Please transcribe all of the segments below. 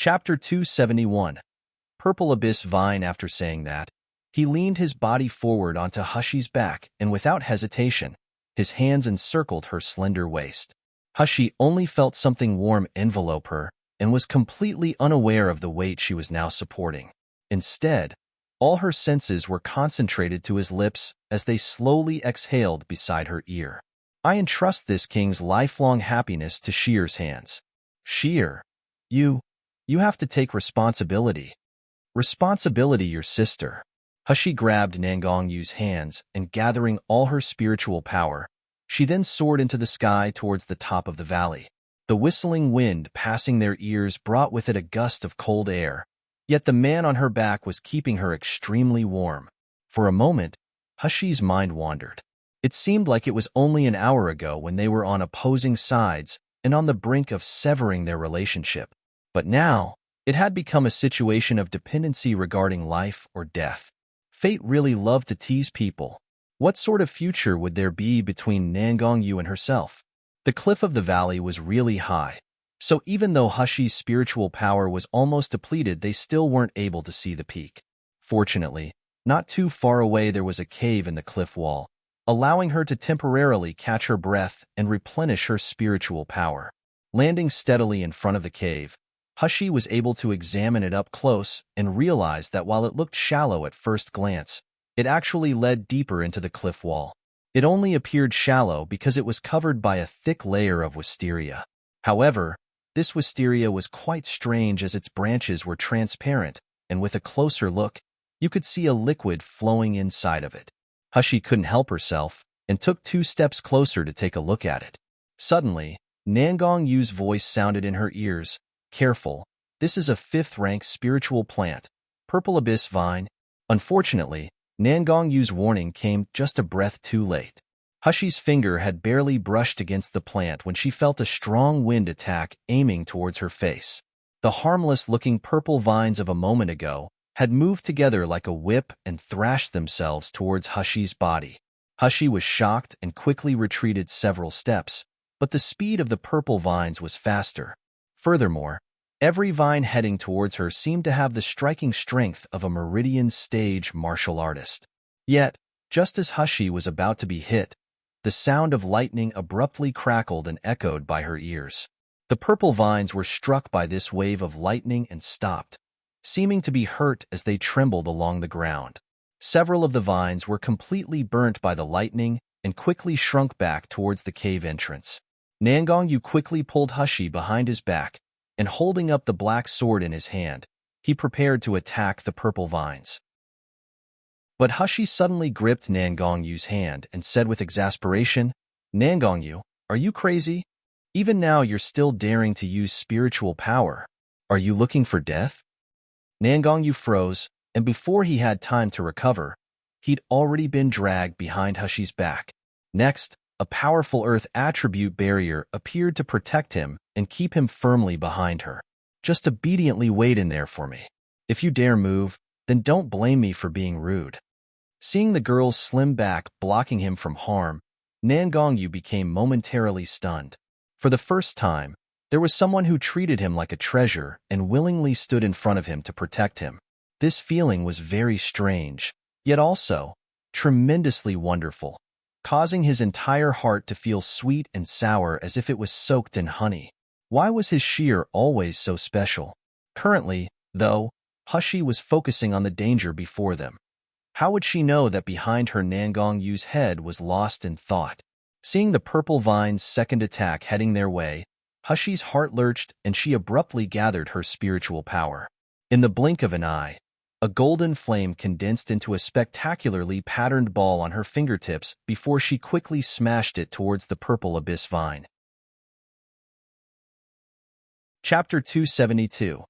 Chapter 271. Purple Abyss Vine. After saying that, he leaned his body forward onto Hushy's back, and without hesitation, his hands encircled her slender waist. Hushy only felt something warm envelope her and was completely unaware of the weight she was now supporting. Instead, all her senses were concentrated to his lips as they slowly exhaled beside her ear. I entrust this king's lifelong happiness to Sheer's hands. Sheer, you have to take responsibility. Responsibility, your sister. Hushy grabbed Nangongyu's hands and gathering all her spiritual power, she then soared into the sky towards the top of the valley. The whistling wind passing their ears brought with it a gust of cold air, yet the man on her back was keeping her extremely warm. For a moment, Hushy's mind wandered. It seemed like it was only an hour ago when they were on opposing sides and on the brink of severing their relationship. But now, it had become a situation of dependency regarding life or death. Fate really loved to tease people. What sort of future would there be between Nangongyu and herself? The cliff of the valley was really high, so even though Hushy's spiritual power was almost depleted, they still weren't able to see the peak. Fortunately, not too far away there was a cave in the cliff wall, allowing her to temporarily catch her breath and replenish her spiritual power. Landing steadily in front of the cave, Hushy was able to examine it up close and realized that while it looked shallow at first glance, it actually led deeper into the cliff wall. It only appeared shallow because it was covered by a thick layer of wisteria. However, this wisteria was quite strange as its branches were transparent, and with a closer look, you could see a liquid flowing inside of it. Hushy couldn't help herself and took 2 steps closer to take a look at it. Suddenly, Nangongyu's voice sounded in her ears. Careful, this is a 5th-rank spiritual plant, Purple Abyss Vine. Unfortunately, Nangongyu's warning came just a breath too late. Hushy's finger had barely brushed against the plant when she felt a strong wind attack aiming towards her face. The harmless-looking purple vines of a moment ago had moved together like a whip and thrashed themselves towards Hushy's body. Hushy was shocked and quickly retreated several steps, but the speed of the purple vines was faster. Furthermore, every vine heading towards her seemed to have the striking strength of a Meridian stage martial artist. Yet, just as Hushy was about to be hit, the sound of lightning abruptly crackled and echoed by her ears. The purple vines were struck by this wave of lightning and stopped, seeming to be hurt as they trembled along the ground. Several of the vines were completely burnt by the lightning and quickly shrunk back towards the cave entrance. Nangongyu quickly pulled Hushy behind his back, and holding up the black sword in his hand, he prepared to attack the purple vines. But Hushy suddenly gripped Nangongyu's hand and said with exasperation, "Nangongyu, are you crazy? Even now you're still daring to use spiritual power. Are you looking for death?" Nangongyu froze, and before he had time to recover, he'd already been dragged behind Hushy's back. Next, a powerful earth attribute barrier appeared to protect him and keep him firmly behind her. "Just obediently wait in there for me. If you dare move, then don't blame me for being rude." Seeing the girl's slim back blocking him from harm, Nangongyu became momentarily stunned. For the first time, there was someone who treated him like a treasure and willingly stood in front of him to protect him. This feeling was very strange, yet also tremendously wonderful, causing his entire heart to feel sweet and sour as if it was soaked in honey. Why was his Sheer always so special? Currently, though, Hushy was focusing on the danger before them. How would she know that behind her Nangongyu's head was lost in thought? Seeing the purple vine's second attack heading their way, Hushy's heart lurched and she abruptly gathered her spiritual power. In the blink of an eye, a golden flame condensed into a spectacularly patterned ball on her fingertips before she quickly smashed it towards the purple abyss vine. Chapter 272.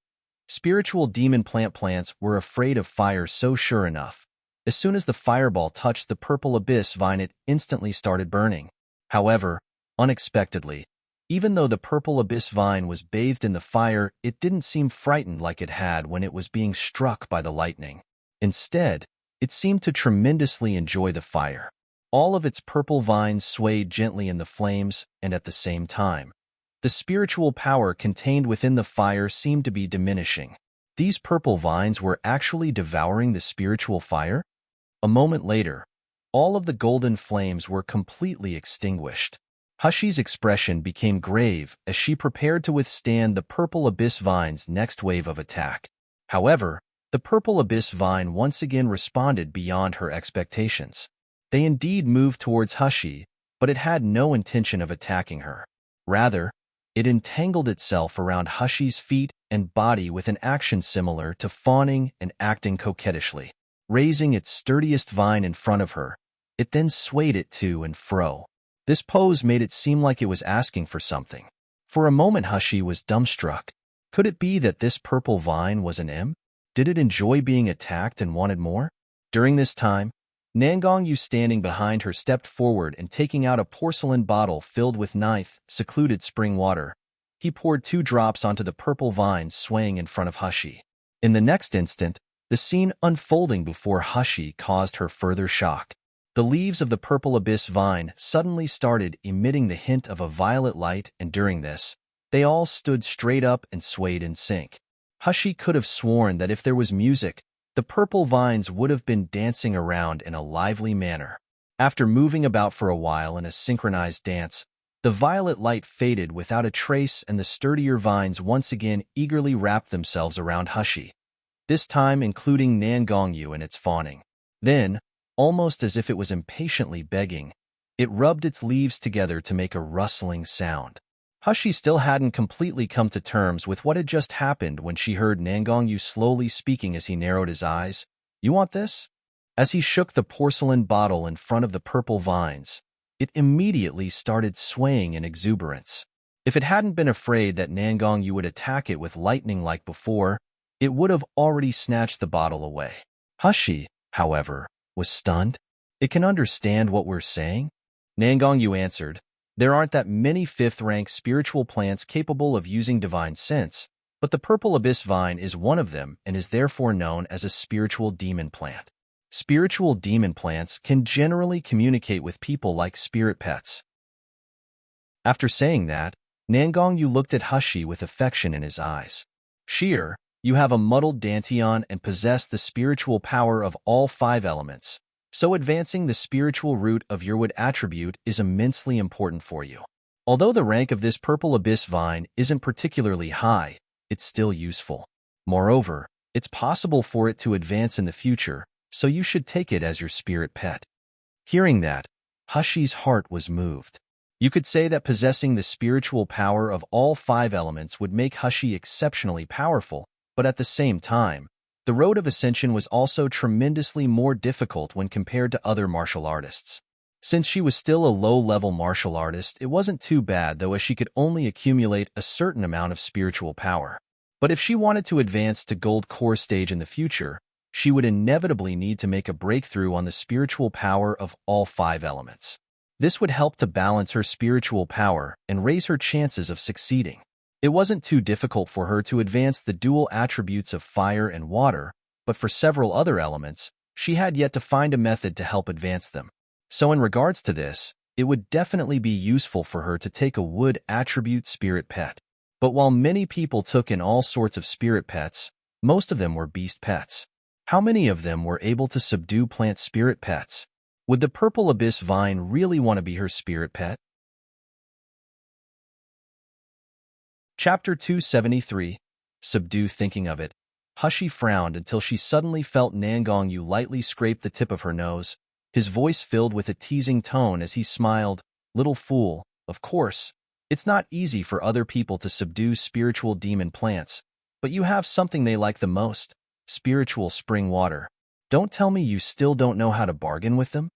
Spiritual demon plants were afraid of fire, so sure enough, as soon as the fireball touched the purple abyss vine, it instantly started burning. However, unexpectedly, even though the purple abyss vine was bathed in the fire, it didn't seem frightened like it had when it was being struck by the lightning. Instead, it seemed to tremendously enjoy the fire. All of its purple vines swayed gently in the flames, and at the same time, The spiritual power contained within the fire seemed to be diminishing. These purple vines were actually devouring the spiritual fire? A moment later, all of the golden flames were completely extinguished. Hushy's expression became grave as she prepared to withstand the purple abyss vine's next wave of attack. However, the purple abyss vine once again responded beyond her expectations. They indeed moved towards Hushy, but it had no intention of attacking her. Rather, it entangled itself around Hushy's feet and body with an action similar to fawning and acting coquettishly. Raising its sturdiest vine in front of her, it then swayed it to and fro. This pose made it seem like it was asking for something. For a moment Hushy was dumbstruck. Could it be that this purple vine was an imp? Did it enjoy being attacked and wanted more? During this time, Nangongyu standing behind her stepped forward and taking out a porcelain bottle filled with nice, secluded spring water, he poured 2 drops onto the purple vine swaying in front of Hushy. In the next instant, the scene unfolding before Hushy caused her further shock. The leaves of the purple abyss vine suddenly started emitting the hint of a violet light, and during this, they all stood straight up and swayed in sync. Hushy could have sworn that if there was music, the purple vines would have been dancing around in a lively manner. After moving about for a while in a synchronized dance, the violet light faded without a trace and the sturdier vines once again eagerly wrapped themselves around Hushy, this time including Nangongyu in its fawning. Then, almost as if it was impatiently begging, it rubbed its leaves together to make a rustling sound. Hushy still hadn't completely come to terms with what had just happened when she heard Nangongyu slowly speaking as he narrowed his eyes. "You want this?" As he shook the porcelain bottle in front of the purple vines, it immediately started swaying in exuberance. If it hadn't been afraid that Nangongyu would attack it with lightning like before, it would have already snatched the bottle away. Hushy, however, was stunned. "It can understand what we're saying?" Nangongyu answered, "There aren't that many 5th-rank spiritual plants capable of using divine sense, but the purple abyss vine is one of them and is therefore known as a spiritual demon plant. Spiritual demon plants can generally communicate with people like spirit pets." After saying that, Nangongyu looked at Hushy with affection in his eyes. "Sheer, you have a muddled dantian and possess the spiritual power of all 5 elements. So advancing the spiritual root of your wood attribute is immensely important for you. Although the rank of this purple abyss vine isn't particularly high, it's still useful. Moreover, it's possible for it to advance in the future, so you should take it as your spirit pet." Hearing that, Hushy's heart was moved. You could say that possessing the spiritual power of all 5 elements would make Hushy exceptionally powerful, but at the same time, the road of ascension was also tremendously more difficult when compared to other martial artists. Since she was still a low-level martial artist, it wasn't too bad, though, as she could only accumulate a certain amount of spiritual power. But if she wanted to advance to Gold Core stage in the future, she would inevitably need to make a breakthrough on the spiritual power of all 5 elements. This would help to balance her spiritual power and raise her chances of succeeding. It wasn't too difficult for her to advance the dual attributes of fire and water, but for several other elements, she had yet to find a method to help advance them. So in regards to this, it would definitely be useful for her to take a wood attribute spirit pet. But while many people took in all sorts of spirit pets, most of them were beast pets. How many of them were able to subdue plant spirit pets? Would the purple abyss vine really want to be her spirit pet? Chapter 273. Subdue. Thinking of it, Hushy frowned until she suddenly felt Nangongyu lightly scrape the tip of her nose, his voice filled with a teasing tone as he smiled. "Little fool, of course, it's not easy for other people to subdue spiritual demon plants, but you have something they like the most, spiritual spring water. Don't tell me you still don't know how to bargain with them?"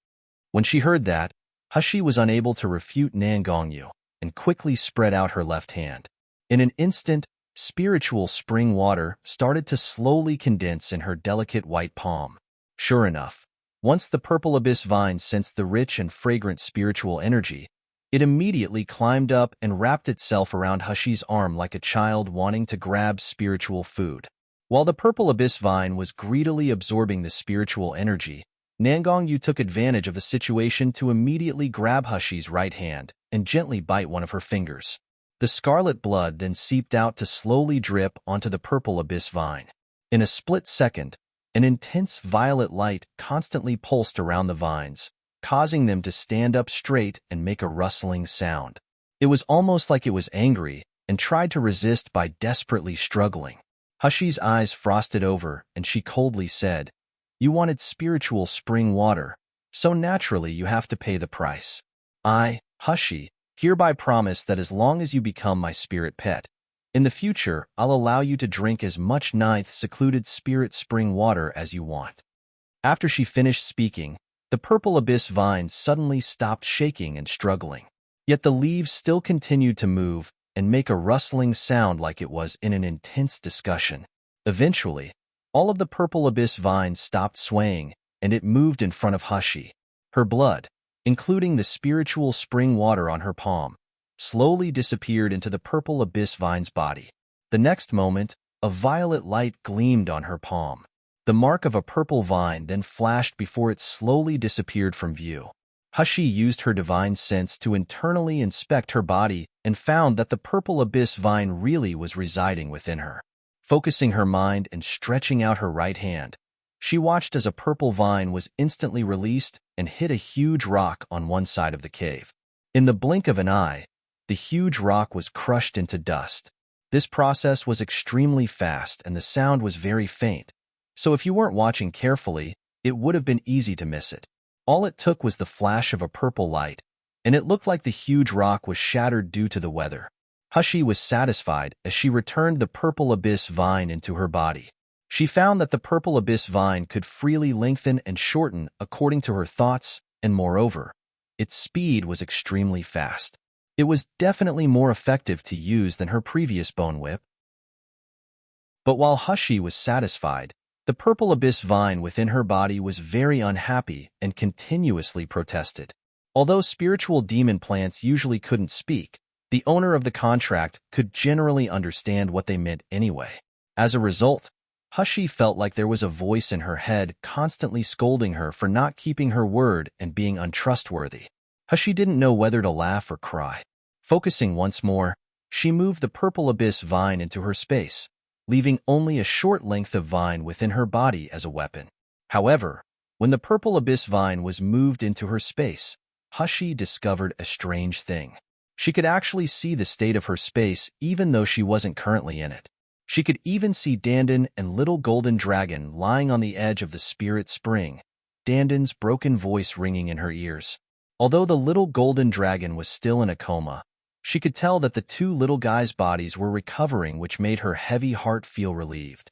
When she heard that, Hushy was unable to refute Nangongyu and quickly spread out her left hand. In an instant, spiritual spring water started to slowly condense in her delicate white palm. Sure enough, once the purple abyss vine sensed the rich and fragrant spiritual energy, it immediately climbed up and wrapped itself around Hushy's arm like a child wanting to grab spiritual food. While the purple abyss vine was greedily absorbing the spiritual energy, Nangongyu took advantage of the situation to immediately grab Hushy's right hand and gently bite one of her fingers. The scarlet blood then seeped out to slowly drip onto the purple abyss vine. In a split second, an intense violet light constantly pulsed around the vines, causing them to stand up straight and make a rustling sound. It was almost like it was angry and tried to resist by desperately struggling. Hushy's eyes frosted over, and she coldly said, "You wanted spiritual spring water, so naturally you have to pay the price. I, Hushy, hereby promise that as long as you become my spirit pet, in the future I'll allow you to drink as much ninth secluded spirit spring water as you want." After she finished speaking, the purple abyss vine suddenly stopped shaking and struggling. Yet the leaves still continued to move and make a rustling sound like it was in an intense discussion. Eventually, all of the purple abyss vine stopped swaying, and it moved in front of Hushy. Her blood, including the spiritual spring water on her palm, slowly disappeared into the purple abyss vine's body. The next moment, a violet light gleamed on her palm. The mark of a purple vine then flashed before it slowly disappeared from view. Hushy used her divine sense to internally inspect her body and found that the purple abyss vine really was residing within her. Focusing her mind and stretching out her right hand, she watched as a purple vine was instantly released and hit a huge rock on one side of the cave. In the blink of an eye, the huge rock was crushed into dust. This process was extremely fast and the sound was very faint, so if you weren't watching carefully, it would have been easy to miss it. All it took was the flash of a purple light, and it looked like the huge rock was shattered due to the weather. Hushy was satisfied as she returned the purple abyss vine into her body. She found that the purple abyss vine could freely lengthen and shorten according to her thoughts, and moreover, its speed was extremely fast. It was definitely more effective to use than her previous bone whip. But while Hushy was satisfied, the purple abyss vine within her body was very unhappy and continuously protested. Although spiritual demon plants usually couldn't speak, the owner of the contract could generally understand what they meant anyway. As a result, Hushy felt like there was a voice in her head constantly scolding her for not keeping her word and being untrustworthy. Hushy didn't know whether to laugh or cry. Focusing once more, she moved the purple abyss vine into her space, leaving only a short length of vine within her body as a weapon. However, when the purple abyss vine was moved into her space, Hushy discovered a strange thing. She could actually see the state of her space even though she wasn't currently in it. She could even see Dandan and little golden dragon lying on the edge of the spirit spring, Dandan's broken voice ringing in her ears. Although the little golden dragon was still in a coma, she could tell that the two little guys' bodies were recovering, which made her heavy heart feel relieved.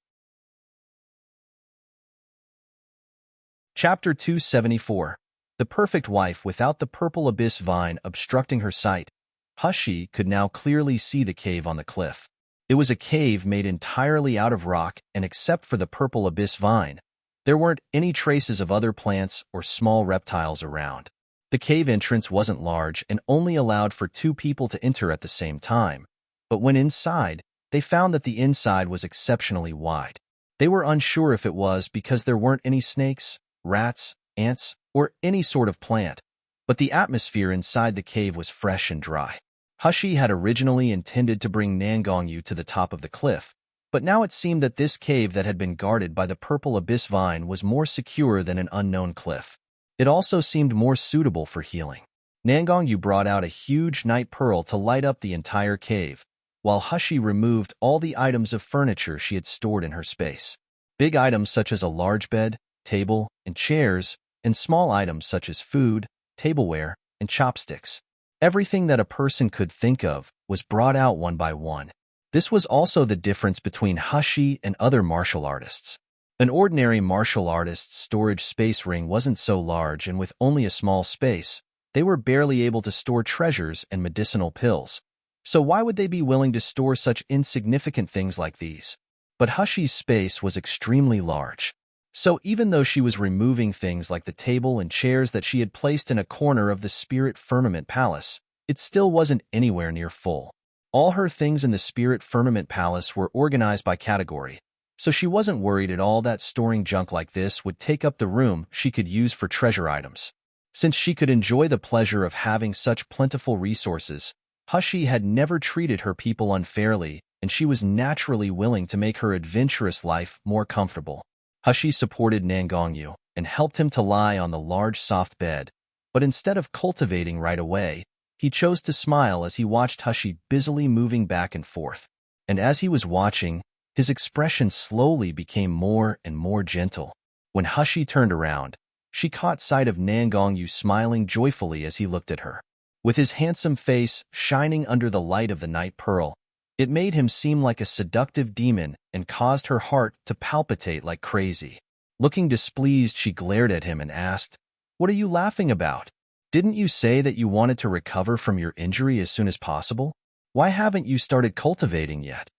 Chapter 274. The Perfect Wife. Without the purple abyss vine obstructing her sight, Hushy could now clearly see the cave on the cliff. It was a cave made entirely out of rock, and except for the purple abyss vine, there weren't any traces of other plants or small reptiles around. The cave entrance wasn't large and only allowed for 2 people to enter at the same time, but when inside, they found that the inside was exceptionally wide. They were unsure if it was because there weren't any snakes, rats, ants, or any sort of plant, but the atmosphere inside the cave was fresh and dry. Hushy had originally intended to bring Nangongyu to the top of the cliff, but now it seemed that this cave that had been guarded by the purple abyss vine was more secure than an unknown cliff. It also seemed more suitable for healing. Nangongyu brought out a huge night pearl to light up the entire cave, while Hushy removed all the items of furniture she had stored in her space. Big items such as a large bed, table, and chairs, and small items such as food, tableware, and chopsticks. Everything that a person could think of was brought out one by one. This was also the difference between Hushy and other martial artists. An ordinary martial artist's storage space ring wasn't so large, and with only a small space, they were barely able to store treasures and medicinal pills. So why would they be willing to store such insignificant things like these? But Hushy's space was extremely large. So even though she was removing things like the table and chairs that she had placed in a corner of the Spirit Firmament Palace, it still wasn't anywhere near full. All her things in the Spirit Firmament Palace were organized by category, so she wasn't worried at all that storing junk like this would take up the room she could use for treasure items. Since she could enjoy the pleasure of having such plentiful resources, Hushi had never treated her people unfairly, and she was naturally willing to make her adventurous life more comfortable. Hushi supported Nangongyu and helped him to lie on the large soft bed, but instead of cultivating right away, he chose to smile as he watched Hushi busily moving back and forth. And as he was watching, his expression slowly became more and more gentle. When Hushi turned around, she caught sight of Nangongyu smiling joyfully as he looked at her. With his handsome face shining under the light of the night pearl, it made him seem like a seductive demon and caused her heart to palpitate like crazy. Looking displeased, she glared at him and asked, "What are you laughing about? Didn't you say that you wanted to recover from your injury as soon as possible? Why haven't you started cultivating yet?"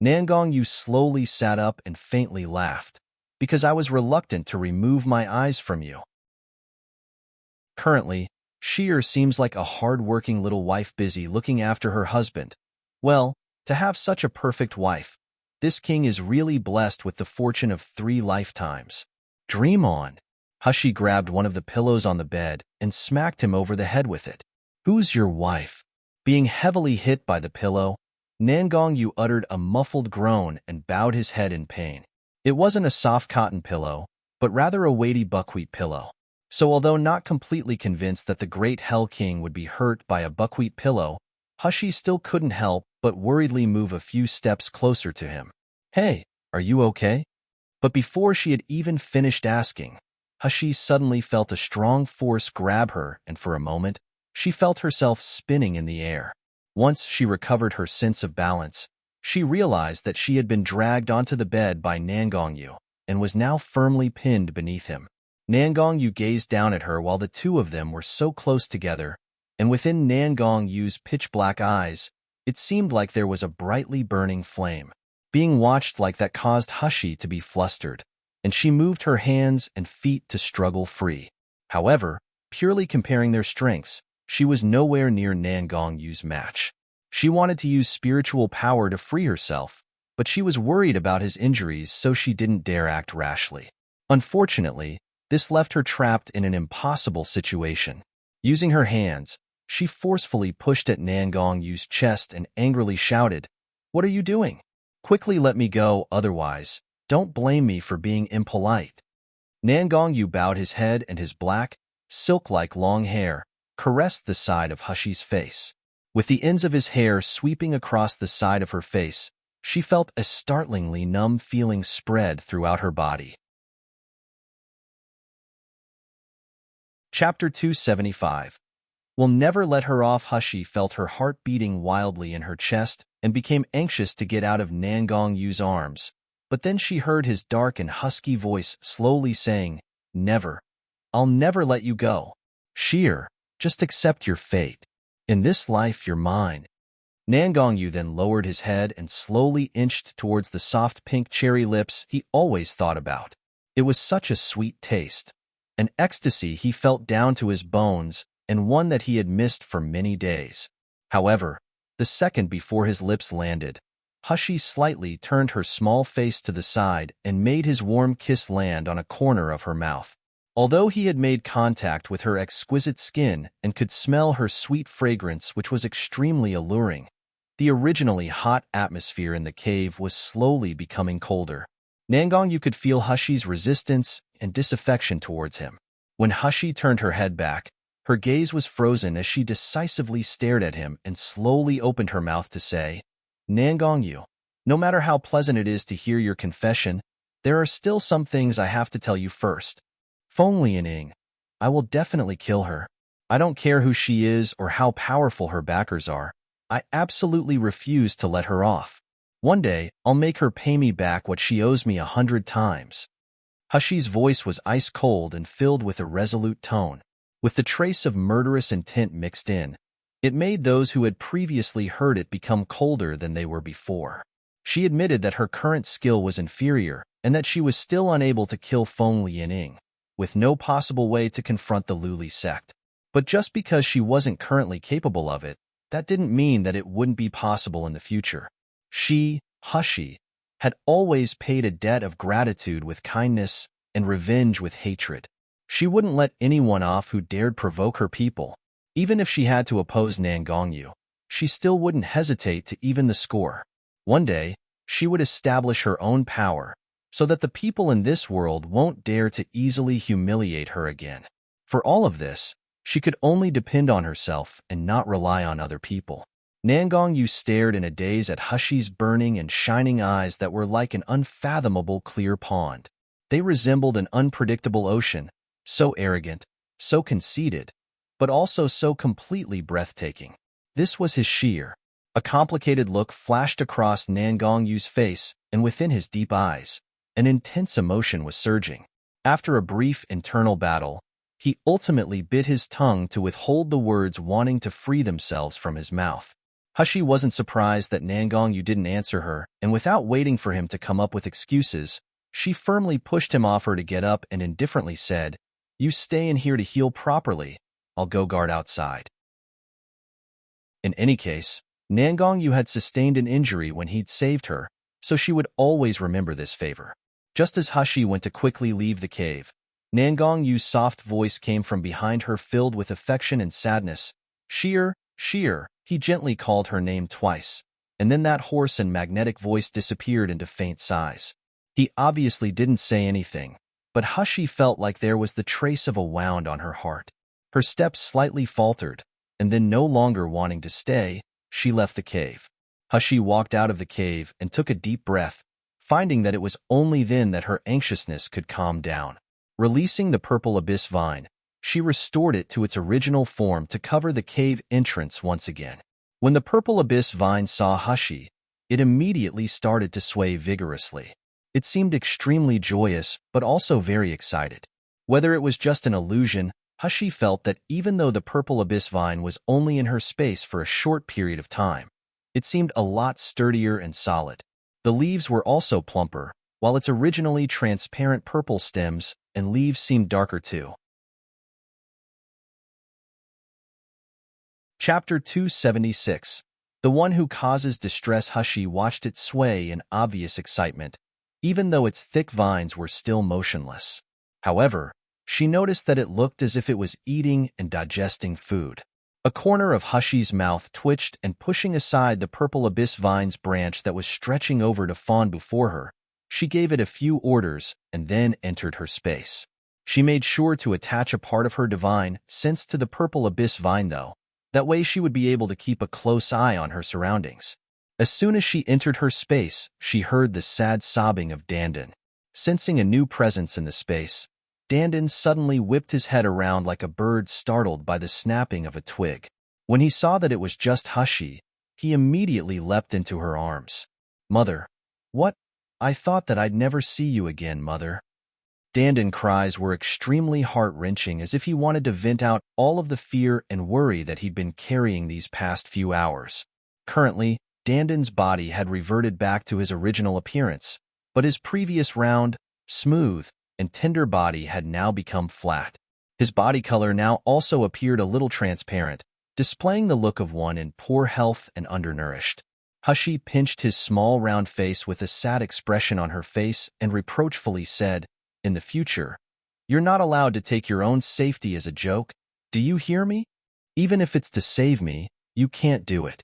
Nangongyu slowly sat up and faintly laughed. "Because I was reluctant to remove my eyes from you." Currently, Sheer seems like a hard-working little wife busy looking after her husband. Well, to have such a perfect wife, this king is really blessed with the fortune of 3 lifetimes. Dream on. Hushi grabbed one of the pillows on the bed and smacked him over the head with it. "Who's your wife?" Being heavily hit by the pillow, Nangongyu uttered a muffled groan and bowed his head in pain. It wasn't a soft cotton pillow, but rather a weighty buckwheat pillow. So although not completely convinced that the great Hell King would be hurt by a buckwheat pillow, Hushi still couldn't help but worriedly move a few steps closer to him. "Hey, are you okay?" But before she had even finished asking, Hushi suddenly felt a strong force grab her, and for a moment, she felt herself spinning in the air. Once she recovered her sense of balance, she realized that she had been dragged onto the bed by Nangongyu and was now firmly pinned beneath him. Nangongyu gazed down at her while the two of them were so close together, and within Nangongyu's pitch-black eyes, it seemed like there was a brightly burning flame. Being watched like that caused Hushi to be flustered, and she moved her hands and feet to struggle free. However, purely comparing their strengths, she was nowhere near Nangongyu's match. She wanted to use spiritual power to free herself, but she was worried about his injuries, so she didn't dare act rashly. Unfortunately, this left her trapped in an impossible situation. Using her hands, she forcefully pushed at Nangongyu's chest and angrily shouted, "What are you doing? Quickly let me go, otherwise, don't blame me for being impolite." Nangongyu bowed his head, and his black, silk-like long hair caressed the side of Hushi's face. With the ends of his hair sweeping across the side of her face, she felt a startlingly numb feeling spread throughout her body. Chapter 275. Will never let her off. Hushi felt her heart beating wildly in her chest and became anxious to get out of Nangongyu's arms. But then she heard his dark and husky voice slowly saying, "Never. I'll never let you go. Sheer, just accept your fate. In this life, you're mine." Nangongyu then lowered his head and slowly inched towards the soft pink cherry lips he always thought about. It was such a sweet taste, an ecstasy he felt down to his bones, and one that he had missed for many days. However, the second before his lips landed, Hushi slightly turned her small face to the side and made his warm kiss land on a corner of her mouth. Although he had made contact with her exquisite skin and could smell her sweet fragrance, which was extremely alluring, the originally hot atmosphere in the cave was slowly becoming colder. Nangongyu could feel Hushi's resistance and disaffection towards him. When Hushi turned her head back, her gaze was frozen as she decisively stared at him and slowly opened her mouth to say, "Nangongyu, no matter how pleasant it is to hear your confession, there are still some things I have to tell you first. Feng Lianing, I will definitely kill her. I don't care who she is or how powerful her backers are. I absolutely refuse to let her off. One day, I'll make her pay me back what she owes me 100 times. Hushi's voice was ice-cold and filled with a resolute tone. With the trace of murderous intent mixed in, it made those who had previously heard it become colder than they were before. She admitted that her current skill was inferior and that she was still unable to kill Feng Lianing, with no possible way to confront the Luli sect. But just because she wasn't currently capable of it, that didn't mean that it wouldn't be possible in the future. She, Hushi, had always paid a debt of gratitude with kindness and revenge with hatred. She wouldn't let anyone off who dared provoke her people, even if she had to oppose Nangongyu. she still wouldn't hesitate to even the score. One day, she would establish her own power, so that the people in this world won't dare to easily humiliate her again. For all of this, she could only depend on herself and not rely on other people. Nangongyu stared in a daze at Hushi's burning and shining eyes that were like an unfathomable clear pond. They resembled an unpredictable ocean, so arrogant, so conceited, but also so completely breathtaking. This was his sheer. A complicated look flashed across Nangongyu's face, and within his deep eyes, an intense emotion was surging. After a brief internal battle, he ultimately bit his tongue to withhold the words wanting to free themselves from his mouth. Hushi wasn't surprised that Nangongyu didn't answer her, and without waiting for him to come up with excuses, she firmly pushed him off her to get up and indifferently said, "You stay in here to heal properly. I'll go guard outside." In any case, Nangongyu had sustained an injury when he'd saved her, so she would always remember this favor. Just as Hushi went to quickly leave the cave, Nangongyu's soft voice came from behind her filled with affection and sadness. "Sheer, Sheer," he gently called her name twice, and then that hoarse and magnetic voice disappeared into faint sighs. He obviously didn't say anything, but Hushi felt like there was the trace of a wound on her heart. Her steps slightly faltered, and then no longer wanting to stay, she left the cave. Hushi walked out of the cave and took a deep breath, finding that it was only then that her anxiousness could calm down. Releasing the purple abyss vine, she restored it to its original form to cover the cave entrance once again. When the purple abyss vine saw Hushi, it immediately started to sway vigorously. It seemed extremely joyous, but also very excited. Whether it was just an illusion, Hushi felt that even though the purple abyss vine was only in her space for a short period of time, it seemed a lot sturdier and solid. The leaves were also plumper, while its originally transparent purple stems and leaves seemed darker too. Chapter 276. The one who causes distress. Hushi watched it sway in obvious excitement, even though its thick vines were still motionless. However, she noticed that it looked as if it was eating and digesting food. A corner of Hushi's mouth twitched, and pushing aside the purple abyss vine's branch that was stretching over to fawn before her, she gave it a few orders and then entered her space. She made sure to attach a part of her divine sense to the purple abyss vine though. That way she would be able to keep a close eye on her surroundings. As soon as she entered her space, she heard the sad sobbing of Dandan. Sensing a new presence in the space, Dandan suddenly whipped his head around like a bird startled by the snapping of a twig. When he saw that it was just Hushi, he immediately leapt into her arms. "Mother, what? I thought that I'd never see you again, Mother." Dandan's cries were extremely heart-wrenching, as if he wanted to vent out all of the fear and worry that he'd been carrying these past few hours. Currently, Dandan's body had reverted back to his original appearance, but his previous round, smooth, and tender body had now become flat. His body color now also appeared a little transparent, displaying the look of one in poor health and undernourished. Hushi pinched his small round face with a sad expression on her face and reproachfully said, "In the future, you're not allowed to take your own safety as a joke. Do you hear me? Even if it's to save me, you can't do it."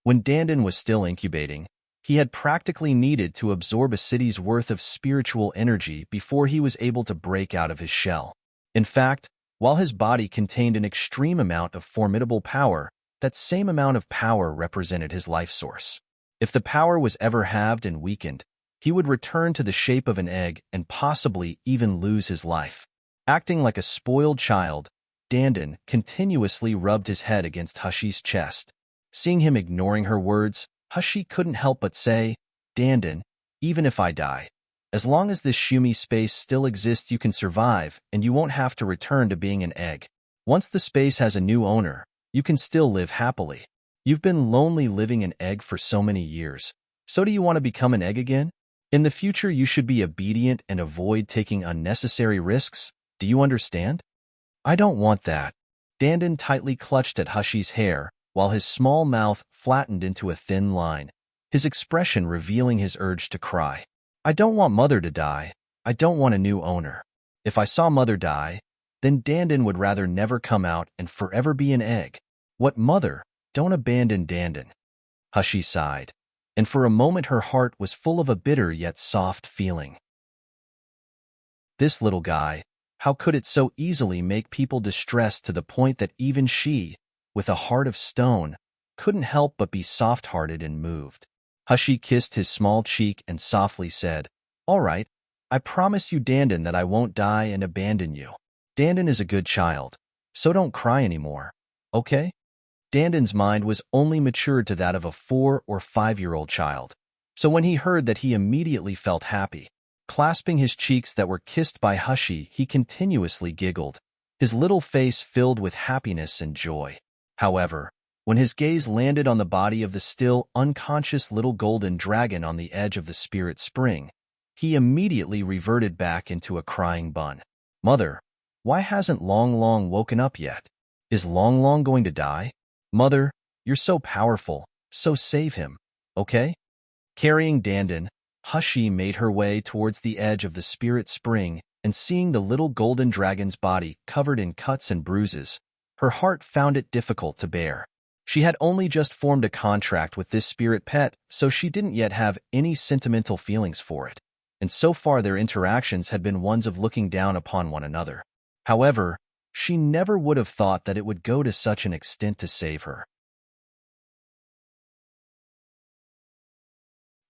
When Dandan was still incubating, he had practically needed to absorb a city's worth of spiritual energy before he was able to break out of his shell. In fact, while his body contained an extreme amount of formidable power, that same amount of power represented his life source. If the power was ever halved and weakened, he would return to the shape of an egg and possibly even lose his life. Acting like a spoiled child, Dandan continuously rubbed his head against Hushi's chest. Seeing him ignoring her words, Hushi couldn't help but say, "Dandan, even if I die, as long as this Shumi space still exists, you can survive, and you won't have to return to being an egg. Once the space has a new owner, you can still live happily. You've been lonely living an egg for so many years, so do you want to become an egg again? In the future, you should be obedient and avoid taking unnecessary risks. Do you understand?" "I don't want that." Dandan tightly clutched at Hushi's hair, while his small mouth flattened into a thin line, his expression revealing his urge to cry. "I don't want Mother to die. I don't want a new owner. If I saw Mother die, then Dandan would rather never come out and forever be an egg." "What Mother? Don't abandon Dandan. Hushi sighed, and for a moment her heart was full of a bitter yet soft feeling. This little guy, how could it so easily make people distressed to the point that even she, with a heart of stone, couldn't help but be soft-hearted and moved? Hushi kissed his small cheek and softly said, "All right, I promise you, Dandan, that I won't die and abandon you. Dandan is a good child, so don't cry anymore, okay?" Dandan's mind was only matured to that of a 4- or 5-year-old child, so when he heard that, he immediately felt happy. Clasping his cheeks that were kissed by Hushi, he continuously giggled, his little face filled with happiness and joy. However, when his gaze landed on the body of the still unconscious little golden dragon on the edge of the spirit spring, he immediately reverted back into a crying bun. "Mother, why hasn't Long Long woken up yet? Is Long Long going to die? Mother, you're so powerful, so save him, okay?" Carrying Dandan, Hushi made her way towards the edge of the spirit spring, and seeing the little golden dragon's body covered in cuts and bruises, her heart found it difficult to bear. She had only just formed a contract with this spirit pet, so she didn't yet have any sentimental feelings for it, and so far their interactions had been ones of looking down upon one another. However, she never would have thought that it would go to such an extent to save her.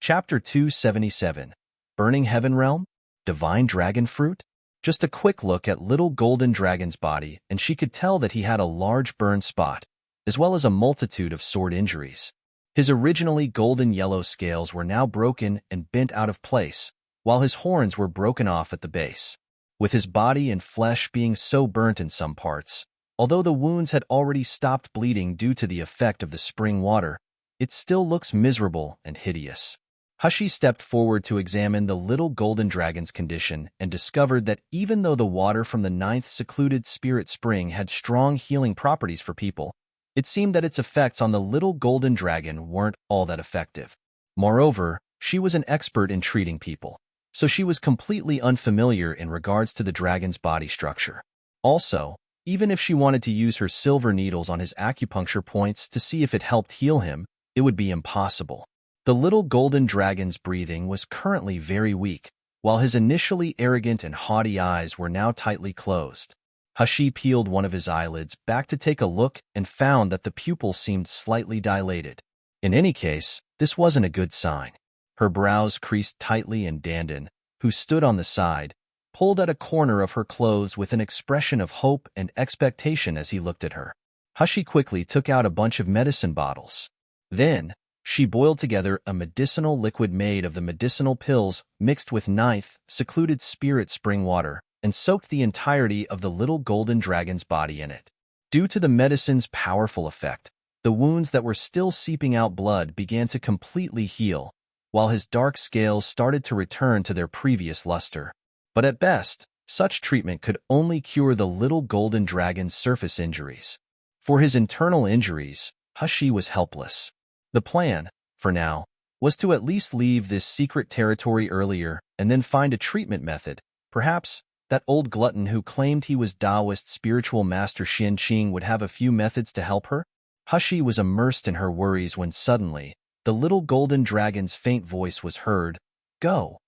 Chapter 277, Burning Heaven Realm? Divine Dragon Fruit? Just a quick look at little golden dragon's body, and she could tell that he had a large burn spot, as well as a multitude of sword injuries. His originally golden yellow scales were now broken and bent out of place, while his horns were broken off at the base. With his body and flesh being so burnt in some parts, although the wounds had already stopped bleeding due to the effect of the spring water, it still looks miserable and hideous. Hushi stepped forward to examine the little golden dragon's condition and discovered that even though the water from the 9th secluded spirit spring had strong healing properties for people, it seemed that its effects on the little golden dragon weren't all that effective. Moreover, she was an expert in treating people, so she was completely unfamiliar in regards to the dragon's body structure. Also, even if she wanted to use her silver needles on his acupuncture points to see if it helped heal him, it would be impossible. The little golden dragon's breathing was currently very weak, while his initially arrogant and haughty eyes were now tightly closed. Hushi peeled one of his eyelids back to take a look and found that the pupil seemed slightly dilated. In any case, this wasn't a good sign. Her brows creased tightly, and Dandan, who stood on the side, pulled at a corner of her clothes with an expression of hope and expectation as he looked at her. Hushi quickly took out a bunch of medicine bottles. Then, she boiled together a medicinal liquid made of the medicinal pills mixed with 9th secluded spirit spring water and soaked the entirety of the little golden dragon's body in it. Due to the medicine's powerful effect, the wounds that were still seeping out blood began to completely heal, while his dark scales started to return to their previous luster. But at best, such treatment could only cure the little golden dragon's surface injuries. For his internal injuries, Hushi was helpless. The plan, for now, was to at least leave this secret territory earlier and then find a treatment method. Perhaps that old glutton who claimed he was Taoist spiritual master Xian Qing would have a few methods to help her. Hushi was immersed in her worries when suddenly, the little golden dragon's faint voice was heard. Go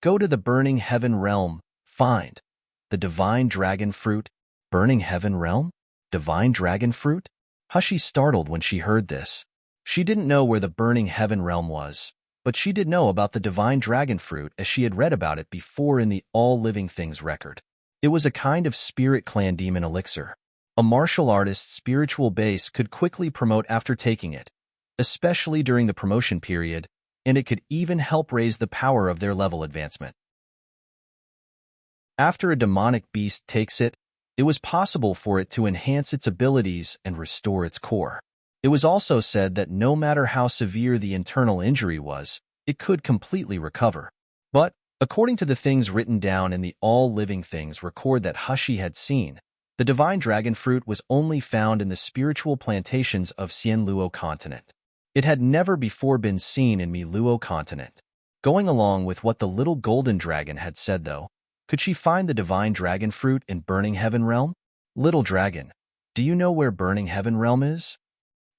to the Burning Heaven Realm, find the Divine Dragon Fruit." Burning Heaven Realm? Divine Dragon Fruit? Hushi startled when she heard this. She didn't know where the Burning Heaven Realm was, but she did know about the Divine Dragon Fruit as she had read about it before in the All Living Things record. It was a kind of spirit clan demon elixir. A martial artist's spiritual base could quickly promote after taking it, especially during the promotion period, and it could even help raise the power of their level advancement. After a demonic beast takes it, it was possible for it to enhance its abilities and restore its core. It was also said that no matter how severe the internal injury was, it could completely recover. But, according to the things written down in the All Living Things record that Hushi had seen, the Divine Dragon Fruit was only found in the spiritual plantations of Xianluo continent. It had never before been seen in Miluo continent. Going along with what the little golden dragon had said though, could she find the Divine Dragon Fruit in Burning Heaven Realm? Little dragon, do you know where Burning Heaven Realm is?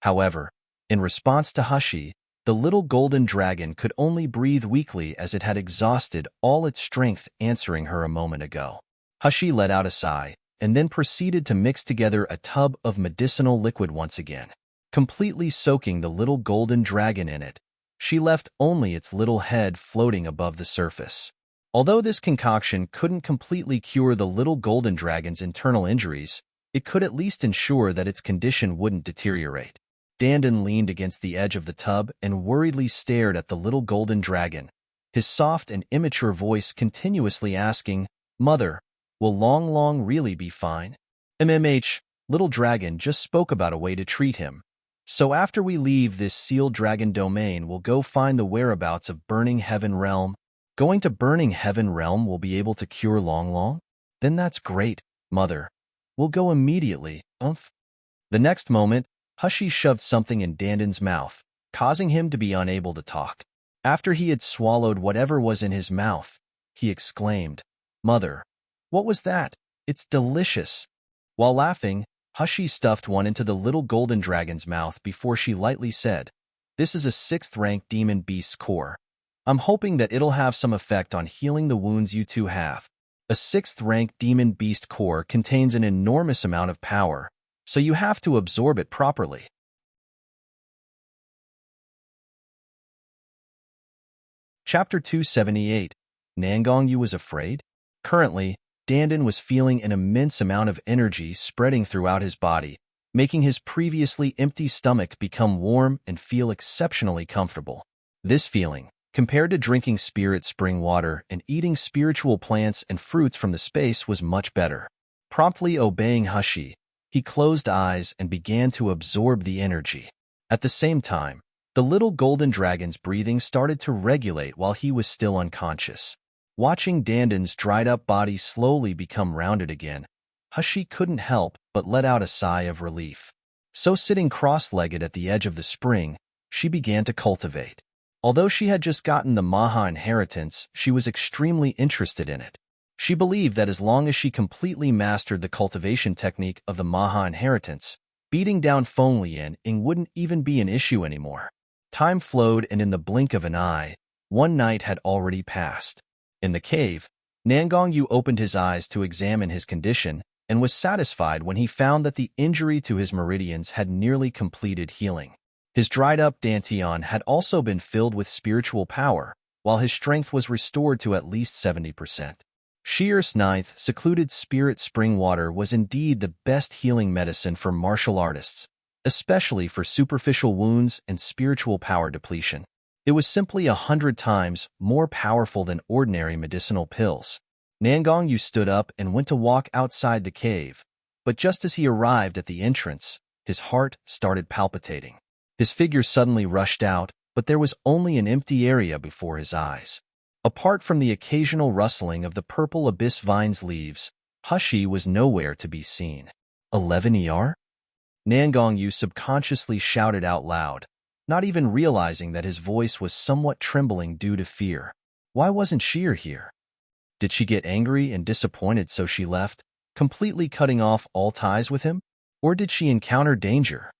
However, in response to Hushi, the little golden dragon could only breathe weakly as it had exhausted all its strength answering her a moment ago. Hushi let out a sigh, and then proceeded to mix together a tub of medicinal liquid once again, completely soaking the little golden dragon in it. She left only its little head floating above the surface. Although this concoction couldn't completely cure the little golden dragon's internal injuries, it could at least ensure that its condition wouldn't deteriorate. Dandan leaned against the edge of the tub and worriedly stared at the little golden dragon, his soft and immature voice continuously asking, "Mother, will Long Long really be fine?" Little dragon just spoke about a way to treat him. So after we leave this sealed dragon domain, we'll go find the whereabouts of Burning Heaven Realm. Going to Burning Heaven Realm will be able to cure Long Long? Then that's great, Mother. We'll go immediately, The next moment, Hushi shoved something in Dandan's mouth, causing him to be unable to talk. After he had swallowed whatever was in his mouth, he exclaimed, "Mother, what was that? It's delicious." While laughing, Hushi stuffed one into the little golden dragon's mouth before she lightly said, "This is a 6th-rank demon beast's core. I'm hoping that it'll have some effect on healing the wounds you two have. A 6th-rank demon beast core contains an enormous amount of power, so you have to absorb it properly." Chapter 278. Nangongyu was afraid? Currently, Dandan was feeling an immense amount of energy spreading throughout his body, making his previously empty stomach become warm and feel exceptionally comfortable. This feeling, compared to drinking spirit spring water and eating spiritual plants and fruits from the space, was much better. Promptly obeying Hushi, he closed eyes and began to absorb the energy. At the same time, the little golden dragon's breathing started to regulate while he was still unconscious. Watching Dandan's dried-up body slowly become rounded again, Hushi couldn't help but let out a sigh of relief. So sitting cross-legged at the edge of the spring, she began to cultivate. Although she had just gotten the Maha inheritance, she was extremely interested in it. She believed that as long as she completely mastered the cultivation technique of the Maha inheritance, beating down Feng Ing wouldn't even be an issue anymore. Time flowed, and in the blink of an eye, one night had already passed. In the cave, Nangongyu opened his eyes to examine his condition and was satisfied when he found that the injury to his meridians had nearly completed healing. His dried-up dantian had also been filled with spiritual power, while his strength was restored to at least 70%. Shear's 9th secluded spirit spring water was indeed the best healing medicine for martial artists, especially for superficial wounds and spiritual power depletion. It was simply 100 times more powerful than ordinary medicinal pills. Nangongyu stood up and went to walk outside the cave, but just as he arrived at the entrance, his heart started palpitating. His figure suddenly rushed out, but there was only an empty area before his eyes. Apart from the occasional rustling of the purple abyss vine's leaves, Hushi was nowhere to be seen. 11 ER? Nangongyu subconsciously shouted out loud, not even realizing that his voice was somewhat trembling due to fear. Why wasn't Sheer here? Did she get angry and disappointed so she left, completely cutting off all ties with him? Or did she encounter danger?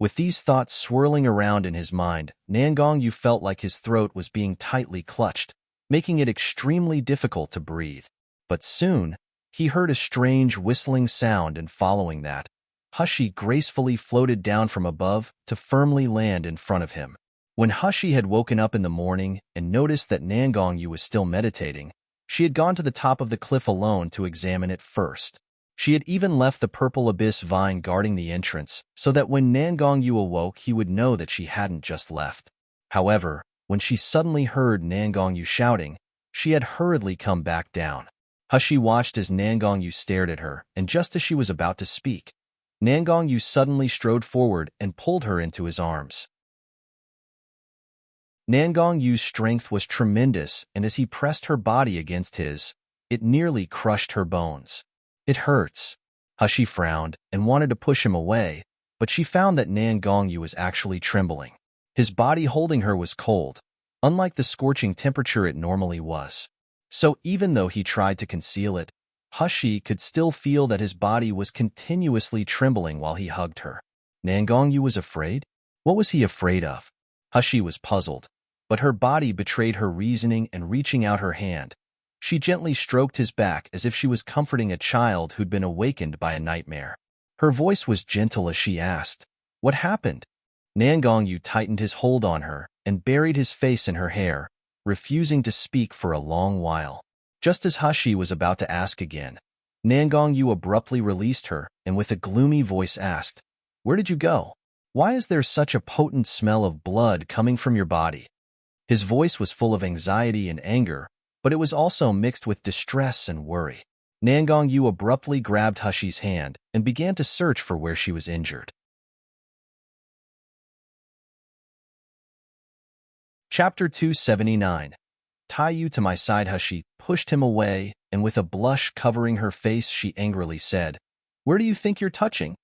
With these thoughts swirling around in his mind, Nangongyu felt like his throat was being tightly clutched, making it extremely difficult to breathe. But soon, he heard a strange whistling sound, and following that, Hushi gracefully floated down from above to firmly land in front of him. When Hushi had woken up in the morning and noticed that Nangongyu was still meditating, she had gone to the top of the cliff alone to examine it first. She had even left the purple abyss vine guarding the entrance so that when Nangongyu awoke he would know that she hadn't just left. However, when she suddenly heard Nangongyu shouting, she had hurriedly come back down. Hushi watched as Nangongyu stared at her, and just as she was about to speak, Nangongyu suddenly strode forward and pulled her into his arms. Nangongyu's strength was tremendous, and as he pressed her body against his, it nearly crushed her bones. "It hurts." Hushi frowned and wanted to push him away, but she found that Nangongyu was actually trembling. His body holding her was cold, unlike the scorching temperature it normally was. So even though he tried to conceal it, Hushi could still feel that his body was continuously trembling while he hugged her. Nangongyu was afraid? What was he afraid of? Hushi was puzzled, but her body betrayed her reasoning, and reaching out her hand, she gently stroked his back as if she was comforting a child who'd been awakened by a nightmare. Her voice was gentle as she asked, "What happened?" Nangongyu tightened his hold on her and buried his face in her hair, refusing to speak for a long while. Just as Hushi was about to ask again, Nangongyu abruptly released her and with a gloomy voice asked, "Where did you go? Why is there such a potent smell of blood coming from your body?" His voice was full of anxiety and anger, but it was also mixed with distress and worry. Nangongyu abruptly grabbed Hushi's hand and began to search for where she was injured. Chapter 279. "Tie you to my side." Hushi pushed him away, and with a blush covering her face, she angrily said, "Where do you think you're touching?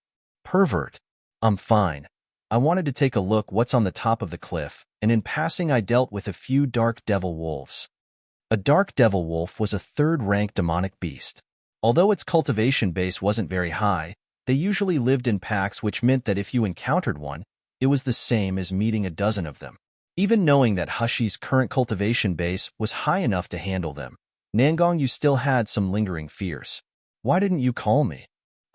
Pervert." "I'm fine. I wanted to take a look what's on the top of the cliff, and in passing I dealt with a few dark devil wolves." A dark devil wolf was a third-rank demonic beast. Although its cultivation base wasn't very high, they usually lived in packs, which meant that if you encountered one, it was the same as meeting a dozen of them. Even knowing that Hushi's current cultivation base was high enough to handle them, Nangongyu still had some lingering fears. "Why didn't you call me?"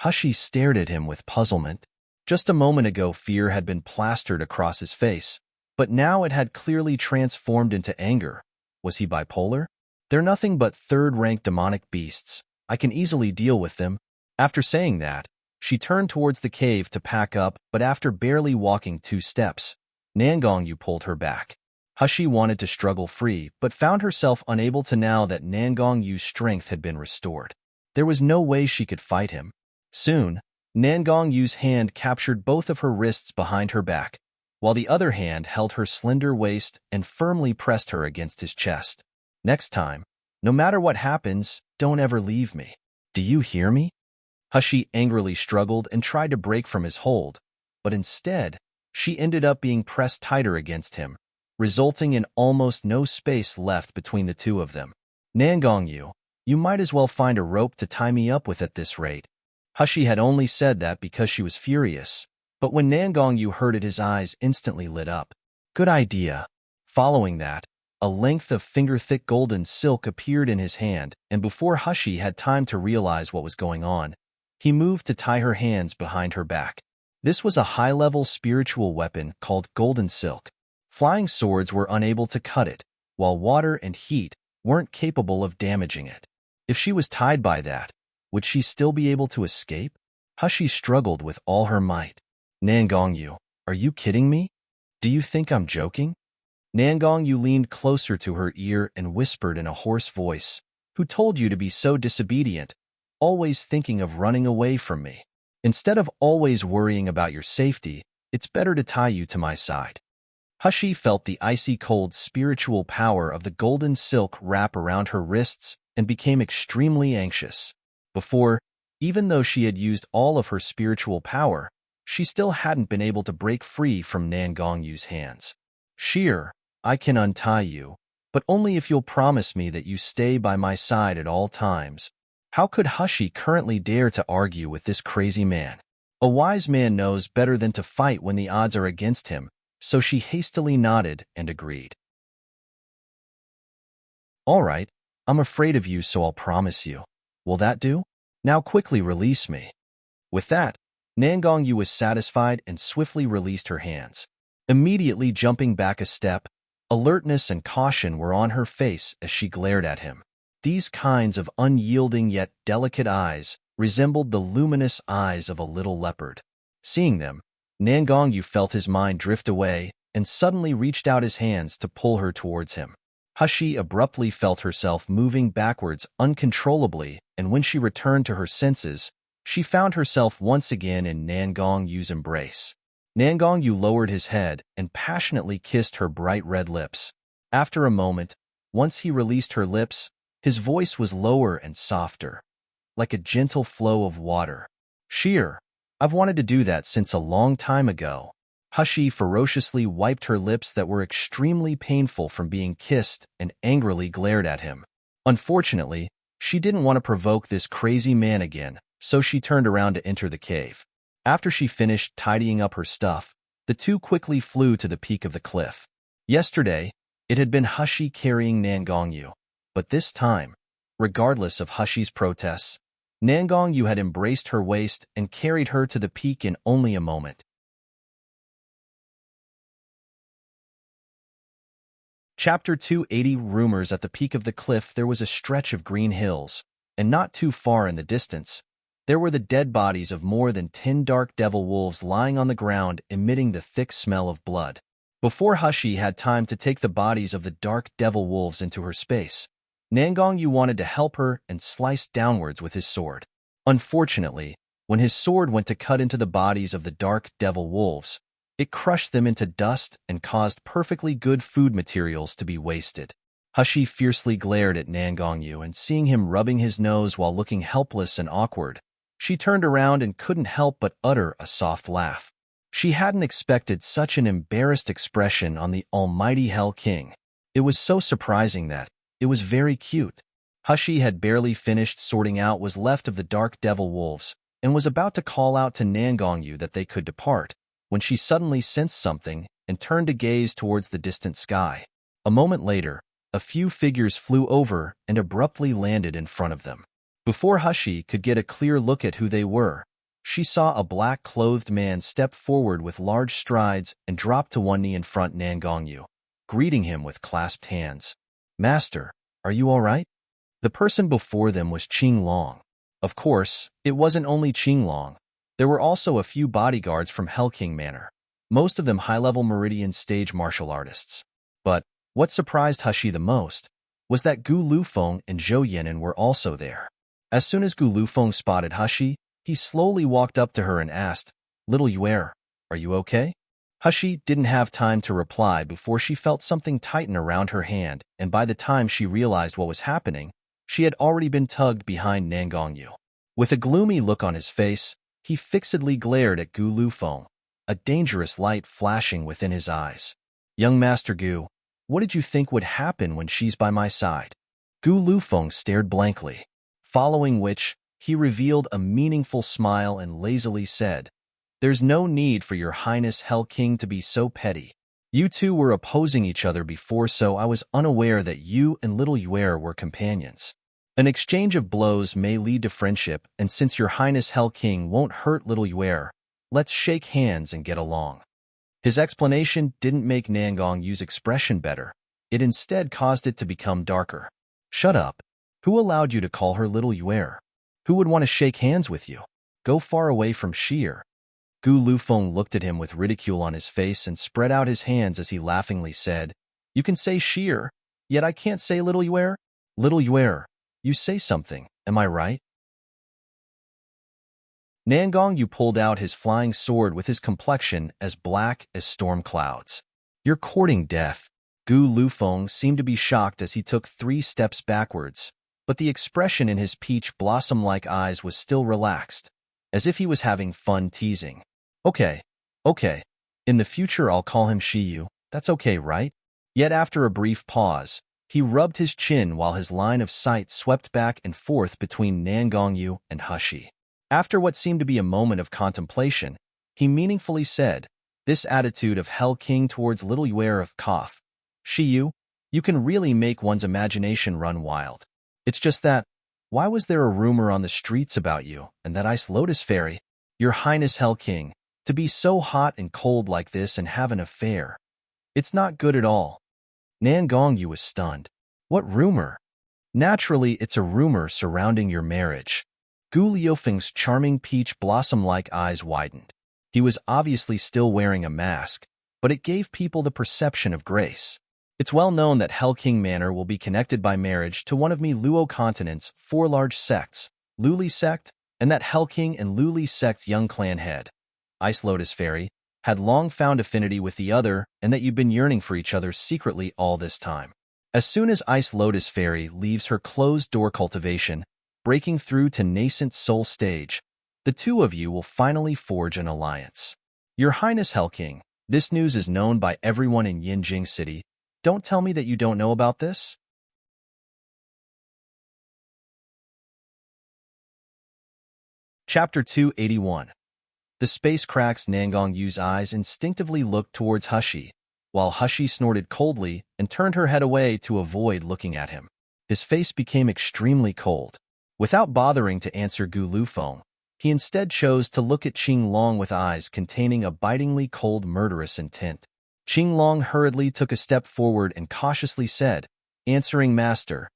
Hushi stared at him with puzzlement. Just a moment ago, fear had been plastered across his face, but now it had clearly transformed into anger. Was he bipolar? "They're nothing but third-rank demonic beasts. I can easily deal with them." After saying that, she turned towards the cave to pack up, but after barely walking 2 steps, Nangongyu pulled her back. Hushi wanted to struggle free, but found herself unable to now that Nangongyu's strength had been restored. There was no way she could fight him. Soon, Nangongyu's hand captured both of her wrists behind her back, while the other hand held her slender waist and firmly pressed her against his chest. "Next time, no matter what happens, don't ever leave me. Do you hear me?" Hushi angrily struggled and tried to break from his hold, but instead, she ended up being pressed tighter against him, resulting in almost no space left between the two of them. "Nangongyu, you might as well find a rope to tie me up with at this rate." Hushi had only said that because she was furious, but when Nangongyu heard it, his eyes instantly lit up. "Good idea." Following that, a length of finger-thick golden silk appeared in his hand, and before Hushi had time to realize what was going on, he moved to tie her hands behind her back. This was a high-level spiritual weapon called golden silk. Flying swords were unable to cut it, while water and heat weren't capable of damaging it. If she was tied by that, would she still be able to escape? Hushi struggled with all her might. "Nangongyu, are you kidding me? Do you think I'm joking?" Nangongyu leaned closer to her ear and whispered in a hoarse voice, "Who told you to be so disobedient, always thinking of running away from me? Instead of always worrying about your safety, it's better to tie you to my side." Hushi felt the icy-cold spiritual power of the golden silk wrap around her wrists and became extremely anxious. Before, even though she had used all of her spiritual power, she still hadn't been able to break free from Nangongyu's hands. "Sure, I can untie you, but only if you'll promise me that you stay by my side at all times." How could Hushi currently dare to argue with this crazy man? A wise man knows better than to fight when the odds are against him, so she hastily nodded and agreed. "All right, I'm afraid of you, so I'll promise you. Will that do? Now quickly release me." With that, Nangongyu was satisfied and swiftly released her hands. Immediately jumping back a step, alertness and caution were on her face as she glared at him. These kinds of unyielding yet delicate eyes resembled the luminous eyes of a little leopard. Seeing them, Nangongyu felt his mind drift away and suddenly reached out his hands to pull her towards him. Hushi abruptly felt herself moving backwards uncontrollably, and when she returned to her senses, she found herself once again in Nangongyu's embrace. Nangongyu lowered his head and passionately kissed her bright red lips. After a moment, once he released her lips, his voice was lower and softer, like a gentle flow of water. "Sure, I've wanted to do that since a long time ago." Hushi ferociously wiped her lips that were extremely painful from being kissed and angrily glared at him. Unfortunately, she didn't want to provoke this crazy man again, so she turned around to enter the cave. After she finished tidying up her stuff, the two quickly flew to the peak of the cliff. Yesterday, it had been Hushi carrying Nangongyu, but this time, regardless of Hushi's protests, Nangongyu had embraced her waist and carried her to the peak in only a moment. Chapter 280 Rumors. At the peak of the cliff there was a stretch of green hills, and not too far in the distance, there were the dead bodies of more than 10 dark devil wolves lying on the ground, emitting the thick smell of blood. Before Hushi had time to take the bodies of the dark devil wolves into her space, Nangongyu wanted to help her and sliced downwards with his sword. Unfortunately, when his sword went to cut into the bodies of the dark devil wolves, it crushed them into dust and caused perfectly good food materials to be wasted. Hushi fiercely glared at Nangongyu, and seeing him rubbing his nose while looking helpless and awkward, she turned around and couldn't help but utter a soft laugh. She hadn't expected such an embarrassed expression on the almighty Hell King. It was so surprising that it was very cute. Hushi had barely finished sorting out what was left of the dark devil wolves and was about to call out to Nangongyu that they could depart, when she suddenly sensed something and turned to gaze towards the distant sky. A moment later, a few figures flew over and abruptly landed in front of them. Before Hushi could get a clear look at who they were, she saw a black-clothed man step forward with large strides and drop to one knee in front of Nangongyu, greeting him with clasped hands. "Master, are you all right?" The person before them was Qing Long. Of course, it wasn't only Qing Long. There were also a few bodyguards from Hell King Manor, most of them high-level Meridian stage martial artists. But what surprised Hushi the most was that Gu Lufeng and Zhou Yan'an were also there. As soon as Gu Lufeng spotted Hushi, he slowly walked up to her and asked, "Little Yuer, are you okay?" Hushi didn't have time to reply before she felt something tighten around her hand, and by the time she realized what was happening, she had already been tugged behind Nangongyu. With a gloomy look on his face, he fixedly glared at Gu Lufeng, a dangerous light flashing within his eyes. "Young Master Gu, what did you think would happen when she's by my side?" Gu Lufeng stared blankly, following which, he revealed a meaningful smile and lazily said, "There's no need for your Highness Hell King to be so petty. You two were opposing each other before, so I was unaware that you and Little Yuer were companions. An exchange of blows may lead to friendship, and since your Highness Hell King won't hurt Little Yuer, let's shake hands and get along." His explanation didn't make Nangongyu's expression better. It instead caused it to become darker. "Shut up. Who allowed you to call her Little Yuer? Who would want to shake hands with you? Go far away from Sheer." Gu Lufeng looked at him with ridicule on his face and spread out his hands as he laughingly said, "You can say Sheer, yet I can't say Little Yuer? Little Yuer, you say something, am I right?" Nangongyu pulled out his flying sword with his complexion as black as storm clouds. "You're courting death." Gu Lufeng seemed to be shocked as he took 3 steps backwards, but the expression in his peach blossom-like eyes was still relaxed, as if he was having fun teasing. Okay. In the future I'll call him Shiyu. That's okay, right?" Yet after a brief pause, he rubbed his chin while his line of sight swept back and forth between Nangongyu and Hushi. After what seemed to be a moment of contemplation, he meaningfully said, "This attitude of Hell King towards Little Yuer of Koth, Shiyu, you can really make one's imagination run wild. It's just that, why was there a rumor on the streets about you and that Ice Lotus Fairy, your Highness Hell King, to be so hot and cold like this and have an affair? It's not good at all." Nangongyu was stunned. "What rumor?" "Naturally, it's a rumor surrounding your marriage." Gu Lufeng's charming peach blossom-like eyes widened. He was obviously still wearing a mask, but it gave people the perception of grace. "It's well known that Hell King Manor will be connected by marriage to one of Mi Luo Continent's 4 large sects, Luli Sect, and that Hell King and Luli Sect's young clan head, Ice Lotus Fairy, had long found affinity with the other and that you've been yearning for each other secretly all this time. As soon as Ice Lotus Fairy leaves her closed-door cultivation, breaking through to nascent soul stage, the two of you will finally forge an alliance. Your Highness Hell King, this news is known by everyone in Yinjing City. Don't tell me that you don't know about this." Chapter 281. The space crack's Nangong Yu's eyes instinctively looked towards Hushi, while Hushi snorted coldly and turned her head away to avoid looking at him. His face became extremely cold. Without bothering to answer Gu Lufeng, he instead chose to look at Qing Long with eyes containing a bitingly cold, murderous intent. Qing Long hurriedly took a step forward and cautiously said, "Answering Master,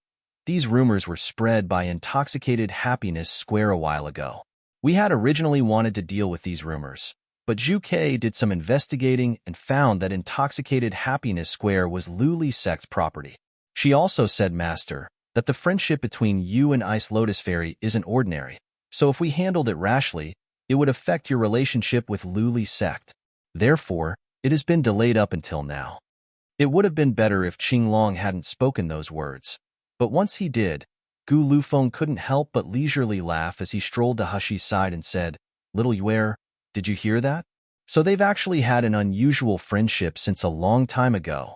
these rumors were spread by Intoxicated Happiness Square a while ago. We had originally wanted to deal with these rumors, but Zhu Ke did some investigating and found that Intoxicated Happiness Square was Lu Li sect's property. She also said, Master, that the friendship between you and Ice Lotus Fairy isn't ordinary, so if we handled it rashly, it would affect your relationship with Lu Li sect. Therefore, it has been delayed up until now." It would have been better if Qing Long hadn't spoken those words, but once he did, Gu Lufeng couldn't help but leisurely laugh as he strolled to Hushi's side and said, "Little Yuer, did you hear that? So they've actually had an unusual friendship since a long time ago."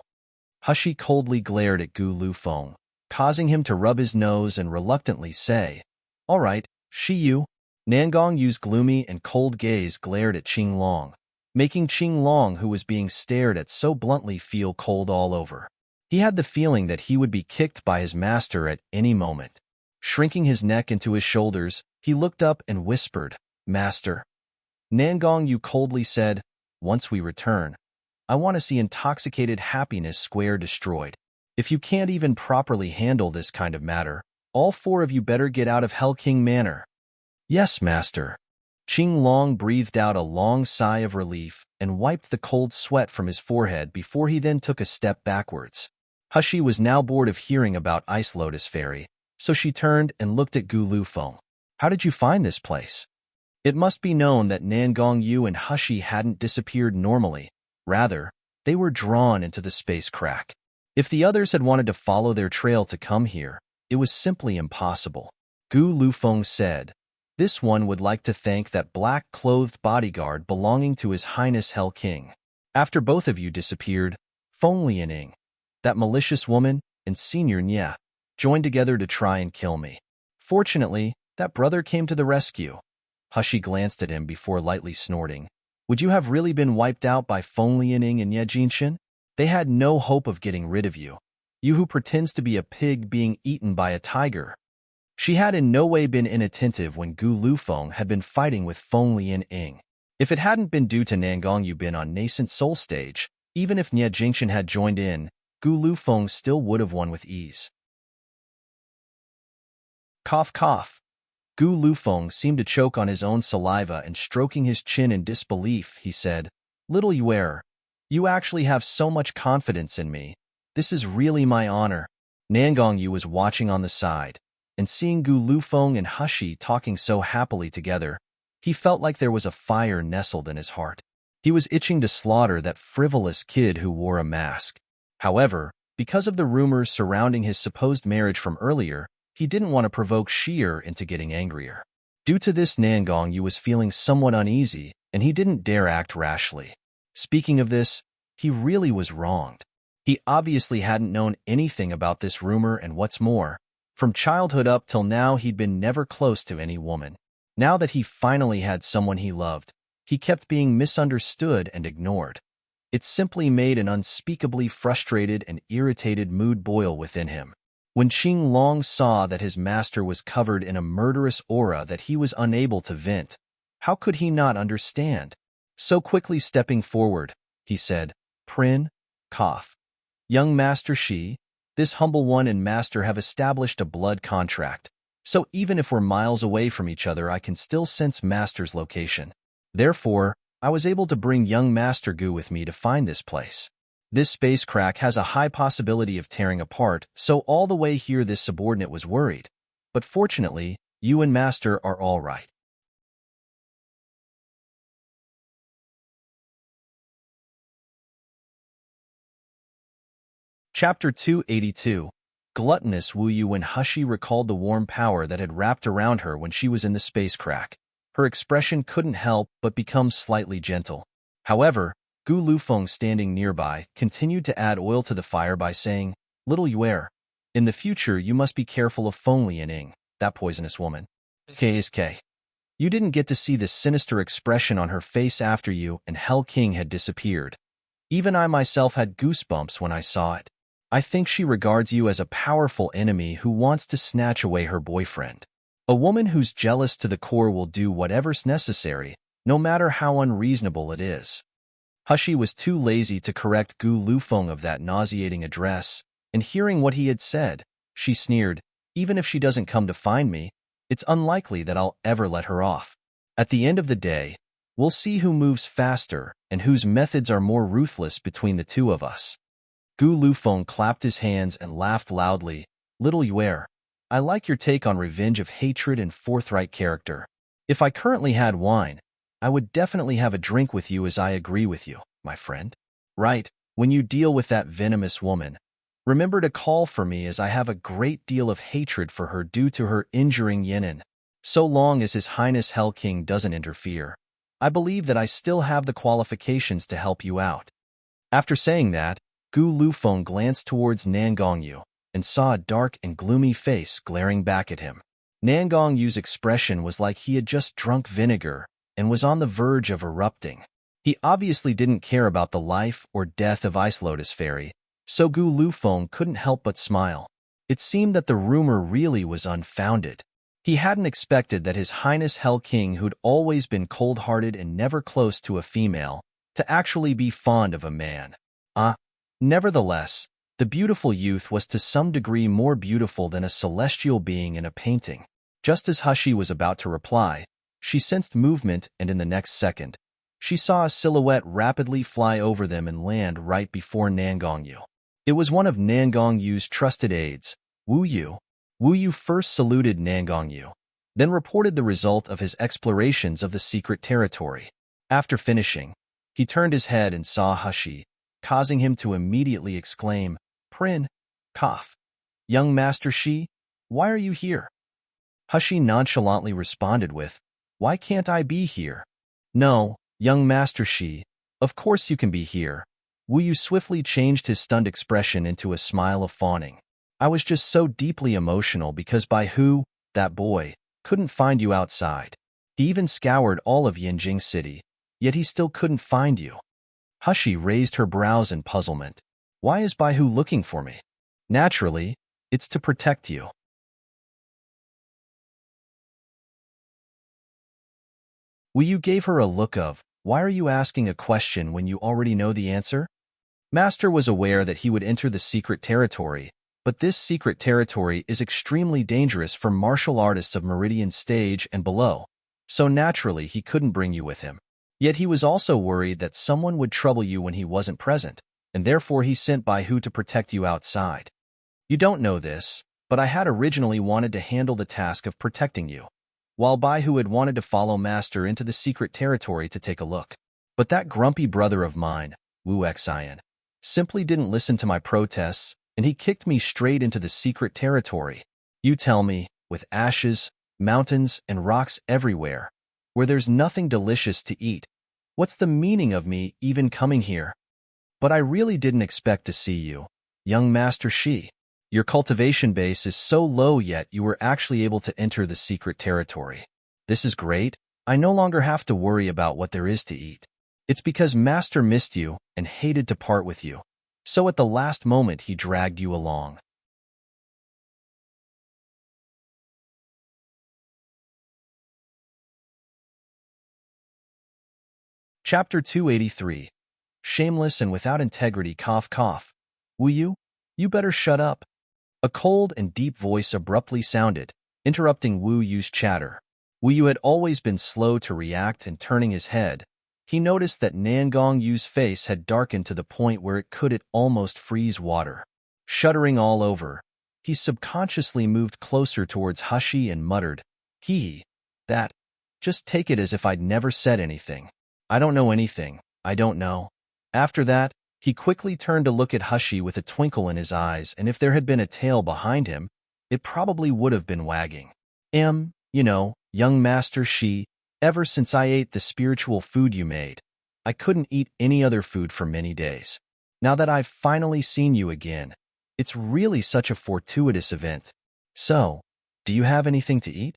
Hushi coldly glared at Gu Lufeng, causing him to rub his nose and reluctantly say, "All right, Shiyu." Nangong Yu's gloomy and cold gaze glared at Qing Long, making Qing Long, who was being stared at so bluntly, feel cold all over. He had the feeling that he would be kicked by his master at any moment. Shrinking his neck into his shoulders, he looked up and whispered, "Master." Nangong Yu coldly said, "Once we return, I want to see Intoxicated Happiness Square destroyed. If you can't even properly handle this kind of matter, all four of you better get out of Hell King Manor." "Yes, Master." Qing Long breathed out a long sigh of relief and wiped the cold sweat from his forehead before he then took a step backwards. Hushi was now bored of hearing about Ice Lotus Fairy, so she turned and looked at Gu Lufeng. "How did you find this place?" It must be known that Nangong Yu and Hushi hadn't disappeared normally. Rather, they were drawn into the space crack. If the others had wanted to follow their trail to come here, it was simply impossible. Gu Lufeng said, "This one would like to thank that black-clothed bodyguard belonging to His Highness Hell King. After both of you disappeared, Feng Lianing, that malicious woman, and Senior Nye joined together to try and kill me. Fortunately, that brother came to the rescue." Hushi glanced at him before lightly snorting. "Would you have really been wiped out by Feng Lianing and Ye Jinshin? They had no hope of getting rid of you. You who pretends to be a pig being eaten by a tiger." She had in no way been inattentive when Gu Lufeng had been fighting with Feng Lianing. If it hadn't been due to Nangong Yu been on nascent soul stage, even if Nye Jingshan had joined in, Gu Lufeng still would have won with ease. Cough, cough. Gu Lufeng seemed to choke on his own saliva, and stroking his chin in disbelief, he said, "Little Yuer, you actually have so much confidence in me. This is really my honor." Nangong Yu was watching on the side, and seeing Gu Lufeng and Hushi talking so happily together, he felt like there was a fire nestled in his heart. He was itching to slaughter that frivolous kid who wore a mask. However, because of the rumors surrounding his supposed marriage from earlier, he didn't want to provoke Sheer into getting angrier. Due to this, Nangong Yu was feeling somewhat uneasy, and he didn't dare act rashly. Speaking of this, he really was wronged. He obviously hadn't known anything about this rumor, and what's more, from childhood up till now he'd been never close to any woman. Now that he finally had someone he loved, he kept being misunderstood and ignored. It simply made an unspeakably frustrated and irritated mood boil within him. When Qing Long saw that his master was covered in a murderous aura that he was unable to vent, how could he not understand? So quickly stepping forward, he said, "Prin, cough. Young Master Shi, this humble one and master have established a blood contract, so even if we're miles away from each other, I can still sense master's location. Therefore, I was able to bring young Master Gu with me to find this place. This space crack has a high possibility of tearing apart, so all the way here this subordinate was worried. But fortunately, you and Master are all right." Chapter 282. Gluttonous Wu Yu. When Hushi recalled the warm power that had wrapped around her when she was in the space crack, her expression couldn't help but become slightly gentle. However, Gu Lufeng, standing nearby, continued to add oil to the fire by saying, "Little Yuer, in the future you must be careful of Feng Lianing, that poisonous woman. KSK. You didn't get to see the sinister expression on her face after you and Hell King had disappeared. Even I myself had goosebumps when I saw it. I think she regards you as a powerful enemy who wants to snatch away her boyfriend. A woman who's jealous to the core will do whatever's necessary, no matter how unreasonable it is. Hushi was too lazy to correct Gu Lufeng of that nauseating address, and hearing what he had said, she sneered, even if she doesn't come to find me, it's unlikely that I'll ever let her off. At the end of the day, we'll see who moves faster and whose methods are more ruthless between the two of us. Gu Lufeng clapped his hands and laughed loudly. Little Yuer, I like your take on revenge of hatred and forthright character. If I currently had wine, I would definitely have a drink with you, as I agree with you, my friend. Right, when you deal with that venomous woman, remember to call for me, as I have a great deal of hatred for her due to her injuring Yenin. So long as His Highness Hell King doesn't interfere, I believe that I still have the qualifications to help you out. After saying that, Gu Lufeng glanced towards Nangongyu and saw a dark and gloomy face glaring back at him. Nangongyu's expression was like he had just drunk vinegar and was on the verge of erupting. He obviously didn't care about the life or death of Ice Lotus Fairy, so Gu Lufeng couldn't help but smile. It seemed that the rumor really was unfounded. He hadn't expected that His Highness Hell King, who'd always been cold-hearted and never close to a female, to actually be fond of a man. Nevertheless, the beautiful youth was to some degree more beautiful than a celestial being in a painting. Just as Hushi was about to reply, she sensed movement, and in the next second, she saw a silhouette rapidly fly over them and land right before Nangongyu. It was one of Nangongyu's trusted aides, Wu Yu. Wu Yu first saluted Nangongyu, then reported the result of his explorations of the secret territory. After finishing, he turned his head and saw Hushi, causing him to immediately exclaim, "Prin, cough. Young Master Shi, why are you here?" Hushi nonchalantly responded with, "Why can't I be here?" "No, young Master Shi, of course you can be here." Wu Yu swiftly changed his stunned expression into a smile of fawning. "I was just so deeply emotional because that boy, couldn't find you outside. He even scoured all of Yinjing City, yet he still couldn't find you." Hushi raised her brows in puzzlement. "Why is Baihu looking for me?" "Naturally, it's to protect you." Wu Yu gave her a look of, "Why are you asking a question when you already know the answer?" Master was aware that he would enter the secret territory, but this secret territory is extremely dangerous for martial artists of Meridian Stage and below, so naturally he couldn't bring you with him. Yet he was also worried that someone would trouble you when he wasn't present, and therefore he sent Baihu to protect you outside. You don't know this, but I had originally wanted to handle the task of protecting you, while Baihu had wanted to follow Master into the secret territory to take a look. But that grumpy brother of mine, Wu Xian, simply didn't listen to my protests, and he kicked me straight into the secret territory. You tell me, with ashes, mountains, and rocks everywhere, where there's nothing delicious to eat, what's the meaning of me even coming here? But I really didn't expect to see you, young Master Shi. Your cultivation base is so low, yet you were actually able to enter the secret territory. This is great. I no longer have to worry about what there is to eat. It's because Master missed you and hated to part with you, so at the last moment he dragged you along. Chapter 283. Shameless and without integrity. Cough cough. Wu Yu, you better shut up. A cold and deep voice abruptly sounded, interrupting Wu Yu's chatter. Wu Yu had always been slow to react, and turning his head, he noticed that Nangongyu's face had darkened to the point where it could almost freeze water. Shuddering all over, he subconsciously moved closer towards Hushi and muttered, that, just take it as if I'd never said anything. I don't know anything, I don't know." After that, he quickly turned to look at Hushi with a twinkle in his eyes, and if there had been a tail behind him, it probably would have been wagging. Young Master Shi, ever since I ate the spiritual food you made, I couldn't eat any other food for many days. Now that I've finally seen you again, it's really such a fortuitous event. So, do you have anything to eat?"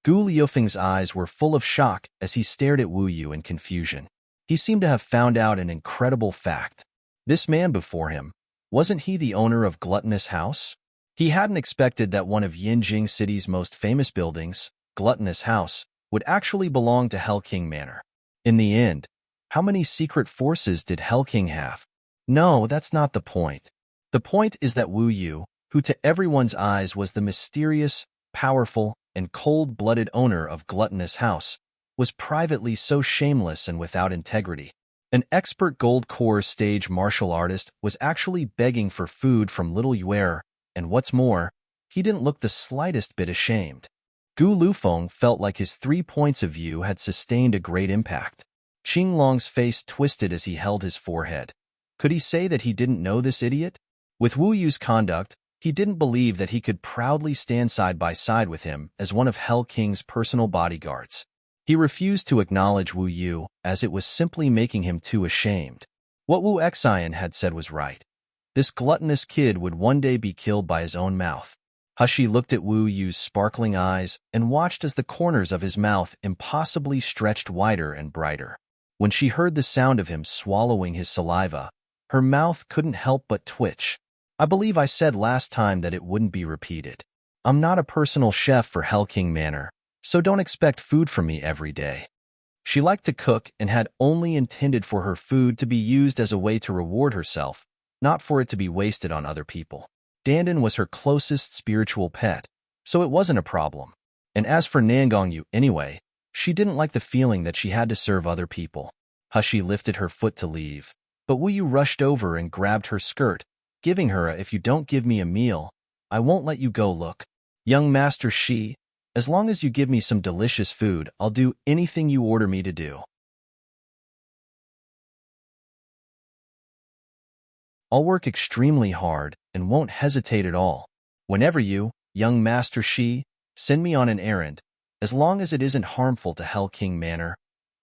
Gu Liufeng's eyes were full of shock as he stared at Wu Yu in confusion. He seemed to have found out an incredible fact. This man before him, wasn't he the owner of Gluttonous House? He hadn't expected that one of Yinjing City's most famous buildings, Gluttonous House, would actually belong to Hell King Manor. In the end, how many secret forces did Hell King have? No, that's not the point. The point is that Wu Yu, who to everyone's eyes was the mysterious, powerful, and cold-blooded owner of Gluttonous House, was privately so shameless and without integrity. An expert gold core stage martial artist was actually begging for food from little Yuer, and what's more, he didn't look the slightest bit ashamed. Gu Lufeng felt like his 3 points of view had sustained a great impact. Qing Long's face twisted as he held his forehead. Could he say that he didn't know this idiot? With Wu Yu's conduct, he didn't believe that he could proudly stand side by side with him as one of Hell King's personal bodyguards. He refused to acknowledge Wu Yu, as it was simply making him too ashamed. What Wu Xian had said was right. This gluttonous kid would one day be killed by his own mouth. Hushi looked at Wu Yu's sparkling eyes and watched as the corners of his mouth impossibly stretched wider and brighter. When she heard the sound of him swallowing his saliva, her mouth couldn't help but twitch. I believe I said last time that it wouldn't be repeated. I'm not a personal chef for Hell King Manor, so don't expect food from me every day. She liked to cook and had only intended for her food to be used as a way to reward herself, not for it to be wasted on other people. Dandan was her closest spiritual pet, so it wasn't a problem. And as for Nangongyu anyway, she didn't like the feeling that she had to serve other people. Hushi lifted her foot to leave, but Wu Yu rushed over and grabbed her skirt, giving her a "if you don't give me a meal, I won't let you go" look. Young Master Shi, as long as you give me some delicious food, I'll do anything you order me to do. I'll work extremely hard and won't hesitate at all. Whenever you, young Master Shi, send me on an errand, as long as it isn't harmful to Hell King Manor,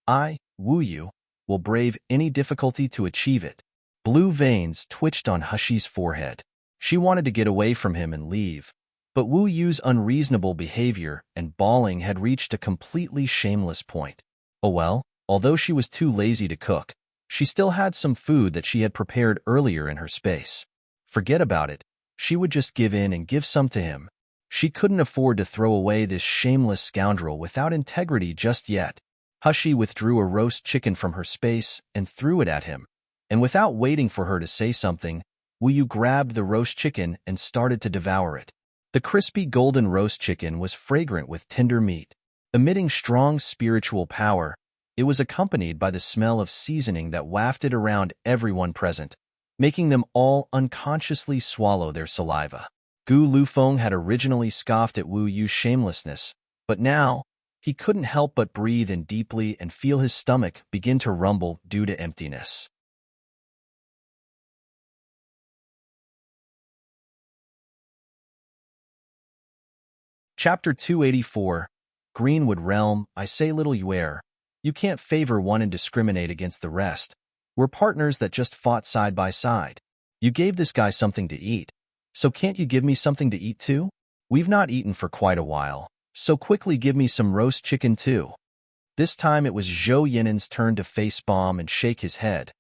I, Wu Yu, will brave any difficulty to achieve it. Blue veins twitched on Hushi's forehead. She wanted to get away from him and leave, but Wu Yu's unreasonable behavior and bawling had reached a completely shameless point. Oh well, although she was too lazy to cook, she still had some food that she had prepared earlier in her space. Forget about it. She would just give in and give some to him. She couldn't afford to throw away this shameless scoundrel without integrity just yet. Hushi withdrew a roast chicken from her space and threw it at him, and without waiting for her to say something, Wu Yu grabbed the roast chicken and started to devour it. The crispy golden roast chicken was fragrant with tender meat. Emitting strong spiritual power, it was accompanied by the smell of seasoning that wafted around everyone present, making them all unconsciously swallow their saliva. Gu Lufeng had originally scoffed at Wu Yu's shamelessness, but now, he couldn't help but breathe in deeply and feel his stomach begin to rumble due to emptiness. Chapter 284, Greenwood Realm. I say, little Yuer, you can't favor one and discriminate against the rest. We're partners that just fought side by side. You gave this guy something to eat, so can't you give me something to eat too? We've not eaten for quite a while, so quickly give me some roast chicken too. This time it was Zhou Yinen's turn to facepalm and shake his head.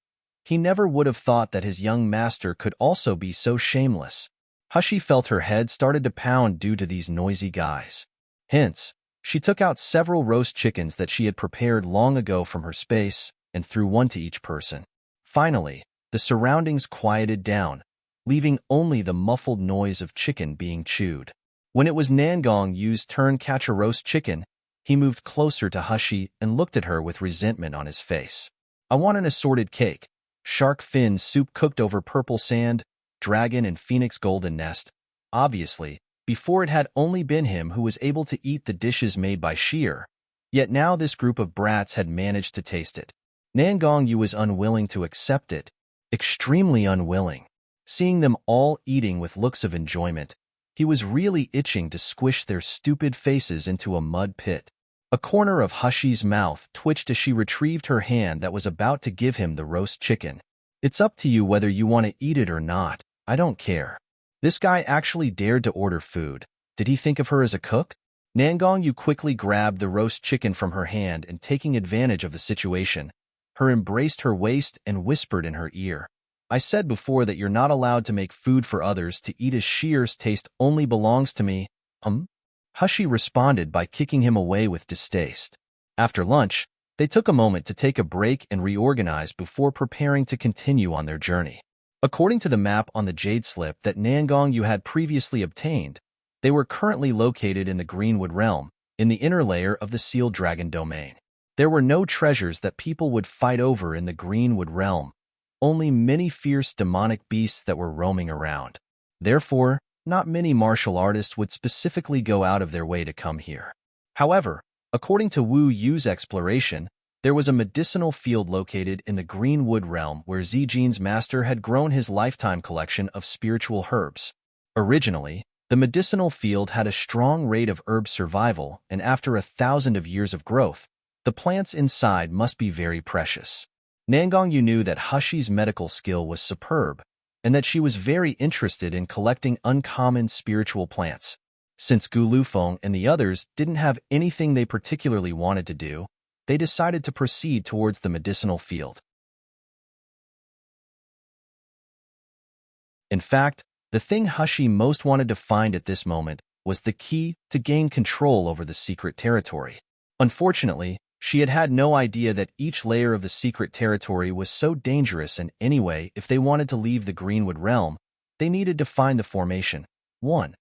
He never would have thought that his young master could also be so shameless. Hushi felt her head started to pound due to these noisy guys. Hence, she took out several roast chickens that she had prepared long ago from her space and threw one to each person. Finally, the surroundings quieted down, leaving only the muffled noise of chicken being chewed. When it was Nangong Yu's turn to catch a roast chicken, he moved closer to Hushi and looked at her with resentment on his face. I want an assorted cake, shark fin soup cooked over purple sand, dragon and phoenix golden nest. Obviously, before it had only been him who was able to eat the dishes made by Sheer, yet now this group of brats had managed to taste it. Nangong Yu was unwilling to accept it, extremely unwilling. Seeing them all eating with looks of enjoyment, he was really itching to squish their stupid faces into a mud pit. A corner of Hushi's mouth twitched as she retrieved her hand that was about to give him the roast chicken. It's up to you whether you want to eat it or not. I don't care. This guy actually dared to order food. Did he think of her as a cook? Nangong Yu quickly grabbed the roast chicken from her hand and, taking advantage of the situation, her embraced her waist and whispered in her ear, "I said before that you're not allowed to make food for others to eat, as sheer's taste only belongs to me." Hushi responded by kicking him away with distaste. After lunch, they took a moment to take a break and reorganize before preparing to continue on their journey. According to the map on the jade slip that Nangong Yu had previously obtained, they were currently located in the Greenwood realm, in the inner layer of the sealed dragon domain. There were no treasures that people would fight over in the Greenwood realm, only many fierce demonic beasts that were roaming around. Therefore, not many martial artists would specifically go out of their way to come here. However, according to Wu Yu's exploration, there was a medicinal field located in the Greenwood realm where Zijin's master had grown his lifetime collection of spiritual herbs. Originally, the medicinal field had a strong rate of herb survival, and after 1,000 years of growth, the plants inside must be very precious. Nangong Yu knew that Hushi's medical skill was superb, and that she was very interested in collecting uncommon spiritual plants. Since Gu Lufeng and the others didn't have anything they particularly wanted to do, they decided to proceed towards the medicinal field. In fact, the thing Hushi most wanted to find at this moment was the key to gain control over the secret territory. Unfortunately, she had had no idea that each layer of the secret territory was so dangerous, and anyway, if they wanted to leave the Greenwood realm, they needed to find the formation 1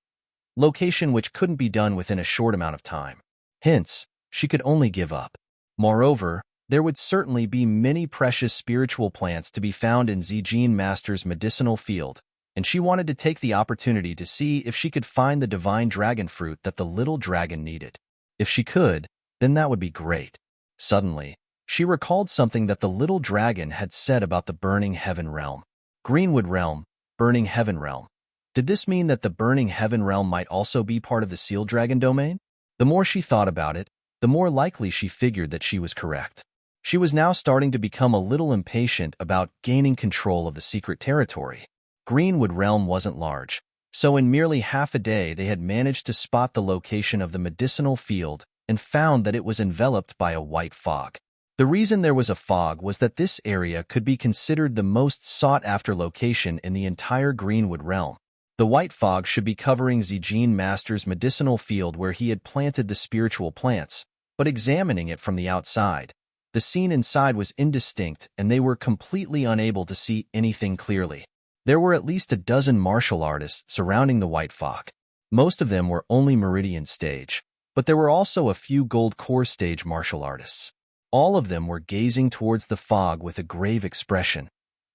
location, which couldn't be done within a short amount of time. Hence, she could only give up. Moreover, there would certainly be many precious spiritual plants to be found in Zijin Master's medicinal field, and she wanted to take the opportunity to see if she could find the divine dragon fruit that the little dragon needed. If she could, then that would be great. Suddenly, she recalled something that the little dragon had said about the Burning Heaven realm. Greenwood realm, Burning Heaven realm. Did this mean that the Burning Heaven realm might also be part of the sealed dragon domain? The more she thought about it, the more likely she figured that she was correct. She was now starting to become a little impatient about gaining control of the secret territory. Greenwood realm wasn't large, so in merely half a day they had managed to spot the location of the medicinal field and found that it was enveloped by a white fog. The reason there was a fog was that this area could be considered the most sought-after location in the entire Greenwood realm. The white fog should be covering Zijin Master's medicinal field where he had planted the spiritual plants, but examining it from the outside, the scene inside was indistinct and they were completely unable to see anything clearly. There were at least a dozen martial artists surrounding the white fog. Most of them were only Meridian stage, but there were also a few Gold Core stage martial artists. All of them were gazing towards the fog with a grave expression,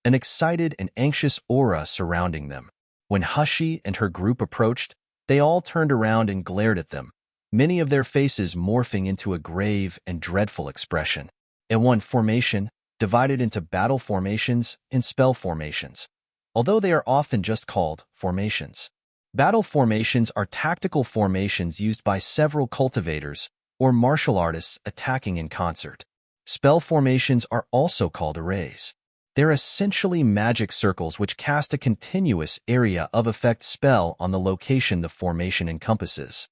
an excited and anxious aura surrounding them. When Hushi and her group approached, they all turned around and glared at them, many of their faces morphing into a grave and dreadful expression. A1 formation, divided into battle formations and spell formations, although they are often just called formations. Battle formations are tactical formations used by several cultivators or martial artists attacking in concert. Spell formations are also called arrays. They're essentially magic circles which cast a continuous area of effect spell on the location the formation encompasses.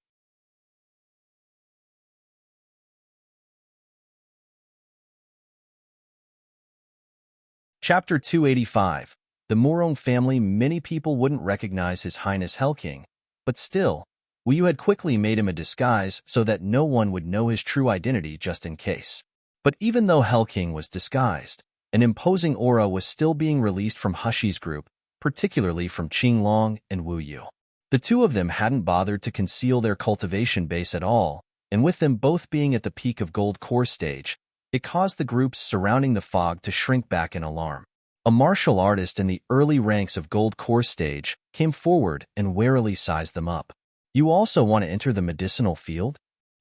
Chapter 285. The Murong family. Many people wouldn't recognize His Highness Hellking, but still, Wu Yu had quickly made him a disguise so that no one would know his true identity just in case. But even though Hellking was disguised, an imposing aura was still being released from Hushi's group, particularly from Qinglong and Wu Yu. The two of them hadn't bothered to conceal their cultivation base at all, and with them both being at the peak of Gold Core stage, it caused the groups surrounding the fog to shrink back in alarm. A martial artist in the early ranks of Gold Core stage came forward and warily sized them up. "You also want to enter the medicinal field?"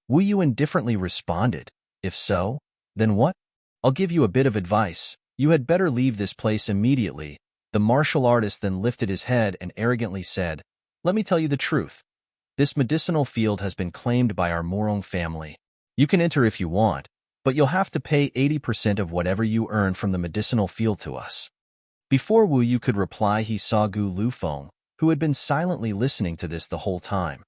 Wu Yu indifferently responded. "If so, then what? I'll give you a bit of advice. You had better leave this place immediately." The martial artist then lifted his head and arrogantly said, "Let me tell you the truth. This medicinal field has been claimed by our Murong family. You can enter if you want, but you'll have to pay 80% of whatever you earn from the medicinal field to us." Before Wu Yu could reply, he saw Gu Lufeng, who had been silently listening to this the whole time.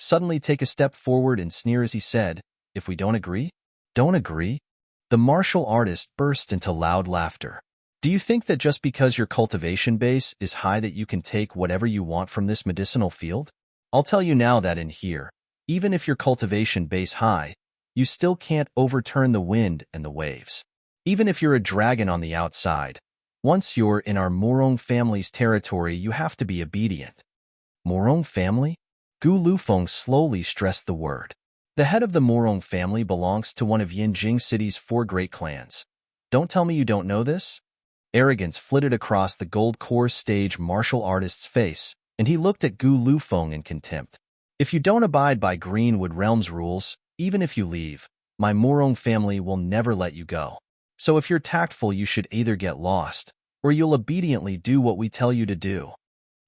suddenly take a step forward and sneer as he said, "If we don't agree? Don't agree?" The martial artist burst into loud laughter. "Do you think that just because your cultivation base is high that you can take whatever you want from this medicinal field? I'll tell you now that in here, even if your cultivation base high, you still can't overturn the wind and the waves. Even if you're a dragon on the outside, once you're in our Morong family's territory, you have to be obedient." Morong family? Gu Lufeng slowly stressed the word. The head of the Morong family belongs to one of Yinjing City's 4 great clans. Don't tell me you don't know this? Arrogance flitted across the gold core stage martial artist's face, and he looked at Gu Lufeng in contempt. "If you don't abide by Greenwood Realms rules, even if you leave, my Morong family will never let you go. So if you're tactful, you should either get lost, or you'll obediently do what we tell you to do."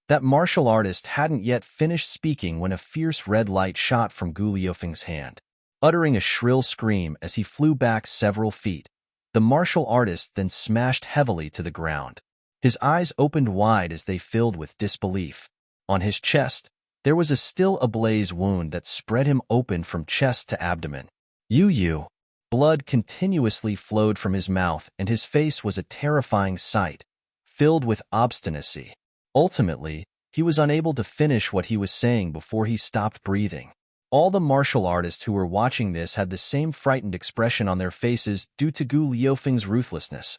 That martial artist hadn't yet finished speaking when a fierce red light shot from Gu Liufeng's hand. Uttering a shrill scream as he flew back several feet, the martial artist then smashed heavily to the ground. His eyes opened wide as they filled with disbelief. On his chest, there was a still ablaze wound that spread him open from chest to abdomen. Yu. Blood continuously flowed from his mouth, and his face was a terrifying sight, filled with obstinacy. Ultimately, he was unable to finish what he was saying before he stopped breathing. All the martial artists who were watching this had the same frightened expression on their faces due to Gu Liufeng's ruthlessness,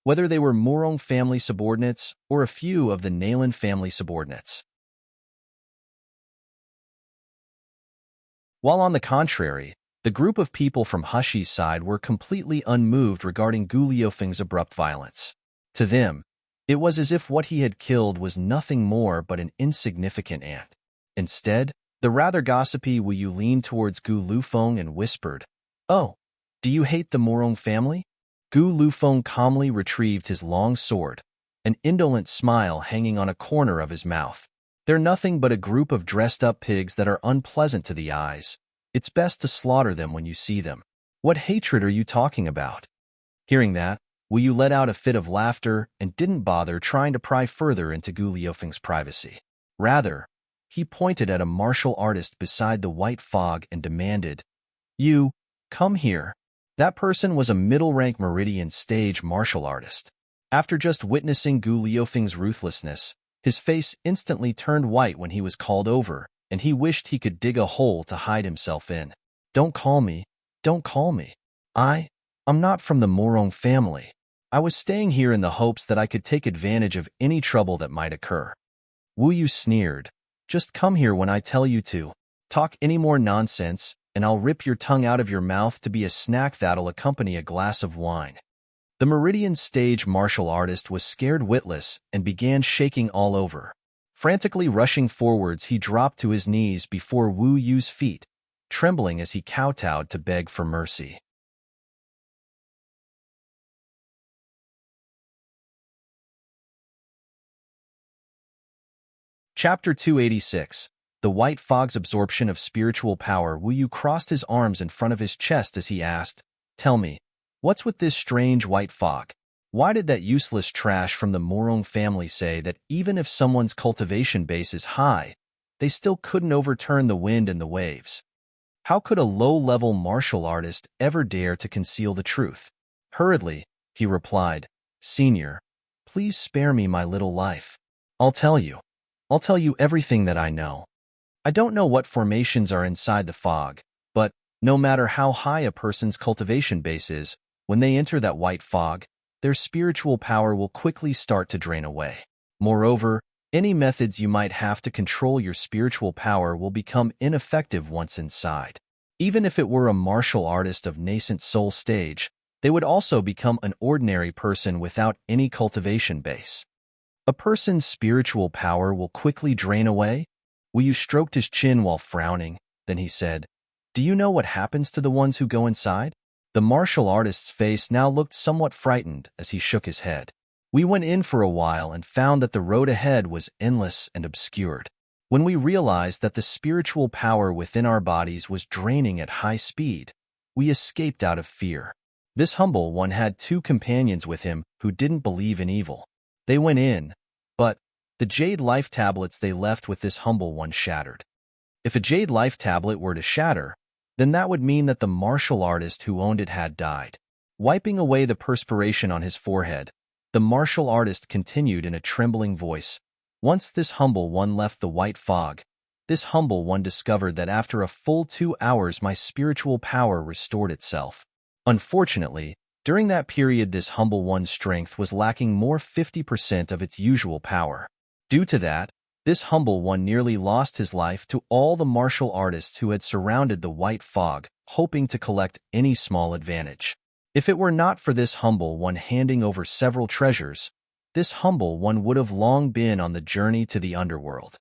whether they were Morong family subordinates or a few of the Nalan family subordinates. While on the contrary, the group of people from Hushi's side were completely unmoved regarding Gu Liufeng's abrupt violence. To them, it was as if what he had killed was nothing more but an insignificant ant. Instead, the rather gossipy Wu Yu leaned towards Gu Lufeng and whispered, "Oh, do you hate the Morong family?" Gu Lufeng calmly retrieved his long sword, an indolent smile hanging on a corner of his mouth. "They're nothing but a group of dressed-up pigs that are unpleasant to the eyes. It's best to slaughter them when you see them. What hatred are you talking about?" Hearing that, Wu Yu let out a fit of laughter and didn't bother trying to pry further into Gu Liufeng's privacy. Rather, he pointed at a martial artist beside the white fog and demanded, "You, come here." That person was a middle-rank Meridian stage martial artist. After just witnessing Gu Liufeng's ruthlessness, his face instantly turned white when he was called over, and he wished he could dig a hole to hide himself in. Don't call me. I'm not from the Morong family. I was staying here in the hopes that I could take advantage of any trouble that might occur." Wu Yu sneered. "Just come here when I tell you to. Talk any more nonsense, and I'll rip your tongue out of your mouth to be a snack that'll accompany a glass of wine." The Meridian stage martial artist was scared witless and began shaking all over. Frantically rushing forwards, he dropped to his knees before Wu Yu's feet, trembling as he kowtowed to beg for mercy. Chapter 286. The White Fog's Absorption of Spiritual Power. Wu Yu crossed his arms in front of his chest as he asked, "Tell me, what's with this strange white fog? Why did that useless trash from the Morong family say that even if someone's cultivation base is high, they still couldn't overturn the wind and the waves? How could a low-level martial artist ever dare to conceal the truth?" Hurriedly, he replied, "Senior, please spare me my little life. I'll tell you everything that I know. I don't know what formations are inside the fog, but no matter how high a person's cultivation base is, when they enter that white fog, their spiritual power will quickly start to drain away. Moreover, any methods you might have to control your spiritual power will become ineffective once inside. Even if it were a martial artist of nascent soul stage, they would also become an ordinary person without any cultivation base. A person's spiritual power will quickly drain away." Wu Yu stroked his chin while frowning, then he said, "Do you know what happens to the ones who go inside?" The martial artist's face now looked somewhat frightened as he shook his head. "We went in for a while and found that the road ahead was endless and obscured. When we realized that the spiritual power within our bodies was draining at high speed, we escaped out of fear. This humble one had 2 companions with him who didn't believe in evil. They went in, but the jade life tablets they left with this humble one shattered. If a jade life tablet were to shatter, then that would mean that the martial artist who owned it had died. Wiping away the perspiration on his forehead, the martial artist continued in a trembling voice. Once this humble one left the white fog, this humble one discovered that after a full 2 hours my spiritual power restored itself. Unfortunately, during that period this humble one's strength was lacking more 50% of its usual power. Due to that, this humble one nearly lost his life to all the martial artists who had surrounded the white fog, hoping to collect any small advantage. If it were not for this humble one handing over several treasures, this humble one would have long been on the journey to the underworld.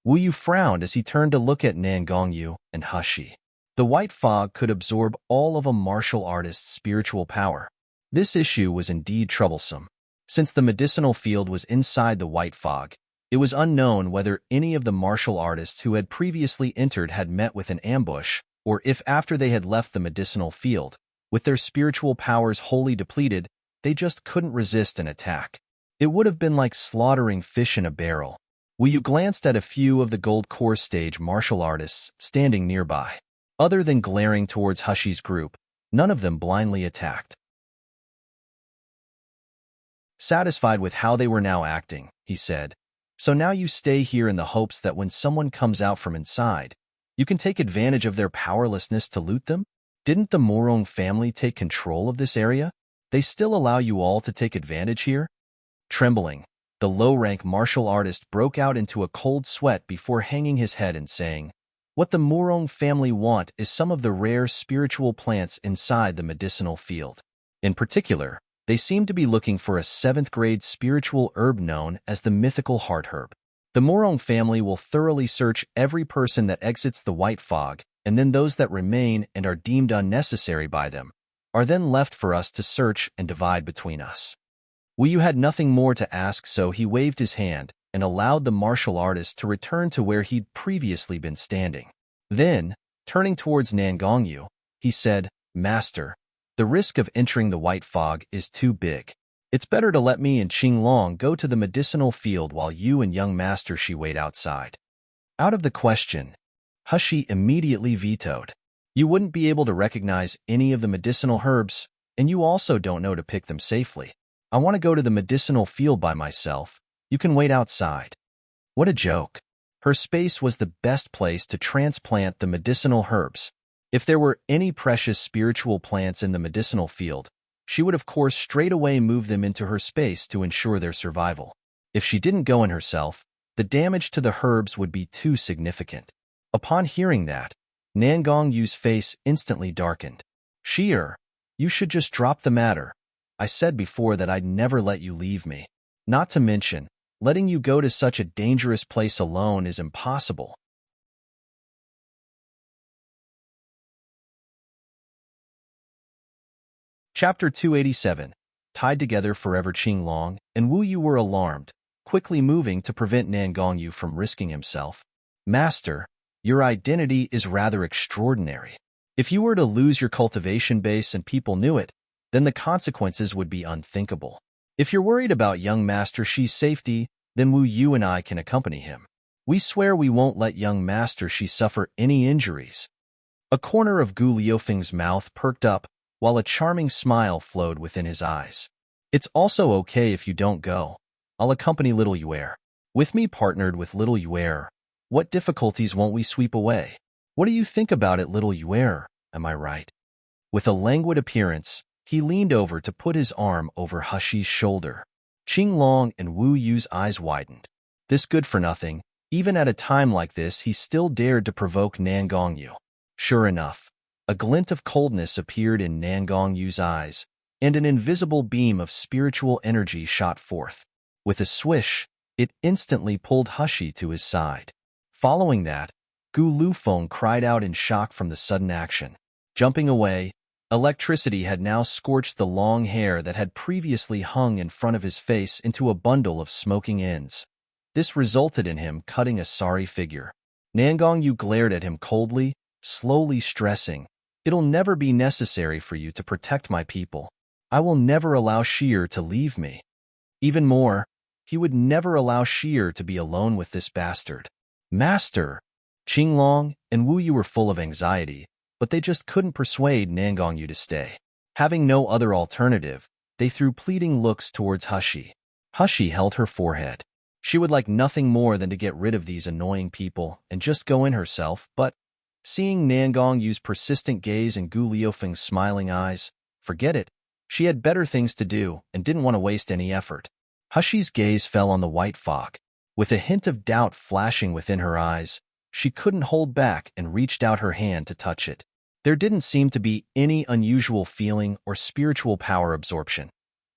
Wu Yu frowned as he turned to look at Nan Gongyu and Hushi. The white fog could absorb all of a martial artist's spiritual power. This issue was indeed troublesome. Since the medicinal field was inside the white fog, it was unknown whether any of the martial artists who had previously entered had met with an ambush, or if after they had left the medicinal field, with their spiritual powers wholly depleted, they just couldn't resist an attack. It would have been like slaughtering fish in a barrel. Wu Yu glanced at a few of the gold core stage martial artists standing nearby. Other than glaring towards Hushi's group, none of them blindly attacked. Satisfied with how they were now acting, he said, "So now you stay here in the hopes that when someone comes out from inside, you can take advantage of their powerlessness to loot them? Didn't the Morong family take control of this area? They still allow you all to take advantage here?" Trembling, the low-rank martial artist broke out into a cold sweat before hanging his head and saying, "What the Morong family want is some of the rare spiritual plants inside the medicinal field. In particular, they seem to be looking for a 7th-grade spiritual herb known as the mythical heart herb. The Morong family will thoroughly search every person that exits the white fog, and then those that remain and are deemed unnecessary by them are then left for us to search and divide between us." Wu Yu had nothing more to ask, so he waved his hand and allowed the martial artist to return to where he'd previously been standing. Then, turning towards Nan Gongyu, he said, "Master, the risk of entering the white fog is too big. It's better to let me and Qing Long go to the medicinal field while you and young Master Shi wait outside." "Out of the question," Hushi immediately vetoed. "You wouldn't be able to recognize any of the medicinal herbs, and you also don't know to pick them safely. I want to go to the medicinal field by myself. You can wait outside." What a joke. Her space was the best place to transplant the medicinal herbs. If there were any precious spiritual plants in the medicinal field, she would of course straight away move them into her space to ensure their survival. If she didn't go in herself, the damage to the herbs would be too significant. Upon hearing that, Nan Gongyu's face instantly darkened. "Shi'er, you should just drop the matter. I said before that I'd never let you leave me. Not to mention, letting you go to such a dangerous place alone is impossible." Chapter 287. Tied together forever. Qing Long and Wu Yu were alarmed, quickly moving to prevent Nan Gongyu from risking himself. "Master, your identity is rather extraordinary. If you were to lose your cultivation base and people knew it, then the consequences would be unthinkable. If you're worried about young Master Shi's safety, then Wu Yu and I can accompany him. We swear we won't let young Master Shi suffer any injuries." A corner of Gu Liufeng's mouth perked up, while a charming smile flowed within his eyes. "It's also okay if you don't go. I'll accompany little Yuer. With me partnered with little Yuer, what difficulties won't we sweep away? What do you think about it, little Yuer? Am I right?" With a languid appearance, he leaned over to put his arm over Hushi's shoulder. Qing Long and Wu Yu's eyes widened. This good-for-nothing, even at a time like this, he still dared to provoke Nan Gongyu. Sure enough, a glint of coldness appeared in Nan Gongyu's eyes, and an invisible beam of spiritual energy shot forth. With a swish, it instantly pulled Hushi to his side. Following that, Gu Lufeng cried out in shock from the sudden action. Jumping away, electricity had now scorched the long hair that had previously hung in front of his face into a bundle of smoking ends. This resulted in him cutting a sorry figure. Nan Gongyu glared at him coldly, slowly stressing, "It'll never be necessary for you to protect my people. I will never allow Shi'er to leave me." Even more, he would never allow Shi'er to be alone with this bastard. "Master!" Qinglong and Wu Yu were full of anxiety, but they just couldn't persuade Nangongyu to stay. Having no other alternative, they threw pleading looks towards Hushi. Hushi held her forehead. She would like nothing more than to get rid of these annoying people and just go in herself, but seeing Nangongyu's persistent gaze and Gu Liufeng's smiling eyes, forget it. She had better things to do and didn't want to waste any effort. Hushi's gaze fell on the white fog. With a hint of doubt flashing within her eyes, she couldn't hold back and reached out her hand to touch it. There didn't seem to be any unusual feeling or spiritual power absorption.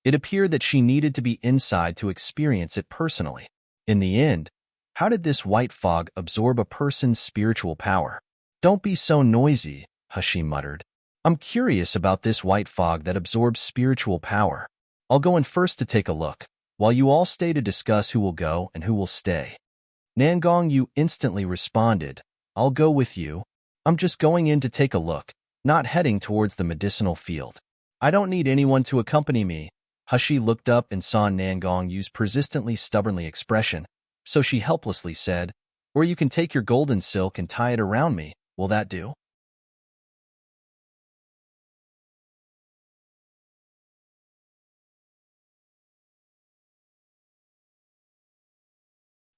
It appeared that she needed to be inside to experience it personally. In the end, how did this white fog absorb a person's spiritual power? "Don't be so noisy," Hushi muttered. "I'm curious about this white fog that absorbs spiritual power. I'll go in first to take a look, while you all stay to discuss who will go and who will stay." Nangongyu instantly responded, "I'll go with you. I'm just going in to take a look, not heading towards the medicinal field. I don't need anyone to accompany me." Hushi looked up and saw Nangongyu's persistently stubbornly expression, so she helplessly said, "Or you can take your golden silk and tie it around me. Will that do?"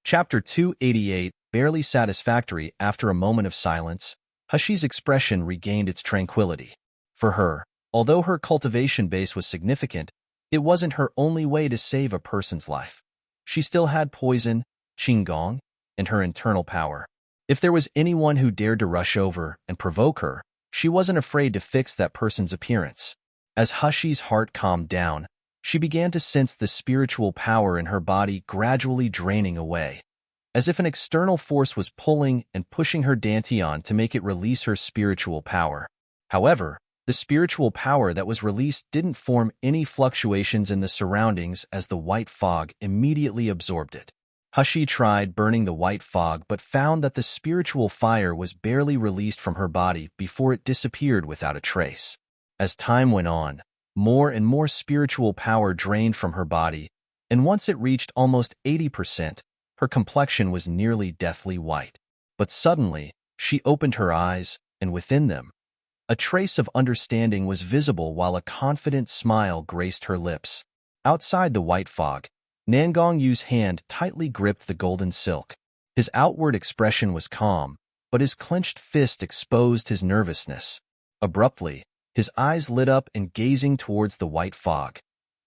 Chapter 288, barely satisfactory. After a moment of silence, Hushi's expression regained its tranquility. For her, although her cultivation base was significant, it wasn't her only way to save a person's life. She still had poison, qinggong, and her internal power. If there was anyone who dared to rush over and provoke her, she wasn't afraid to fix that person's appearance. As Hushi's heart calmed down, she began to sense the spiritual power in her body gradually draining away, as if an external force was pulling and pushing her dantian to make it release her spiritual power. However, the spiritual power that was released didn't form any fluctuations in the surroundings as the white fog immediately absorbed it. Hushi tried burning the white fog but found that the spiritual fire was barely released from her body before it disappeared without a trace. As time went on, more and more spiritual power drained from her body, and once it reached almost 80%, her complexion was nearly deathly white. But suddenly, she opened her eyes, and within them, a trace of understanding was visible while a confident smile graced her lips. Outside the white fog, Nangongyu's hand tightly gripped the golden silk. His outward expression was calm, but his clenched fist exposed his nervousness. Abruptly, his eyes lit up and gazing towards the white fog.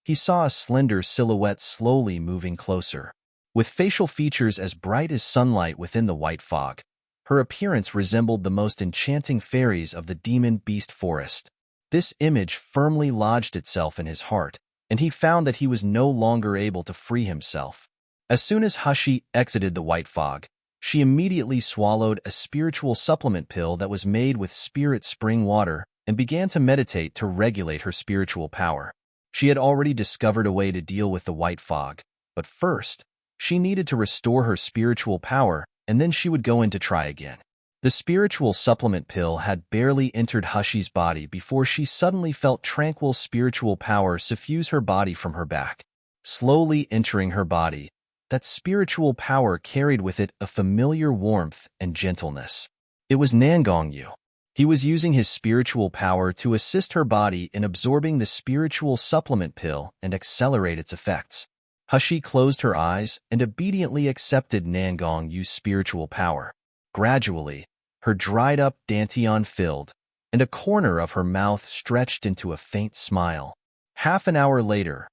He saw a slender silhouette slowly moving closer. With facial features as bright as sunlight within the white fog, her appearance resembled the most enchanting fairies of the demon beast forest. This image firmly lodged itself in his heart, and he found that he was no longer able to free himself. As soon as Hushi exited the white fog, she immediately swallowed a spiritual supplement pill that was made with spirit spring water and began to meditate to regulate her spiritual power. She had already discovered a way to deal with the white fog, but first, she needed to restore her spiritual power, and then she would go in to try again. The spiritual supplement pill had barely entered Hushi's body before she suddenly felt tranquil spiritual power suffuse her body from her back. Slowly entering her body, that spiritual power carried with it a familiar warmth and gentleness. It was Nangongyu. He was using his spiritual power to assist her body in absorbing the spiritual supplement pill and accelerate its effects. Hushi closed her eyes and obediently accepted Nangongyu's spiritual power. Gradually, her dried-up dantian filled, and a corner of her mouth stretched into a faint smile. Half an hour later,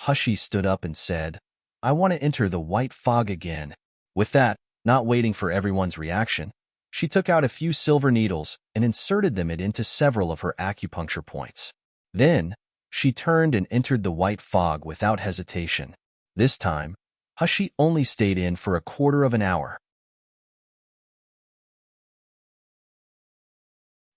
Hushi stood up and said, "I want to enter the white fog again." With that, not waiting for everyone's reaction, she took out a few silver needles and inserted them into several of her acupuncture points. Then, she turned and entered the white fog without hesitation. This time, Hushi only stayed in for a quarter of an hour.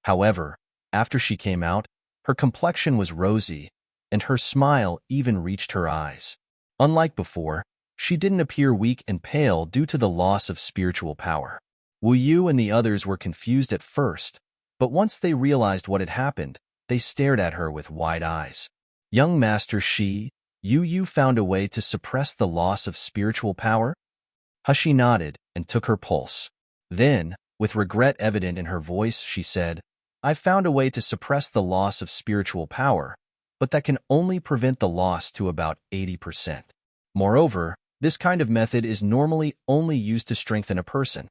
However, after she came out, her complexion was rosy, and her smile even reached her eyes. Unlike before, she didn't appear weak and pale due to the loss of spiritual power. Wu Yu and the others were confused at first, but once they realized what had happened, they stared at her with wide eyes. "Young Master Shi, Yu found a way to suppress the loss of spiritual power?" Hushi nodded and took her pulse. Then, With regret evident in her voice, she said, "I found a way to suppress the loss of spiritual power, but that can only prevent the loss to about 80%. Moreover, this kind of method is normally only used to strengthen a person.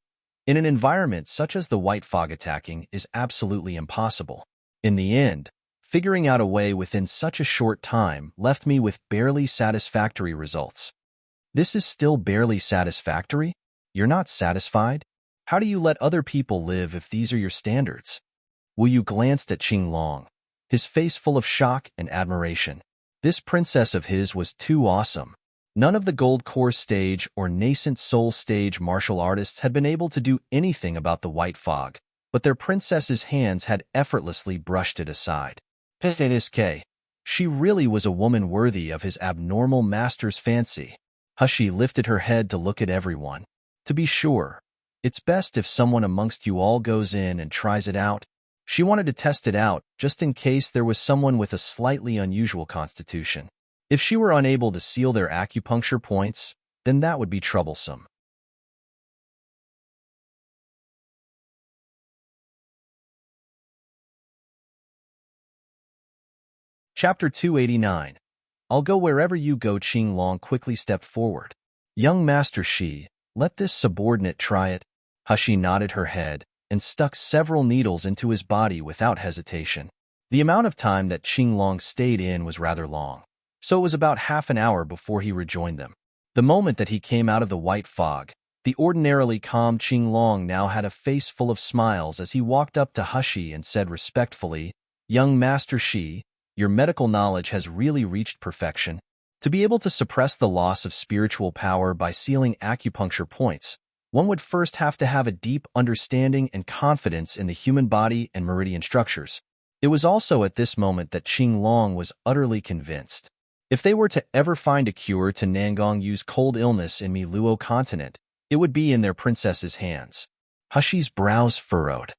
In an environment such as the white fog, attacking is absolutely impossible." In the end, figuring out a way within such a short time left me with barely satisfactory results. This is still barely satisfactory? You're not satisfied? How do you let other people live if these are your standards? Wu Yu glanced at Qinglong, his face full of shock and admiration. This princess of his was too awesome. None of the gold core stage or nascent soul stage martial artists had been able to do anything about the white fog, but their princess's hands had effortlessly brushed it aside. She really was a woman worthy of his abnormal master's fancy. Hushi lifted her head to look at everyone. To be sure, it's best if someone amongst you all goes in and tries it out. She wanted to test it out, just in case there was someone with a slightly unusual constitution. If she were unable to seal their acupuncture points, then that would be troublesome. Chapter 289. I'll go wherever you go. Qinglong quickly stepped forward. Young Master Shi, let this subordinate try it. Hushi nodded her head and stuck several needles into his body without hesitation. The amount of time that Qinglong stayed in was rather long, so it was about half an hour before he rejoined them. The moment that he came out of the white fog, the ordinarily calm Qinglong now had a face full of smiles as he walked up to Hushi and said respectfully, "Young Master Shi, your medical knowledge has really reached perfection. To be able to suppress the loss of spiritual power by sealing acupuncture points, one would first have to have a deep understanding and confidence in the human body and meridian structures." It was also at this moment that Qinglong was utterly convinced. If they were to ever find a cure to Nangong Yu's cold illness in Miluo continent, it would be in their princess's hands. Hushi's brows furrowed.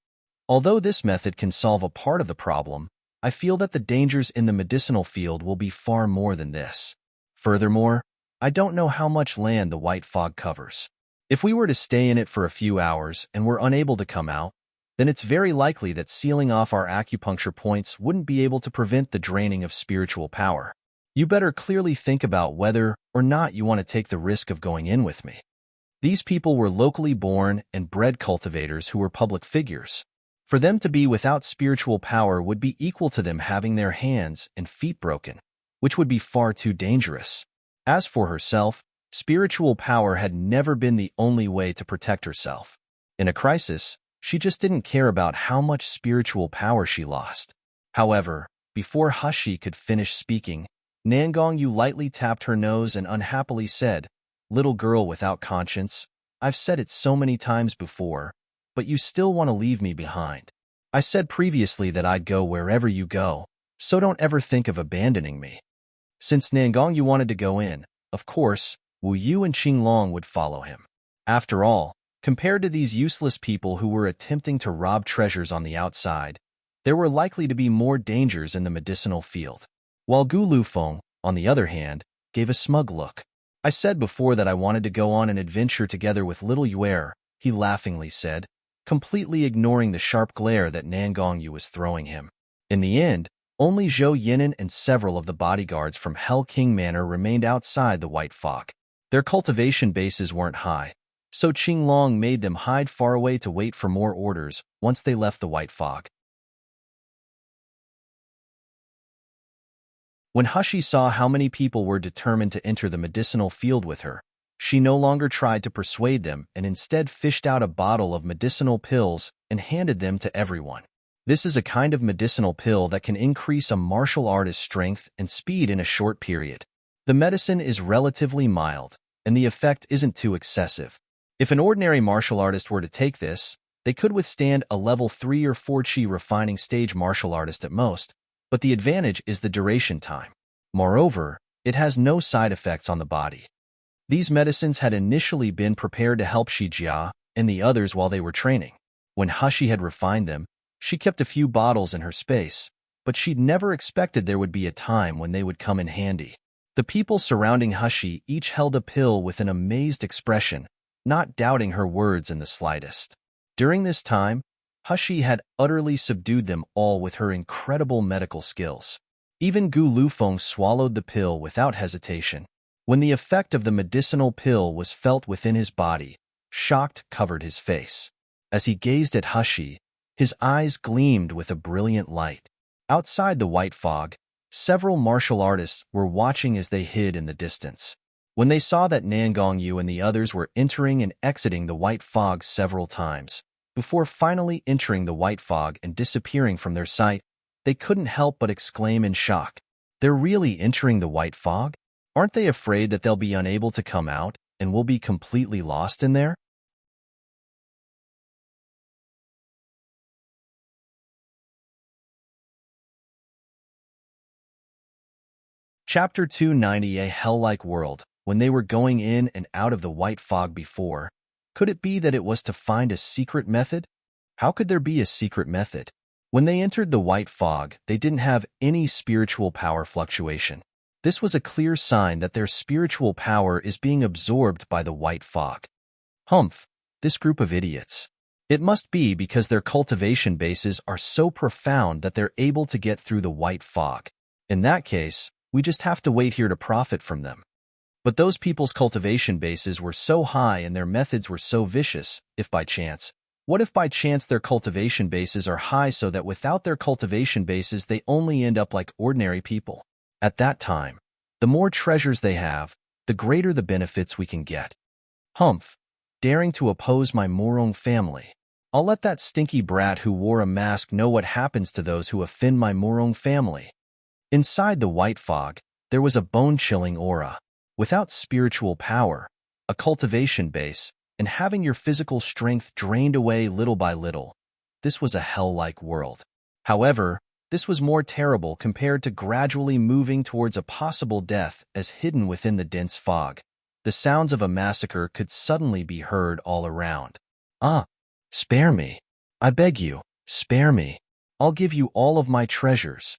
Although this method can solve a part of the problem, I feel that the dangers in the medicinal field will be far more than this. Furthermore, I don't know how much land the white fog covers. If we were to stay in it for a few hours and were unable to come out, then it's very likely that sealing off our acupuncture points wouldn't be able to prevent the draining of spiritual power. You better clearly think about whether or not you want to take the risk of going in with me. These people were locally born and bred cultivators who were public figures. For them to be without spiritual power would be equal to them having their hands and feet broken, which would be far too dangerous. As for herself, spiritual power had never been the only way to protect herself. In a crisis, she just didn't care about how much spiritual power she lost. However, before Hushi could finish speaking, Nangong Yu lightly tapped her nose and unhappily said, "Little girl without conscience, I've said it so many times before, but you still want to leave me behind. I said previously that I'd go wherever you go, so don't ever think of abandoning me." Since Nangong Yu wanted to go in, of course, Wu Yu and Qinglong would follow him. After all, compared to these useless people who were attempting to rob treasures on the outside, there were likely to be more dangers in the medicinal field. While Gu Lufeng, on the other hand, gave a smug look. "I said before that I wanted to go on an adventure together with little Yuer," he laughingly said, completely ignoring the sharp glare that Nangong Yu was throwing him. In the end, only Zhou Yinan and several of the bodyguards from Hell King Manor remained outside the white fog. Their cultivation bases weren't high, so Qinglong made them hide far away to wait for more orders once they left the white fog. When Hushi saw how many people were determined to enter the medicinal field with her, she no longer tried to persuade them and instead fished out a bottle of medicinal pills and handed them to everyone. This is a kind of medicinal pill that can increase a martial artist's strength and speed in a short period. The medicine is relatively mild, and the effect isn't too excessive. If an ordinary martial artist were to take this, they could withstand a level 3 or 4 Qi refining stage martial artist at most, but the advantage is the duration time. Moreover, it has no side effects on the body. These medicines had initially been prepared to help Shi Jia and the others while they were training. When Hushi had refined them, she kept a few bottles in her space, but she'd never expected there would be a time when they would come in handy. The people surrounding Hushi each held a pill with an amazed expression, not doubting her words in the slightest. During this time, Hushi had utterly subdued them all with her incredible medical skills. Even Gu Lufeng swallowed the pill without hesitation. When the effect of the medicinal pill was felt within his body, shock covered his face. As he gazed at Hushi, his eyes gleamed with a brilliant light. Outside the white fog, several martial artists were watching as they hid in the distance. When they saw that Nangong Yu and the others were entering and exiting the white fog several times, before finally entering the white fog and disappearing from their sight, they couldn't help but exclaim in shock. They're really entering the white fog? Aren't they afraid that they'll be unable to come out and will be completely lost in there? Chapter 290, A Hell-like World. When they were going in and out of the white fog before, could it be that it was to find a secret method? How could there be a secret method? When they entered the white fog, they didn't have any spiritual power fluctuation. This was a clear sign that their spiritual power is being absorbed by the white fog. Humph, this group of idiots. It must be because their cultivation bases are so profound that they're able to get through the white fog. In that case, we just have to wait here to profit from them. But those people's cultivation bases were so high and their methods were so vicious, what if by chance their cultivation bases are high so that without their cultivation bases they only end up like ordinary people? At that time, the more treasures they have, the greater the benefits we can get. Humph, daring to oppose my Morong family. I'll let that stinky brat who wore a mask know what happens to those who offend my Morong family. Inside the white fog, there was a bone-chilling aura. Without spiritual power, a cultivation base, and having your physical strength drained away little by little, this was a hell-like world. However, this was more terrible compared to gradually moving towards a possible death as hidden within the dense fog. The sounds of a massacre could suddenly be heard all around. Ah, spare me. I beg you, spare me. I'll give you all of my treasures.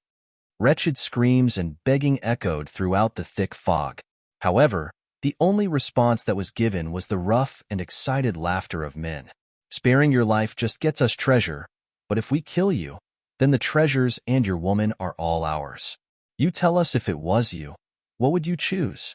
Wretched screams and begging echoed throughout the thick fog. However, the only response that was given was the rough and excited laughter of men. Sparing your life just gets us treasure, but if we kill you, then the treasures and your woman are all ours. You tell us if it was you, what would you choose?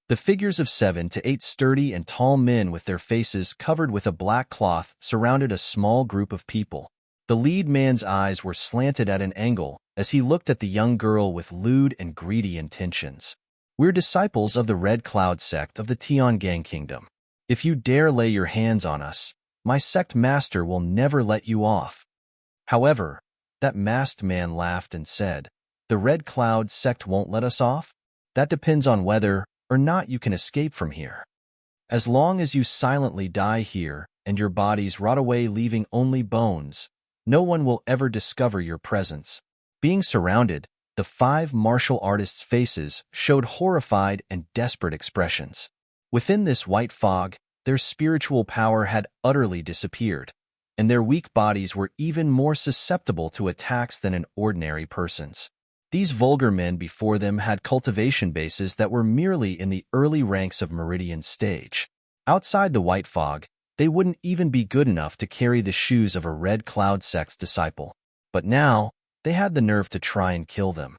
The figures of 7 to 8 sturdy and tall men with their faces covered with a black cloth surrounded a small group of people. The lead man's eyes were slanted at an angle as he looked at the young girl with lewd and greedy intentions. We're disciples of the Red Cloud sect of the Tiangang Kingdom. If you dare lay your hands on us, my sect master will never let you off. However, that masked man laughed and said, The Red Cloud sect won't let us off? That depends on whether or not you can escape from here. As long as you silently die here and your bodies rot away leaving only bones, no one will ever discover your presence. Being surrounded, the 5 martial artists' faces showed horrified and desperate expressions. Within this white fog, their spiritual power had utterly disappeared, and their weak bodies were even more susceptible to attacks than an ordinary person's. These vulgar men before them had cultivation bases that were merely in the early ranks of Meridian stage. Outside the white fog, they wouldn't even be good enough to carry the shoes of a Red Cloud sect's disciple. But now, they had the nerve to try and kill them.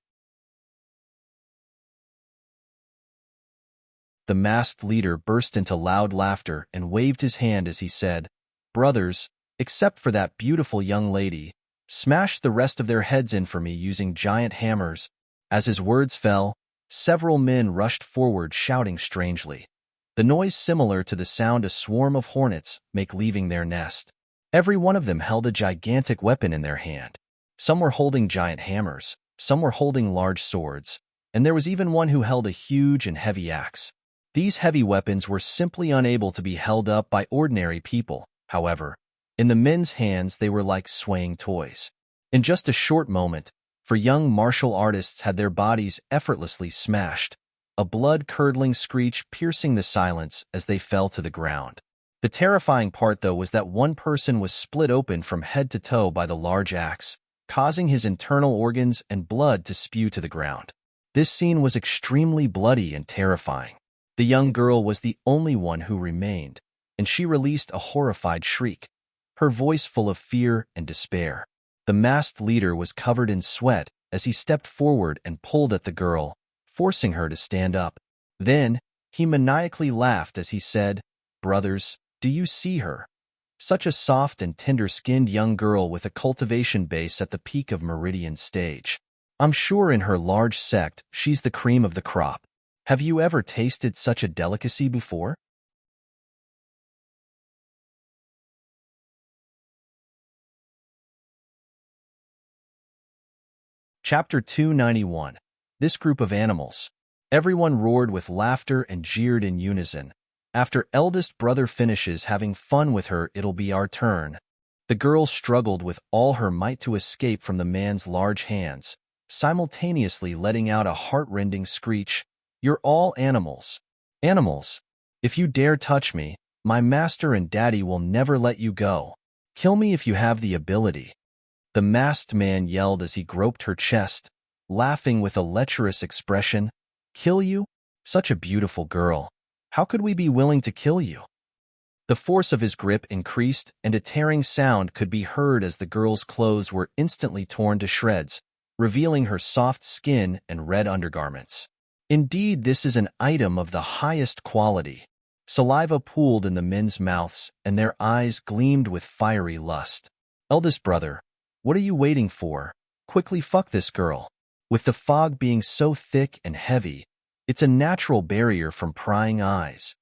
The masked leader burst into loud laughter and waved his hand as he said, Brothers, except for that beautiful young lady, smash the rest of their heads in for me using giant hammers. As his words fell, several men rushed forward shouting strangely. The noise similar to the sound a swarm of hornets make leaving their nest. Every one of them held a gigantic weapon in their hand. Some were holding giant hammers, some were holding large swords, and there was even one who held a huge and heavy axe. These heavy weapons were simply unable to be held up by ordinary people, however. In the men's hands they were like swaying toys. In just a short moment, for young martial artists had their bodies effortlessly smashed, a blood-curdling screech piercing the silence as they fell to the ground. The terrifying part, though, was that one person was split open from head to toe by the large axe, causing his internal organs and blood to spew to the ground. This scene was extremely bloody and terrifying. The young girl was the only one who remained, and she released a horrified shriek. her voice full of fear and despair. The masked leader was covered in sweat as he stepped forward and pulled at the girl, forcing her to stand up. Then, he maniacally laughed as he said, "Brothers, do you see her? Such a soft and tender-skinned young girl with a cultivation base at the peak of Meridian stage. I'm sure in her large sect she's the cream of the crop. Have you ever tasted such a delicacy before?" Chapter 291. This group of animals. Everyone roared with laughter and jeered in unison. After eldest brother finishes having fun with her, it'll be our turn. The girl struggled with all her might to escape from the man's large hands, simultaneously letting out a heart-rending screech. "You're all animals. Animals. If you dare touch me, my master and daddy will never let you go. Kill me if you have the ability." The masked man yelled as he groped her chest, laughing with a lecherous expression. "Kill you? Such a beautiful girl. How could we be willing to kill you?" The force of his grip increased, and a tearing sound could be heard as the girl's clothes were instantly torn to shreds, revealing her soft skin and red undergarments. Indeed, this is an item of the highest quality. Saliva pooled in the men's mouths, and their eyes gleamed with fiery lust. "Eldest brother, what are you waiting for? Quickly fuck this girl." With the fog being so thick and heavy, it's a natural barrier from prying eyes.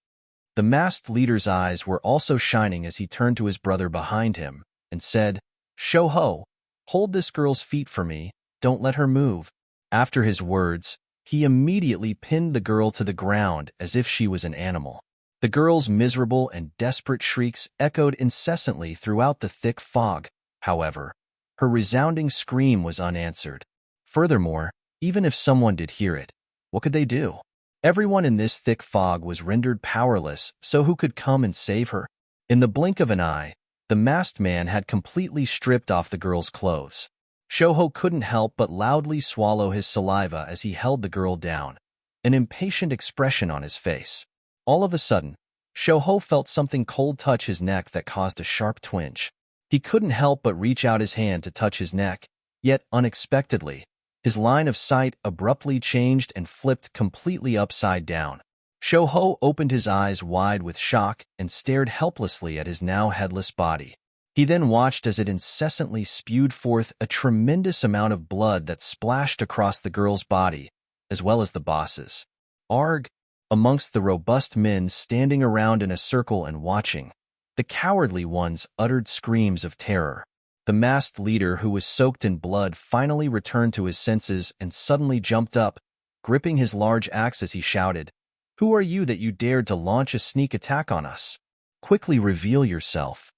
The masked leader's eyes were also shining as he turned to his brother behind him and said, "Shoho, hold this girl's feet for me, don't let her move." After his words, he immediately pinned the girl to the ground as if she was an animal. The girl's miserable and desperate shrieks echoed incessantly throughout the thick fog. However, her resounding scream was unanswered. Furthermore, even if someone did hear it, what could they do? Everyone in this thick fog was rendered powerless, so who could come and save her? In the blink of an eye, the masked man had completely stripped off the girl's clothes. Shoho couldn't help but loudly swallow his saliva as he held the girl down, an impatient expression on his face. All of a sudden, Shoho felt something cold touch his neck that caused a sharp twinge. He couldn't help but reach out his hand to touch his neck, yet unexpectedly, his line of sight abruptly changed and flipped completely upside down. Shoho opened his eyes wide with shock and stared helplessly at his now headless body. He then watched as it incessantly spewed forth a tremendous amount of blood that splashed across the girl's body, as well as the boss's. Arg! Amongst the robust men standing around in a circle and watching, the cowardly ones uttered screams of terror. The masked leader, who was soaked in blood, finally returned to his senses and suddenly jumped up, gripping his large axe as he shouted, "Who are you that you dared to launch a sneak attack on us? Quickly reveal yourself."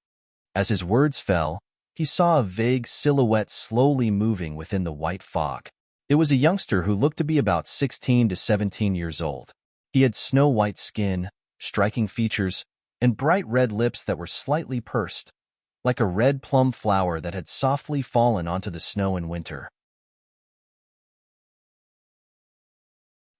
As his words fell, he saw a vague silhouette slowly moving within the white fog. It was a youngster who looked to be about 16 to 17 years old. He had snow-white skin, striking features, and bright red lips that were slightly pursed, like a red plum flower that had softly fallen onto the snow in winter.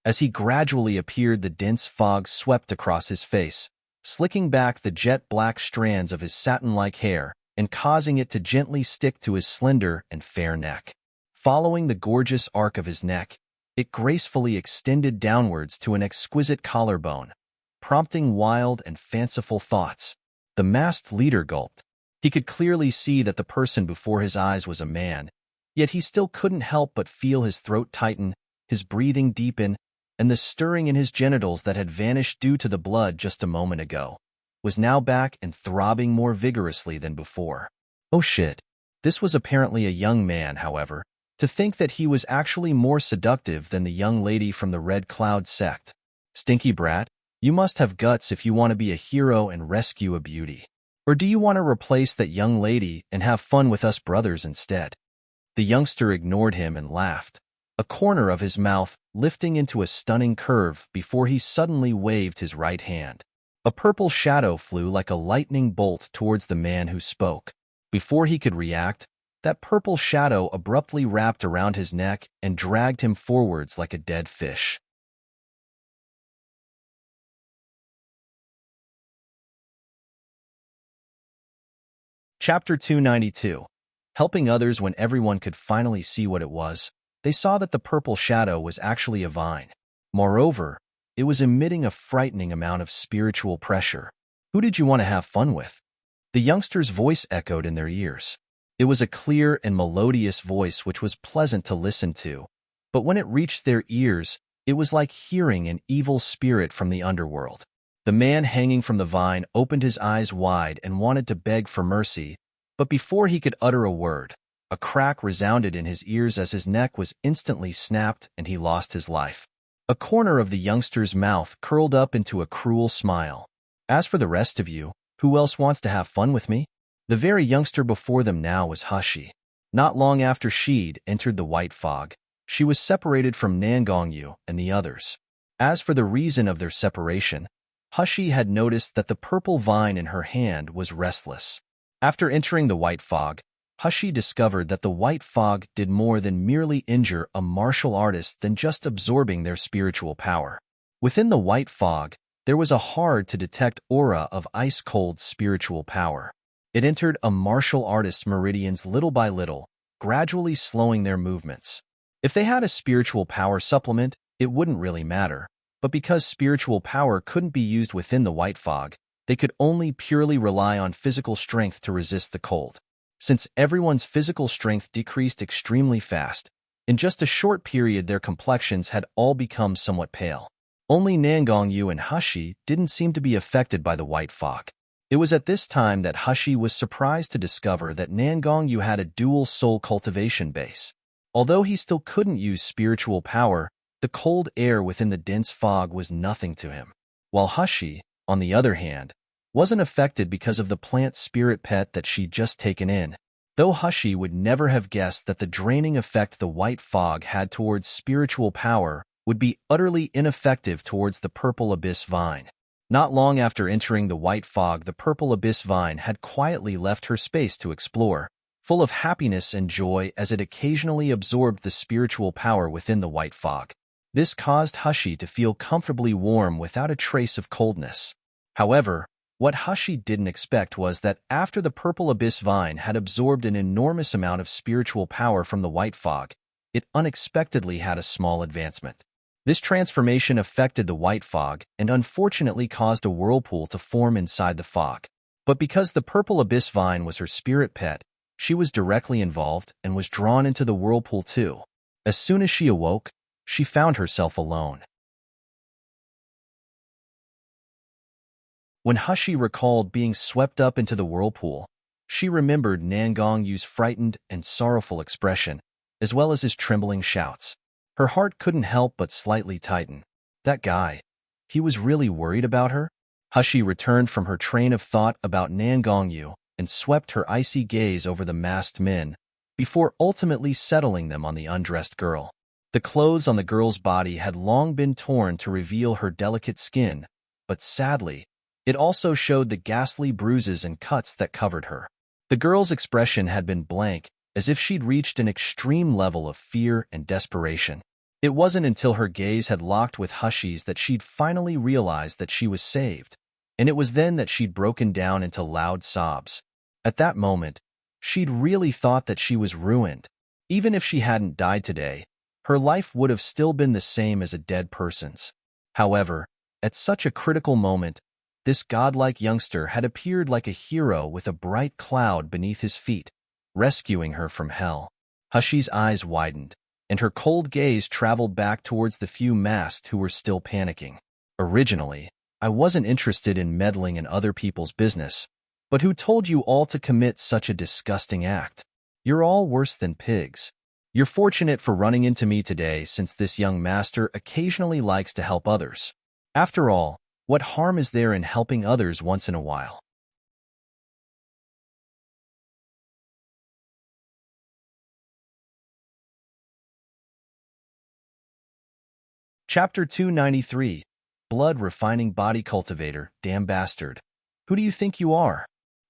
As he gradually appeared, the dense fog swept across his face, slicking back the jet-black strands of his satin-like hair and causing it to gently stick to his slender and fair neck. Following the gorgeous arc of his neck, it gracefully extended downwards to an exquisite collarbone, prompting wild and fanciful thoughts. The masked leader gulped. He could clearly see that the person before his eyes was a man, yet he still couldn't help but feel his throat tighten, his breathing deepen, and the stirring in his genitals that had vanished due to the blood just a moment ago was now back and throbbing more vigorously than before. Oh shit. This was apparently a young man, however. To think that he was actually more seductive than the young lady from the Red Cloud sect. Stinky brat, you must have guts if you want to be a hero and rescue a beauty. Or do you want to replace that young lady and have fun with us brothers instead? The youngster ignored him and laughed, a corner of his mouth lifting into a stunning curve before he suddenly waved his right hand. A purple shadow flew like a lightning bolt towards the man who spoke. Before he could react, that purple shadow abruptly wrapped around his neck and dragged him forwards like a dead fish. Chapter 292. Helping others when everyone could finally see what it was, they saw that the purple shadow was actually a vine. Moreover, it was emitting a frightening amount of spiritual pressure. Who did you want to have fun with? The youngster's voice echoed in their ears. It was a clear and melodious voice which was pleasant to listen to, but when it reached their ears, it was like hearing an evil spirit from the underworld. The man hanging from the vine opened his eyes wide and wanted to beg for mercy, but before he could utter a word, a crack resounded in his ears as his neck was instantly snapped and he lost his life. A corner of the youngster's mouth curled up into a cruel smile. As for the rest of you, who else wants to have fun with me? The very youngster before them now was Hushi. Not long after she'd entered the white fog, she was separated from Nangongyu and the others. As for the reason of their separation, Hushi had noticed that the purple vine in her hand was restless. After entering the white fog, Hushi discovered that the white fog did more than merely injure a martial artist than just absorbing their spiritual power. Within the white fog, there was a hard-to-detect aura of ice-cold spiritual power. It entered a martial artist's meridians little by little, gradually slowing their movements. If they had a spiritual power supplement, it wouldn't really matter, but because spiritual power couldn't be used within the white fog, they could only purely rely on physical strength to resist the cold. Since everyone's physical strength decreased extremely fast, in just a short period their complexions had all become somewhat pale. Only Nangongyu and Hushi didn't seem to be affected by the white fog. It was at this time that Hushi was surprised to discover that Nangongyu had a dual soul cultivation base. Although he still couldn't use spiritual power, the cold air within the dense fog was nothing to him. While Hushi, on the other hand, wasn't affected because of the plant spirit pet that she'd just taken in, though Hushi would never have guessed that the draining effect the white fog had towards spiritual power would be utterly ineffective towards the purple abyss vine. Not long after entering the white fog, the purple abyss vine had quietly left her space to explore, full of happiness and joy as it occasionally absorbed the spiritual power within the white fog. This caused Hushi to feel comfortably warm without a trace of coldness. However, what Hushi didn't expect was that after the purple abyss vine had absorbed an enormous amount of spiritual power from the white fog, it unexpectedly had a small advancement. This transformation affected the white fog and unfortunately caused a whirlpool to form inside the fog. But because the purple abyss vine was her spirit pet, she was directly involved and was drawn into the whirlpool too. As soon as she awoke, she found herself alone. When Hushi recalled being swept up into the whirlpool, she remembered Nangongyu's frightened and sorrowful expression, as well as his trembling shouts. Her heart couldn't help but slightly tighten. That guy, he was really worried about her? Hushi returned from her train of thought about Nangongyu and swept her icy gaze over the masked men, before ultimately settling them on the undressed girl. The clothes on the girl's body had long been torn to reveal her delicate skin, but sadly, it also showed the ghastly bruises and cuts that covered her. The girl's expression had been blank, as if she'd reached an extreme level of fear and desperation. It wasn't until her gaze had locked with Hushi's that she'd finally realized that she was saved, and it was then that she'd broken down into loud sobs. At that moment, she'd really thought that she was ruined. Even if she hadn't died today, her life would have still been the same as a dead person's. However, at such a critical moment, this godlike youngster had appeared like a hero with a bright cloud beneath his feet, rescuing her from hell. Hushi's eyes widened, and her cold gaze traveled back towards the few masked who were still panicking. Originally, I wasn't interested in meddling in other people's business, but who told you all to commit such a disgusting act? You're all worse than pigs. You're fortunate for running into me today, since this young master occasionally likes to help others. After all, what harm is there in helping others once in a while? Chapter 293. Blood Refining Body Cultivator, Damn Bastard. Who do you think you are?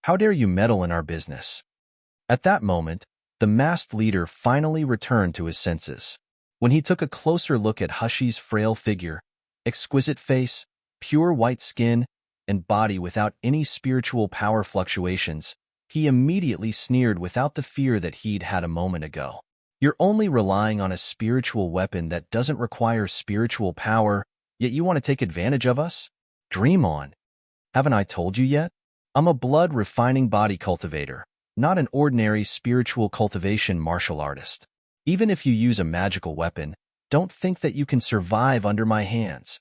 How dare you meddle in our business? At that moment, the masked leader finally returned to his senses. When he took a closer look at Hushi's frail figure, exquisite face, pure white skin, and body without any spiritual power fluctuations, He immediately sneered without the fear that he'd had a moment ago. You're only relying on a spiritual weapon that doesn't require spiritual power, yet you want to take advantage of us? Dream on. Haven't I told you yet? I'm a blood-refining body cultivator, not an ordinary spiritual cultivation martial artist. Even if you use a magical weapon, don't think that you can survive under my hands.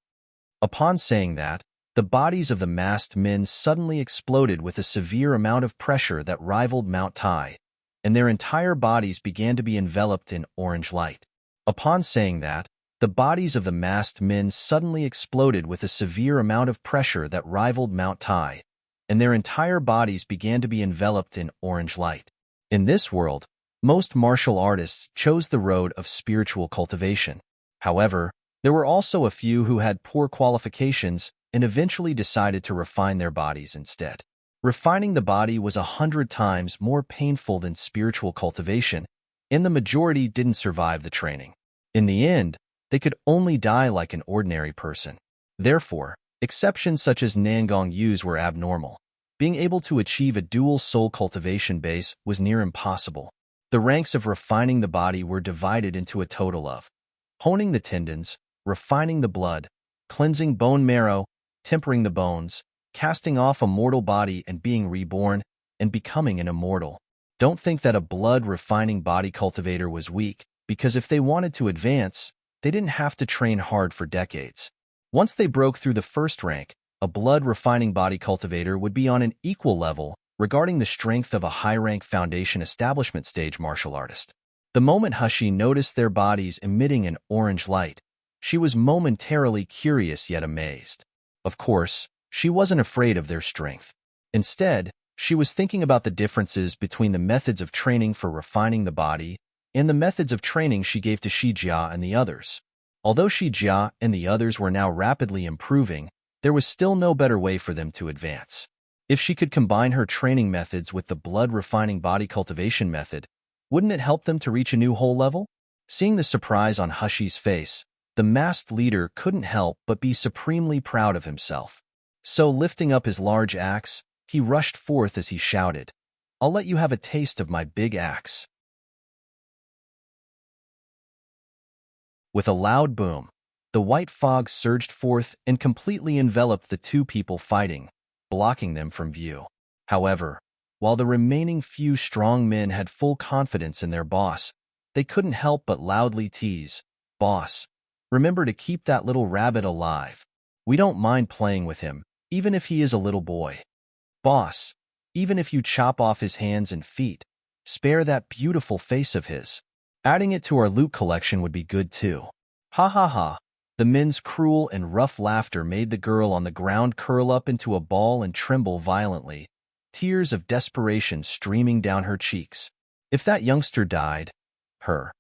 Upon saying that, the bodies of the masked men suddenly exploded with a severe amount of pressure that rivaled Mount Tai, and their entire bodies began to be enveloped in orange light. Upon saying that, the bodies of the masked men suddenly exploded with a severe amount of pressure that rivaled Mount Tai, and their entire bodies began to be enveloped in orange light. In this world, most martial artists chose the road of spiritual cultivation. However, there were also a few who had poor qualifications and eventually decided to refine their bodies instead. Refining the body was 100 times more painful than spiritual cultivation, and the majority didn't survive the training. In the end, they could only die like an ordinary person. Therefore, exceptions such as Nangong Yus were abnormal. Being able to achieve a dual soul cultivation base was near impossible. The ranks of refining the body were divided into a total of honing the tendons, refining the blood, cleansing bone marrow, tempering the bones, casting off a mortal body and being reborn, and becoming an immortal. Don't think that a blood-refining body cultivator was weak, because if they wanted to advance, they didn't have to train hard for decades. Once they broke through the first rank, a blood-refining body cultivator would be on an equal level regarding the strength of a high-rank foundation establishment stage martial artist. The moment Hushi noticed their bodies emitting an orange light, she was momentarily curious yet amazed. Of course, she wasn't afraid of their strength. Instead, she was thinking about the differences between the methods of training for refining the body and the methods of training she gave to Shijia and the others. Although Shijia and the others were now rapidly improving, there was still no better way for them to advance. If she could combine her training methods with the blood-refining body cultivation method, wouldn't it help them to reach a new whole level? Seeing the surprise on Hushi's face, the masked leader couldn't help but be supremely proud of himself. So lifting up his large axe, he rushed forth as he shouted, "I'll let you have a taste of my big axe." With a loud boom, the white fog surged forth and completely enveloped the two people fighting, blocking them from view. However, while the remaining few strong men had full confidence in their boss, they couldn't help but loudly tease, "Boss, remember to keep that little rabbit alive. We don't mind playing with him, even if he is a little boy. Boss, even if you chop off his hands and feet, spare that beautiful face of his. Adding it to our loot collection would be good too." Ha ha ha. The men's cruel and rough laughter made the girl on the ground curl up into a ball and tremble violently, tears of desperation streaming down her cheeks. If that youngster died, her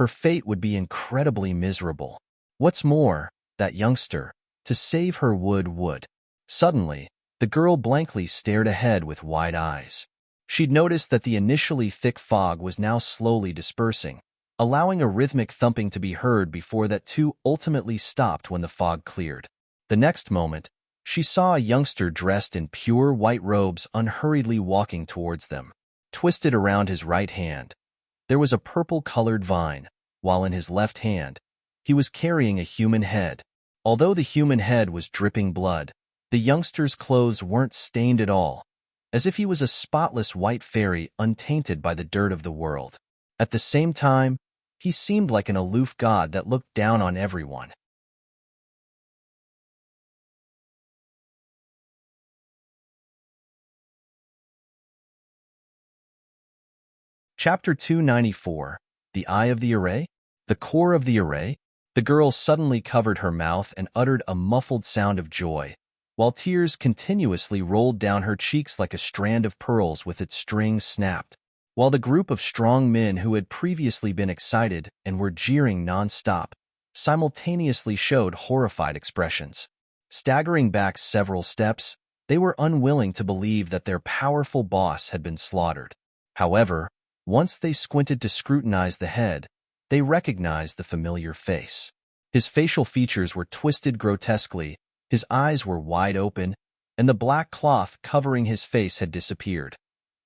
fate would be incredibly miserable. What's more, that youngster, to save her would. Suddenly, the girl blankly stared ahead with wide eyes. She'd noticed that the initially thick fog was now slowly dispersing, allowing a rhythmic thumping to be heard before that too ultimately stopped when the fog cleared. The next moment, she saw a youngster dressed in pure white robes unhurriedly walking towards them. Twisted around his right hand, there was a purple-colored vine, while in his left hand, he was carrying a human head. Although the human head was dripping blood, the youngster's clothes weren't stained at all, as if he was a spotless white fairy untainted by the dirt of the world. At the same time, he seemed like an aloof god that looked down on everyone. Chapter 294, The Eye of the Array? The core of the array? The girl suddenly covered her mouth and uttered a muffled sound of joy, while tears continuously rolled down her cheeks like a strand of pearls with its string snapped, while the group of strong men who had previously been excited and were jeering non-stop simultaneously showed horrified expressions. Staggering back several steps, they were unwilling to believe that their powerful boss had been slaughtered. However, once they squinted to scrutinize the head, they recognized the familiar face. His facial features were twisted grotesquely, his eyes were wide open, and the black cloth covering his face had disappeared.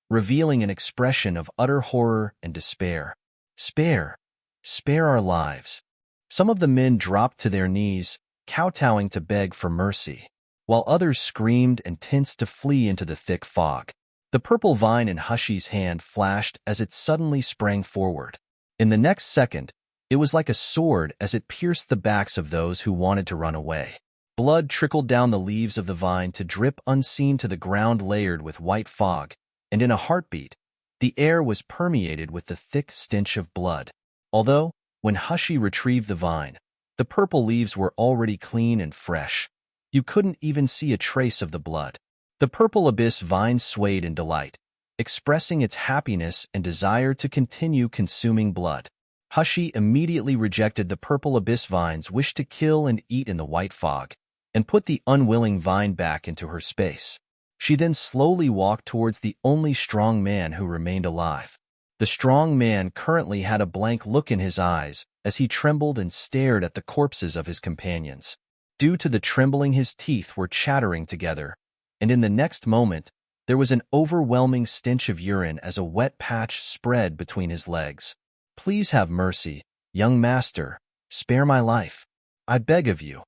revealing an expression of utter horror and despair. Spare! Spare our lives! Some of the men dropped to their knees, kowtowing to beg for mercy, while others screamed and tensed to flee into the thick fog. The purple vine in Hushy's hand flashed as it suddenly sprang forward. In the next second, it was like a sword as it pierced the backs of those who wanted to run away. Blood trickled down the leaves of the vine to drip unseen to the ground layered with white fog, and in a heartbeat, the air was permeated with the thick stench of blood. Although, when Hushy retrieved the vine, the purple leaves were already clean and fresh. You couldn't even see a trace of the blood. The purple abyss vine swayed in delight, expressing its happiness and desire to continue consuming blood. Hushy immediately rejected the purple abyss vine's wish to kill and eat in the white fog, and put the unwilling vine back into her space. She then slowly walked towards the only strong man who remained alive. The strong man currently had a blank look in his eyes as he trembled and stared at the corpses of his companions. Due to the trembling, his teeth were chattering together, and in the next moment, there was an overwhelming stench of urine as a wet patch spread between his legs. "Please have mercy, young master. Spare my life. I beg of you.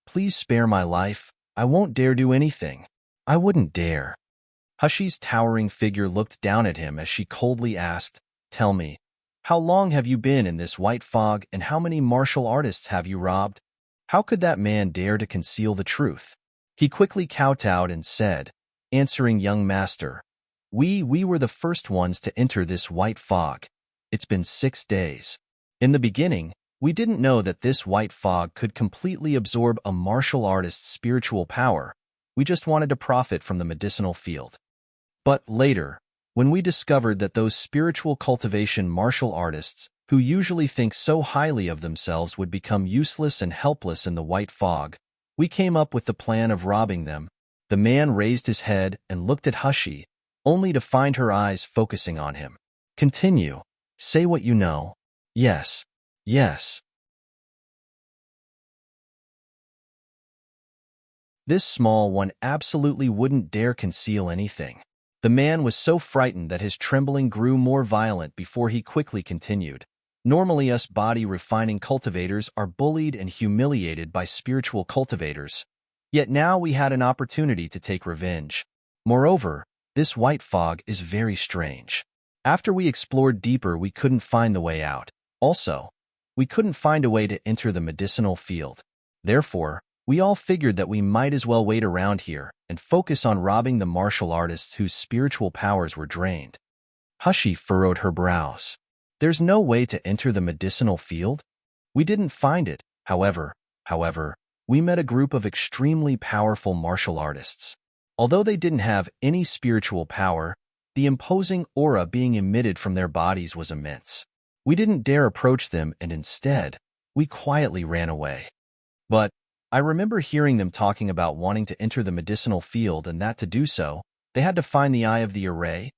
Please spare my life. I won't dare do anything. I wouldn't dare." Hushy's towering figure looked down at him as she coldly asked, "Tell me, how long have you been in this white fog and how many martial artists have you robbed?" How could that man dare to conceal the truth? He quickly kowtowed and said, answering, "Young master, we were the first ones to enter this white fog. It's been 6 days. In the beginning, we didn't know that this white fog could completely absorb a martial artist's spiritual power. We just wanted to profit from the medicinal field. But later, when we discovered that those spiritual cultivation martial artists, who usually think so highly of themselves, would become useless and helpless in the white fog, we came up with the plan of robbing them." The man raised his head and looked at Hushy, only to find her eyes focusing on him. "Continue. Say what you know." "Yes. Yes." This small one absolutely wouldn't dare conceal anything. The man was so frightened that his trembling grew more violent before he quickly continued. "Normally us body-refining cultivators are bullied and humiliated by spiritual cultivators. Yet now we had an opportunity to take revenge. Moreover, this white fog is very strange. After we explored deeper, we couldn't find the way out. Also, we couldn't find a way to enter the medicinal field. Therefore, we all figured that we might as well wait around here and focus on robbing the martial artists whose spiritual powers were drained." Hushy furrowed her brows. "There's no way to enter the medicinal field? We didn't find it. However, we met a group of extremely powerful martial artists. Although they didn't have any spiritual power, the imposing aura being emitted from their bodies was immense. We didn't dare approach them, and instead, we quietly ran away. But I remember hearing them talking about wanting to enter the medicinal field, and that to do so, they had to find the eye of the array,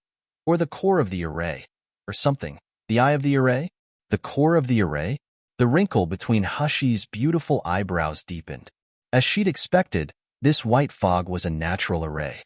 or the core of the array, or something. The eye of the array? The core of the array? The wrinkle between Hushy's beautiful eyebrows deepened. As she'd expected, this white fog was a natural array.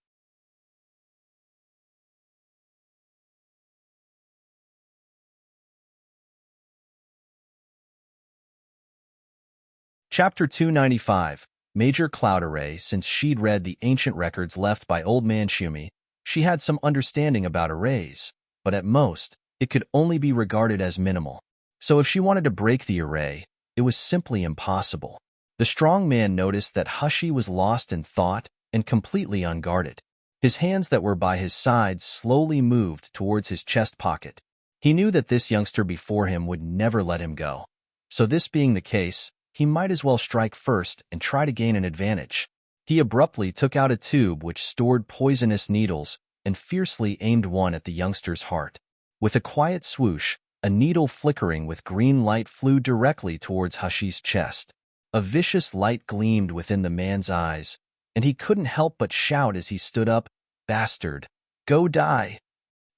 Chapter 295, Major Cloud Array. Since she'd read the ancient records left by Old Man Shumi, she had some understanding about arrays, but at most, it could only be regarded as minimal. So if she wanted to break the array, it was simply impossible. The strong man noticed that Hushy was lost in thought and completely unguarded. His hands that were by his sides slowly moved towards his chest pocket. He knew that this youngster before him would never let him go. So this being the case, he might as well strike first and try to gain an advantage. He abruptly took out a tube which stored poisonous needles and fiercely aimed one at the youngster's heart. With a quiet swoosh, a needle flickering with green light flew directly towards Hushy's chest. A vicious light gleamed within the man's eyes, and he couldn't help but shout as he stood up, "Bastard! Go die!"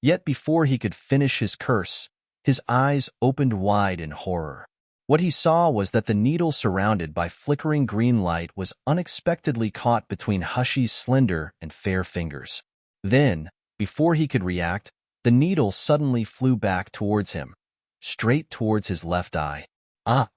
Yet before he could finish his curse, his eyes opened wide in horror. What he saw was that the needle surrounded by flickering green light was unexpectedly caught between Hushy's slender and fair fingers. Then, Before he could react, the needle suddenly flew back towards him, straight towards his left eye. Ah!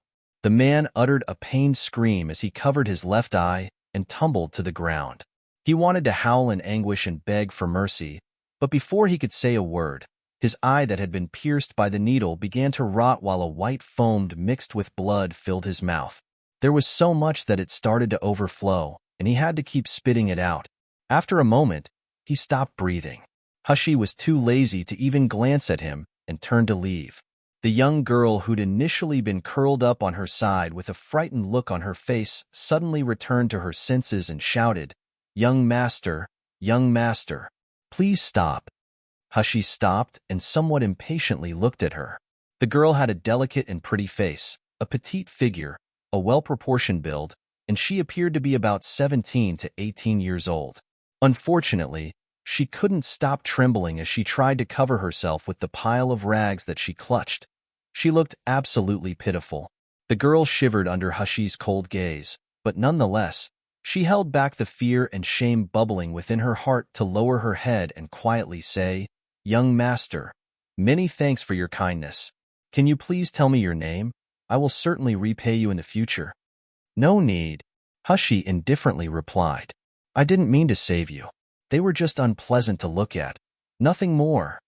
The man uttered a pained scream as he covered his left eye and tumbled to the ground. He wanted to howl in anguish and beg for mercy, but before he could say a word, his eye that had been pierced by the needle began to rot while a white foam mixed with blood filled his mouth. There was so much that it started to overflow, and he had to keep spitting it out. After a moment, he stopped breathing. Hushie was too lazy to even glance at him and turned to leave. The young girl who'd initially been curled up on her side with a frightened look on her face suddenly returned to her senses and shouted, young master, please stop." Hushie stopped and somewhat impatiently looked at her. The girl had a delicate and pretty face, a petite figure, a well-proportioned build, and she appeared to be about 17 to 18 years old. Unfortunately, she couldn't stop trembling as she tried to cover herself with the pile of rags that she clutched. She looked absolutely pitiful. The girl shivered under Hushie's cold gaze, but nonetheless, she held back the fear and shame bubbling within her heart to lower her head and quietly say, "Young master, many thanks for your kindness. Can you please tell me your name? I will certainly repay you in the future." "No need," Hushie indifferently replied. "I didn't mean to save you. They were just unpleasant to look at. Nothing more."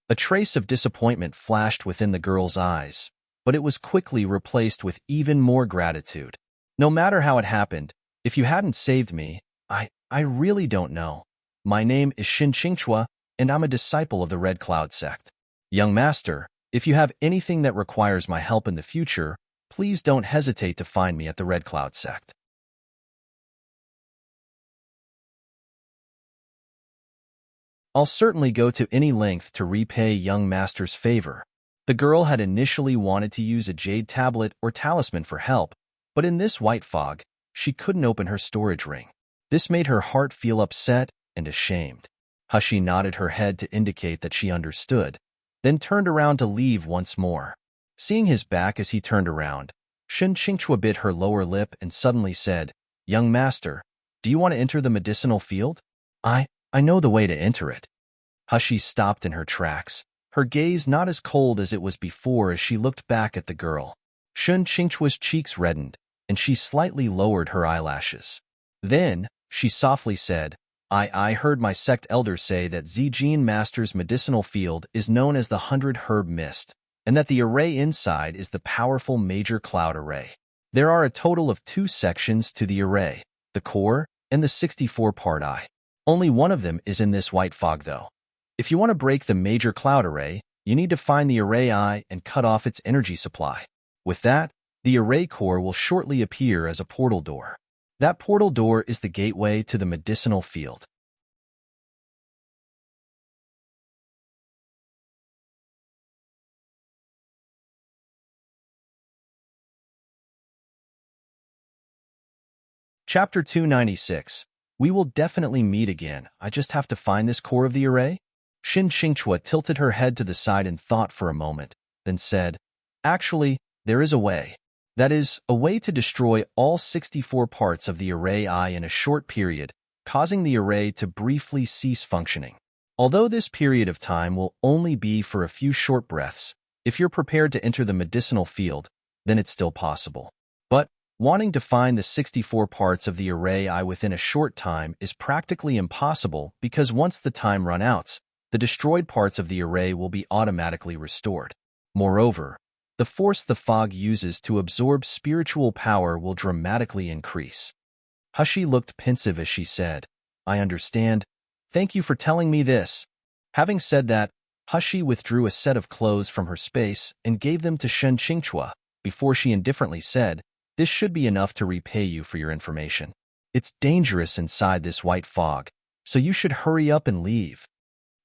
A trace of disappointment flashed within the girl's eyes, but it was quickly replaced with even more gratitude. "No matter how it happened, if you hadn't saved me, I really don't know. My name is Qingchua, and I'm a disciple of the Red Cloud sect. Young master, if you have anything that requires my help in the future, please don't hesitate to find me at the Red Cloud sect." "I'll certainly go to any length to repay young master's favor." The girl had initially wanted to use a jade tablet or talisman for help, but in this white fog, she couldn't open her storage ring. This made her heart feel upset and ashamed. Hushie nodded her head to indicate that she understood, then turned around to leave once more. Seeing his back as he turned around, Qingchua bit her lower lip and suddenly said, "Young master, do you want to enter the medicinal field?" I know the way to enter it." Hushie stopped in her tracks, her gaze not as cold as it was before as she looked back at the girl. Qingchua's cheeks reddened, and she slightly lowered her eyelashes. Then, she softly said, I heard my sect elder say that Zijin Master's medicinal field is known as the 100 Herb Mist, and that the array inside is the powerful Major Cloud Array. There are a total of 2 sections to the array, the core and the 64-part eye. Only one of them is in this white fog, though. If you want to break the Major Cloud Array, you need to find the array eye and cut off its energy supply. With that, the array core will shortly appear as a portal door. That portal door is the gateway to the medicinal field. Chapter 296. We will definitely meet again. I just have to find this core of the array? Qingchua tilted her head to the side and thought for a moment, then said, "Actually, there is a way. That is, a way to destroy all 64 parts of the array eye in a short period, causing the array to briefly cease functioning. Although this period of time will only be for a few short breaths, if you're prepared to enter the medicinal field, then it's still possible. But wanting to find the 64 parts of the array eye within a short time is practically impossible because once the time runs out, the destroyed parts of the array will be automatically restored. Moreover, the force the fog uses to absorb spiritual power will dramatically increase." Hushie looked pensive as she said, "I understand. Thank you for telling me this." Having said that, Hushie withdrew a set of clothes from her space and gave them to Qingchua before she indifferently said, "This should be enough to repay you for your information. It's dangerous inside this white fog, so you should hurry up and leave."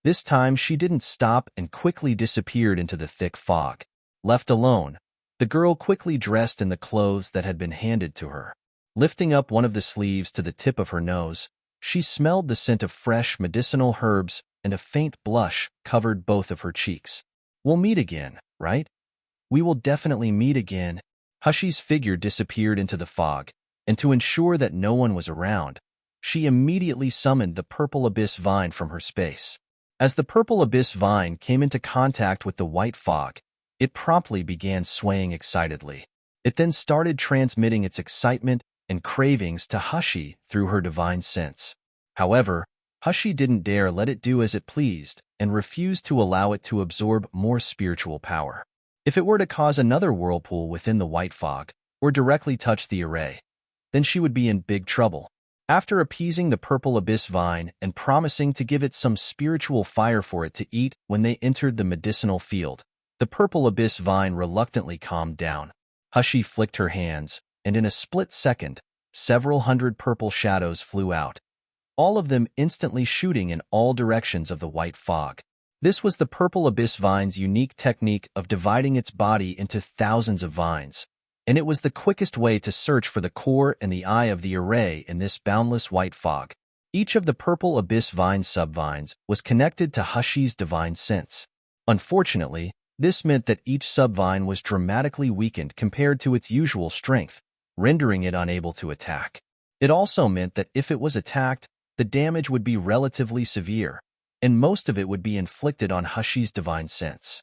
This time she didn't stop and quickly disappeared into the thick fog. Left alone, the girl quickly dressed in the clothes that had been handed to her. Lifting up one of the sleeves to the tip of her nose, she smelled the scent of fresh medicinal herbs, and a faint blush covered both of her cheeks. "We'll meet again, right? We will definitely meet again." Hushie's figure disappeared into the fog, and to ensure that no one was around, she immediately summoned the purple abyss vine from her space. As the purple abyss vine came into contact with the white fog, it promptly began swaying excitedly. It then started transmitting its excitement and cravings to Hushi through her divine sense. However, Hushi didn't dare let it do as it pleased and refused to allow it to absorb more spiritual power. If it were to cause another whirlpool within the white fog, or directly touch the array, then she would be in big trouble. After appeasing the purple abyss vine and promising to give it some spiritual fire for it to eat when they entered the medicinal field, the purple abyss vine reluctantly calmed down. Hushi flicked her hands, and in a split second, several hundred purple shadows flew out, all of them instantly shooting in all directions of the white fog. This was the purple abyss vine's unique technique of dividing its body into thousands of vines, and it was the quickest way to search for the core and the eye of the array in this boundless white fog. Each of the purple abyss vine subvines was connected to Hushi's divine sense. Unfortunately, this meant that each subvine was dramatically weakened compared to its usual strength, rendering it unable to attack. It also meant that if it was attacked, the damage would be relatively severe, and most of it would be inflicted on Hushi's divine sense.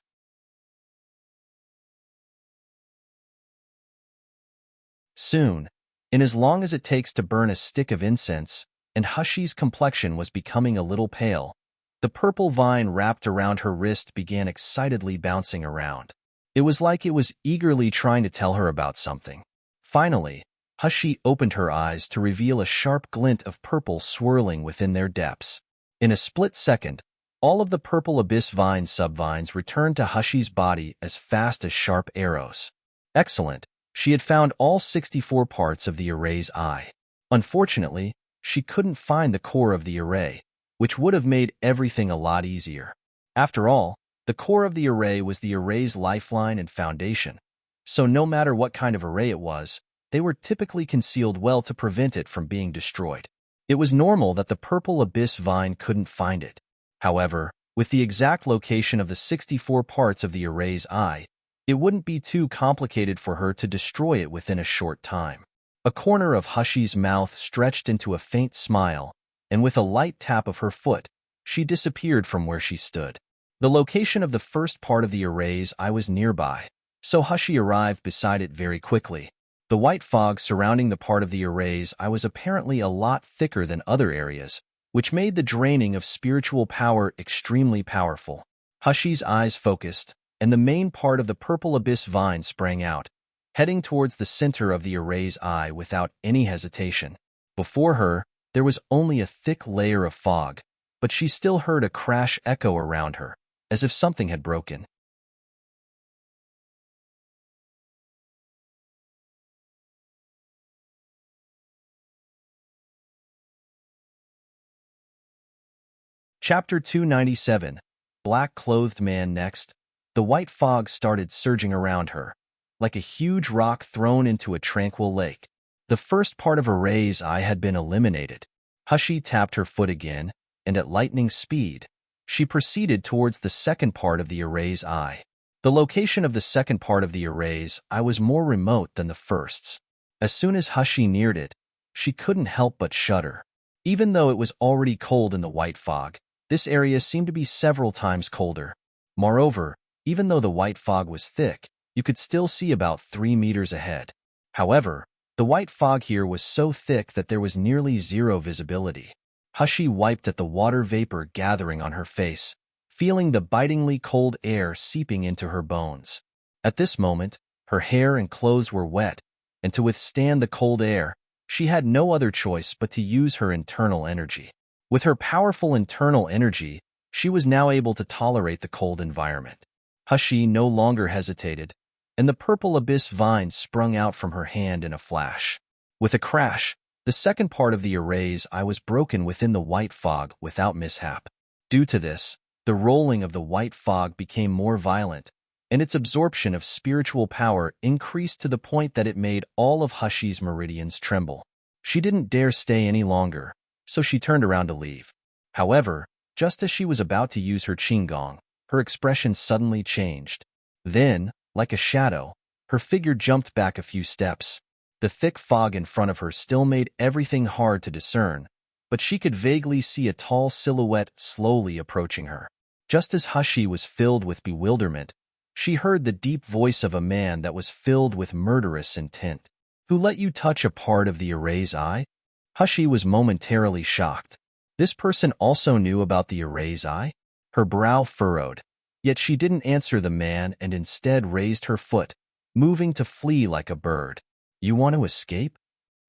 Soon, in as long as it takes to burn a stick of incense, and Hushi's complexion was becoming a little pale, the purple vine wrapped around her wrist began excitedly bouncing around. It was like it was eagerly trying to tell her about something. Finally, Hushi opened her eyes to reveal a sharp glint of purple swirling within their depths. In a split second, all of the purple abyss vine subvines returned to Hushi's body as fast as sharp arrows. Excellent. She had found all 64 parts of the array's eye. Unfortunately, she couldn't find the core of the array, which would have made everything a lot easier. After all, the core of the array was the array's lifeline and foundation, so no matter what kind of array it was, they were typically concealed well to prevent it from being destroyed. It was normal that the purple abyss vine couldn't find it. However, with the exact location of the 64 parts of the array's eye, it wouldn't be too complicated for her to destroy it within a short time. A corner of Hushi's mouth stretched into a faint smile, and with a light tap of her foot, she disappeared from where she stood. The location of the first part of the array's eye was nearby, so Hushi arrived beside it very quickly. The white fog surrounding the part of the array's eye was apparently a lot thicker than other areas, which made the draining of spiritual power extremely powerful. Hushi's eyes focused, and the main part of the purple abyss vine sprang out, heading towards the center of the array's eye without any hesitation. Before her, there was only a thick layer of fog, but she still heard a crash echo around her, as if something had broken. Chapter 297. Black-Clothed Man. Next, the white fog started surging around her, like a huge rock thrown into a tranquil lake. The first part of Array's eye had been eliminated. Hushi tapped her foot again, and at lightning speed, she proceeded towards the second part of the array's eye. The location of the second part of the array's eye was more remote than the first's. As soon as Hushi neared it, she couldn't help but shudder. Even though it was already cold in the white fog, this area seemed to be several times colder. Moreover, even though the white fog was thick, you could still see about 3 meters ahead. However, the white fog here was so thick that there was nearly zero visibility. Hushi wiped at the water vapor gathering on her face, feeling the bitingly cold air seeping into her bones. At this moment, her hair and clothes were wet, and to withstand the cold air, she had no other choice but to use her internal energy. With her powerful internal energy, she was now able to tolerate the cold environment. Hushi no longer hesitated, and the purple abyss vine sprung out from her hand in a flash. With a crash, the second part of the array's eye was broken within the white fog without mishap. Due to this, the rolling of the white fog became more violent, and its absorption of spiritual power increased to the point that it made all of Hushi's meridians tremble. She didn't dare stay any longer, so she turned around to leave. However, just as she was about to use her qinggong, her expression suddenly changed. Then, like a shadow, her figure jumped back a few steps. The thick fog in front of her still made everything hard to discern, but but she could vaguely see a tall silhouette slowly approaching her. Just as Hushi was filled with bewilderment, she heard the deep voice of a man that was filled with murderous intent. "Who let you touch a part of the array's eye?" Hushi was momentarily shocked. This person also knew about the array's eye? Her brow furrowed, yet she didn't answer the man and instead raised her foot, moving to flee like a bird. "You want to escape?"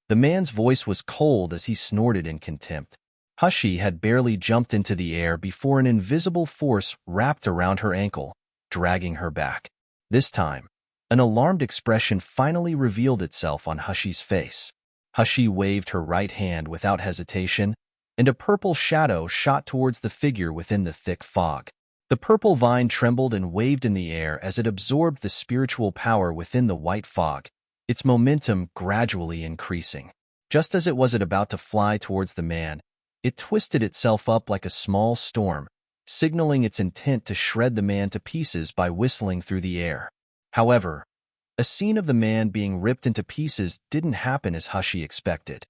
The man's voice was cold as he snorted in contempt. Hushi had barely jumped into the air before an invisible force wrapped around her ankle, dragging her back. This time, an alarmed expression finally revealed itself on Hushi's face. Hushi waved her right hand without hesitation, and a purple shadow shot towards the figure within the thick fog. The purple vine trembled and waved in the air as it absorbed the spiritual power within the white fog, its momentum gradually increasing. Just as it was about to fly towards the man, it twisted itself up like a small storm, signaling its intent to shred the man to pieces by whistling through the air. However, a scene of the man being ripped into pieces didn't happen as Hushi expected.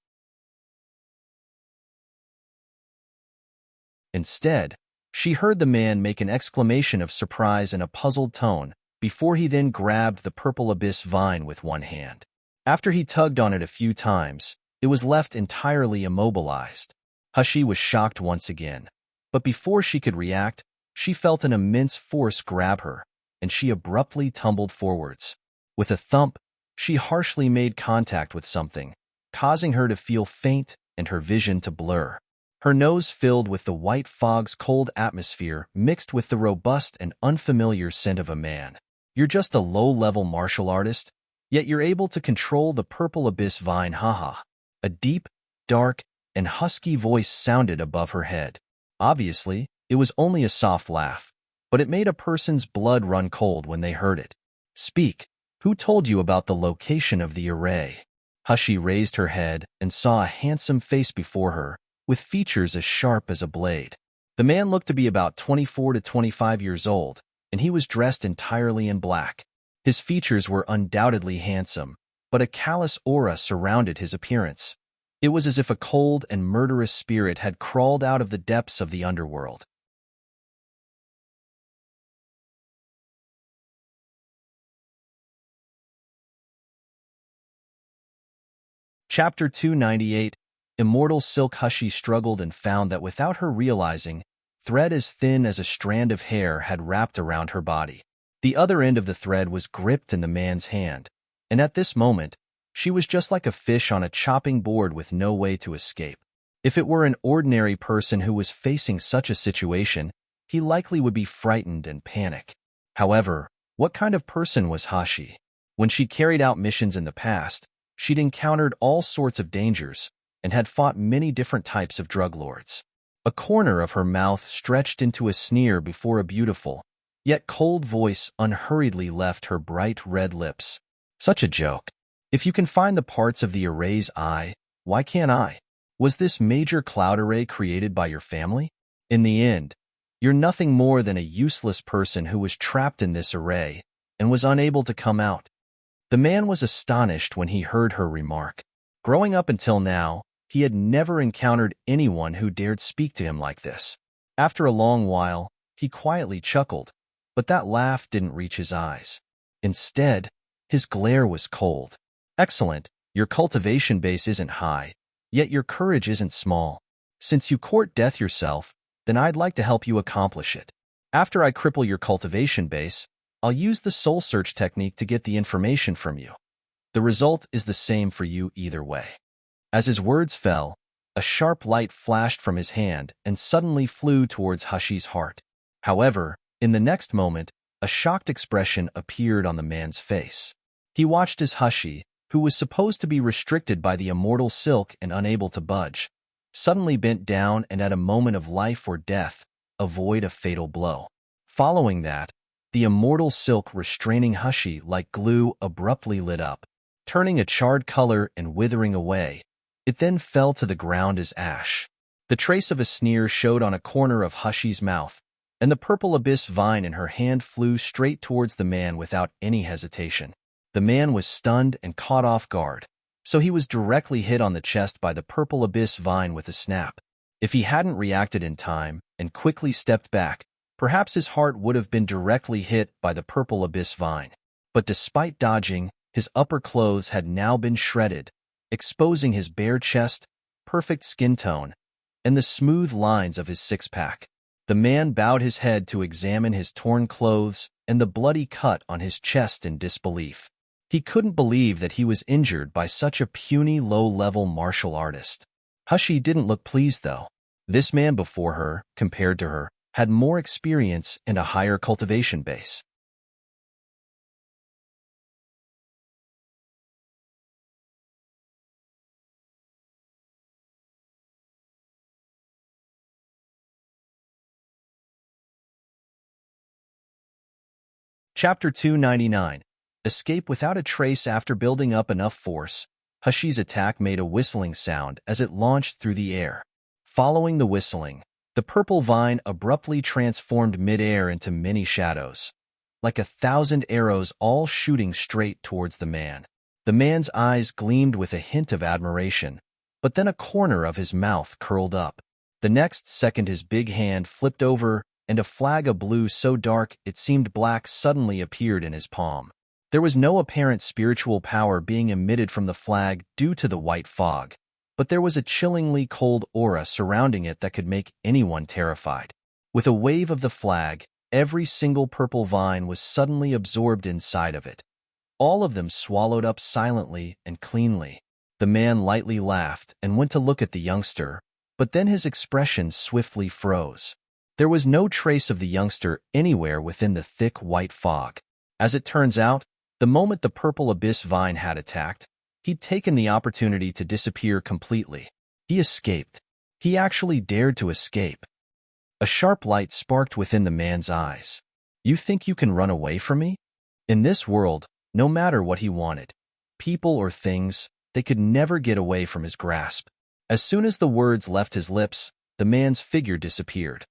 Instead, she heard the man make an exclamation of surprise in a puzzled tone before he then grabbed the purple abyss vine with one hand. After he tugged on it a few times, it was left entirely immobilized. Hushi was shocked once again, but before she could react, she felt an immense force grab her, and she abruptly tumbled forwards. With a thump, she harshly made contact with something, causing her to feel faint and her vision to blur. Her nose filled with the white fog's cold atmosphere mixed with the robust and unfamiliar scent of a man. "You're just a low-level martial artist, yet you're able to control the purple abyss vine, haha." A deep, dark, and husky voice sounded above her head. Obviously, it was only a soft laugh, but it made a person's blood run cold when they heard it. "Speak. Who told you about the location of the array?" Hushi raised her head and saw a handsome face before her, with features as sharp as a blade. The man looked to be about 24 to 25 years old, and he was dressed entirely in black. His features were undoubtedly handsome, but a callous aura surrounded his appearance. It was as if a cold and murderous spirit had crawled out of the depths of the underworld. Chapter 298, Immortal Silk. Hushi struggled and found that without her realizing, thread as thin as a strand of hair had wrapped around her body. The other end of the thread was gripped in the man's hand, and at this moment, she was just like a fish on a chopping board with no way to escape. If it were an ordinary person who was facing such a situation, he likely would be frightened and panic. However, what kind of person was Hushi? When she carried out missions in the past, she'd encountered all sorts of dangers and had fought many different types of drug lords. A corner of her mouth stretched into a sneer before a beautiful, yet cold voice unhurriedly left her bright red lips. "Such a joke. If you can find the parts of the array's eye, why can't I? Was this major cloud array created by your family? In the end, you're nothing more than a useless person who was trapped in this array and was unable to come out." The man was astonished when he heard her remark. Growing up until now, he had never encountered anyone who dared speak to him like this. After a long while, he quietly chuckled, but that laugh didn't reach his eyes. Instead, his glare was cold. "Excellent. Your cultivation base isn't high, yet your courage isn't small. Since you court death yourself, then I'd like to help you accomplish it. After I cripple your cultivation base, I'll use the soul search technique to get the information from you. The result is the same for you either way." As his words fell, a sharp light flashed from his hand and suddenly flew towards Hushi's heart. However, in the next moment, a shocked expression appeared on the man's face. He watched as Hushi, who was supposed to be restricted by the immortal silk and unable to budge, suddenly bent down and at a moment of life or death, avoid a fatal blow. Following that, the immortal silk restraining Hushi like glue abruptly lit up, turning a charred color and withering away. It then fell to the ground as ash. The trace of a sneer showed on a corner of Hushi's mouth, and the purple abyss vine in her hand flew straight towards the man without any hesitation. The man was stunned and caught off guard, so he was directly hit on the chest by the purple abyss vine with a snap. If he hadn't reacted in time and quickly stepped back, perhaps his heart would have been directly hit by the purple abyss vine. But despite dodging, his upper clothes had now been shredded, exposing his bare chest, perfect skin tone, and the smooth lines of his six-pack. The man bowed his head to examine his torn clothes and the bloody cut on his chest in disbelief. He couldn't believe that he was injured by such a puny, low-level martial artist. Hushi didn't look pleased, though. This man before her, compared to her, had more experience and a higher cultivation base. Chapter 299. Escape without a trace. After building up enough force, Hushi's attack made a whistling sound as it launched through the air. Following the whistling, the purple vine abruptly transformed mid-air into many shadows, like 1,000 arrows all shooting straight towards the man. The man's eyes gleamed with a hint of admiration, but then a corner of his mouth curled up. The next second his big hand flipped over, and a flag of blue so dark it seemed black suddenly appeared in his palm. There was no apparent spiritual power being emitted from the flag due to the white fog, but there was a chillingly cold aura surrounding it that could make anyone terrified. With a wave of the flag, every single purple vine was suddenly absorbed inside of it, all of them swallowed up silently and cleanly. The man lightly laughed and went to look at the youngster, but then his expression swiftly froze. There was no trace of the youngster anywhere within the thick white fog. As it turns out, the moment the purple abyss vine had attacked, he'd taken the opportunity to disappear completely. He escaped. He actually dared to escape. A sharp light sparked within the man's eyes. You think you can run away from me? In this world, no matter what he wanted, people or things, they could never get away from his grasp. As soon as the words left his lips, the man's figure disappeared,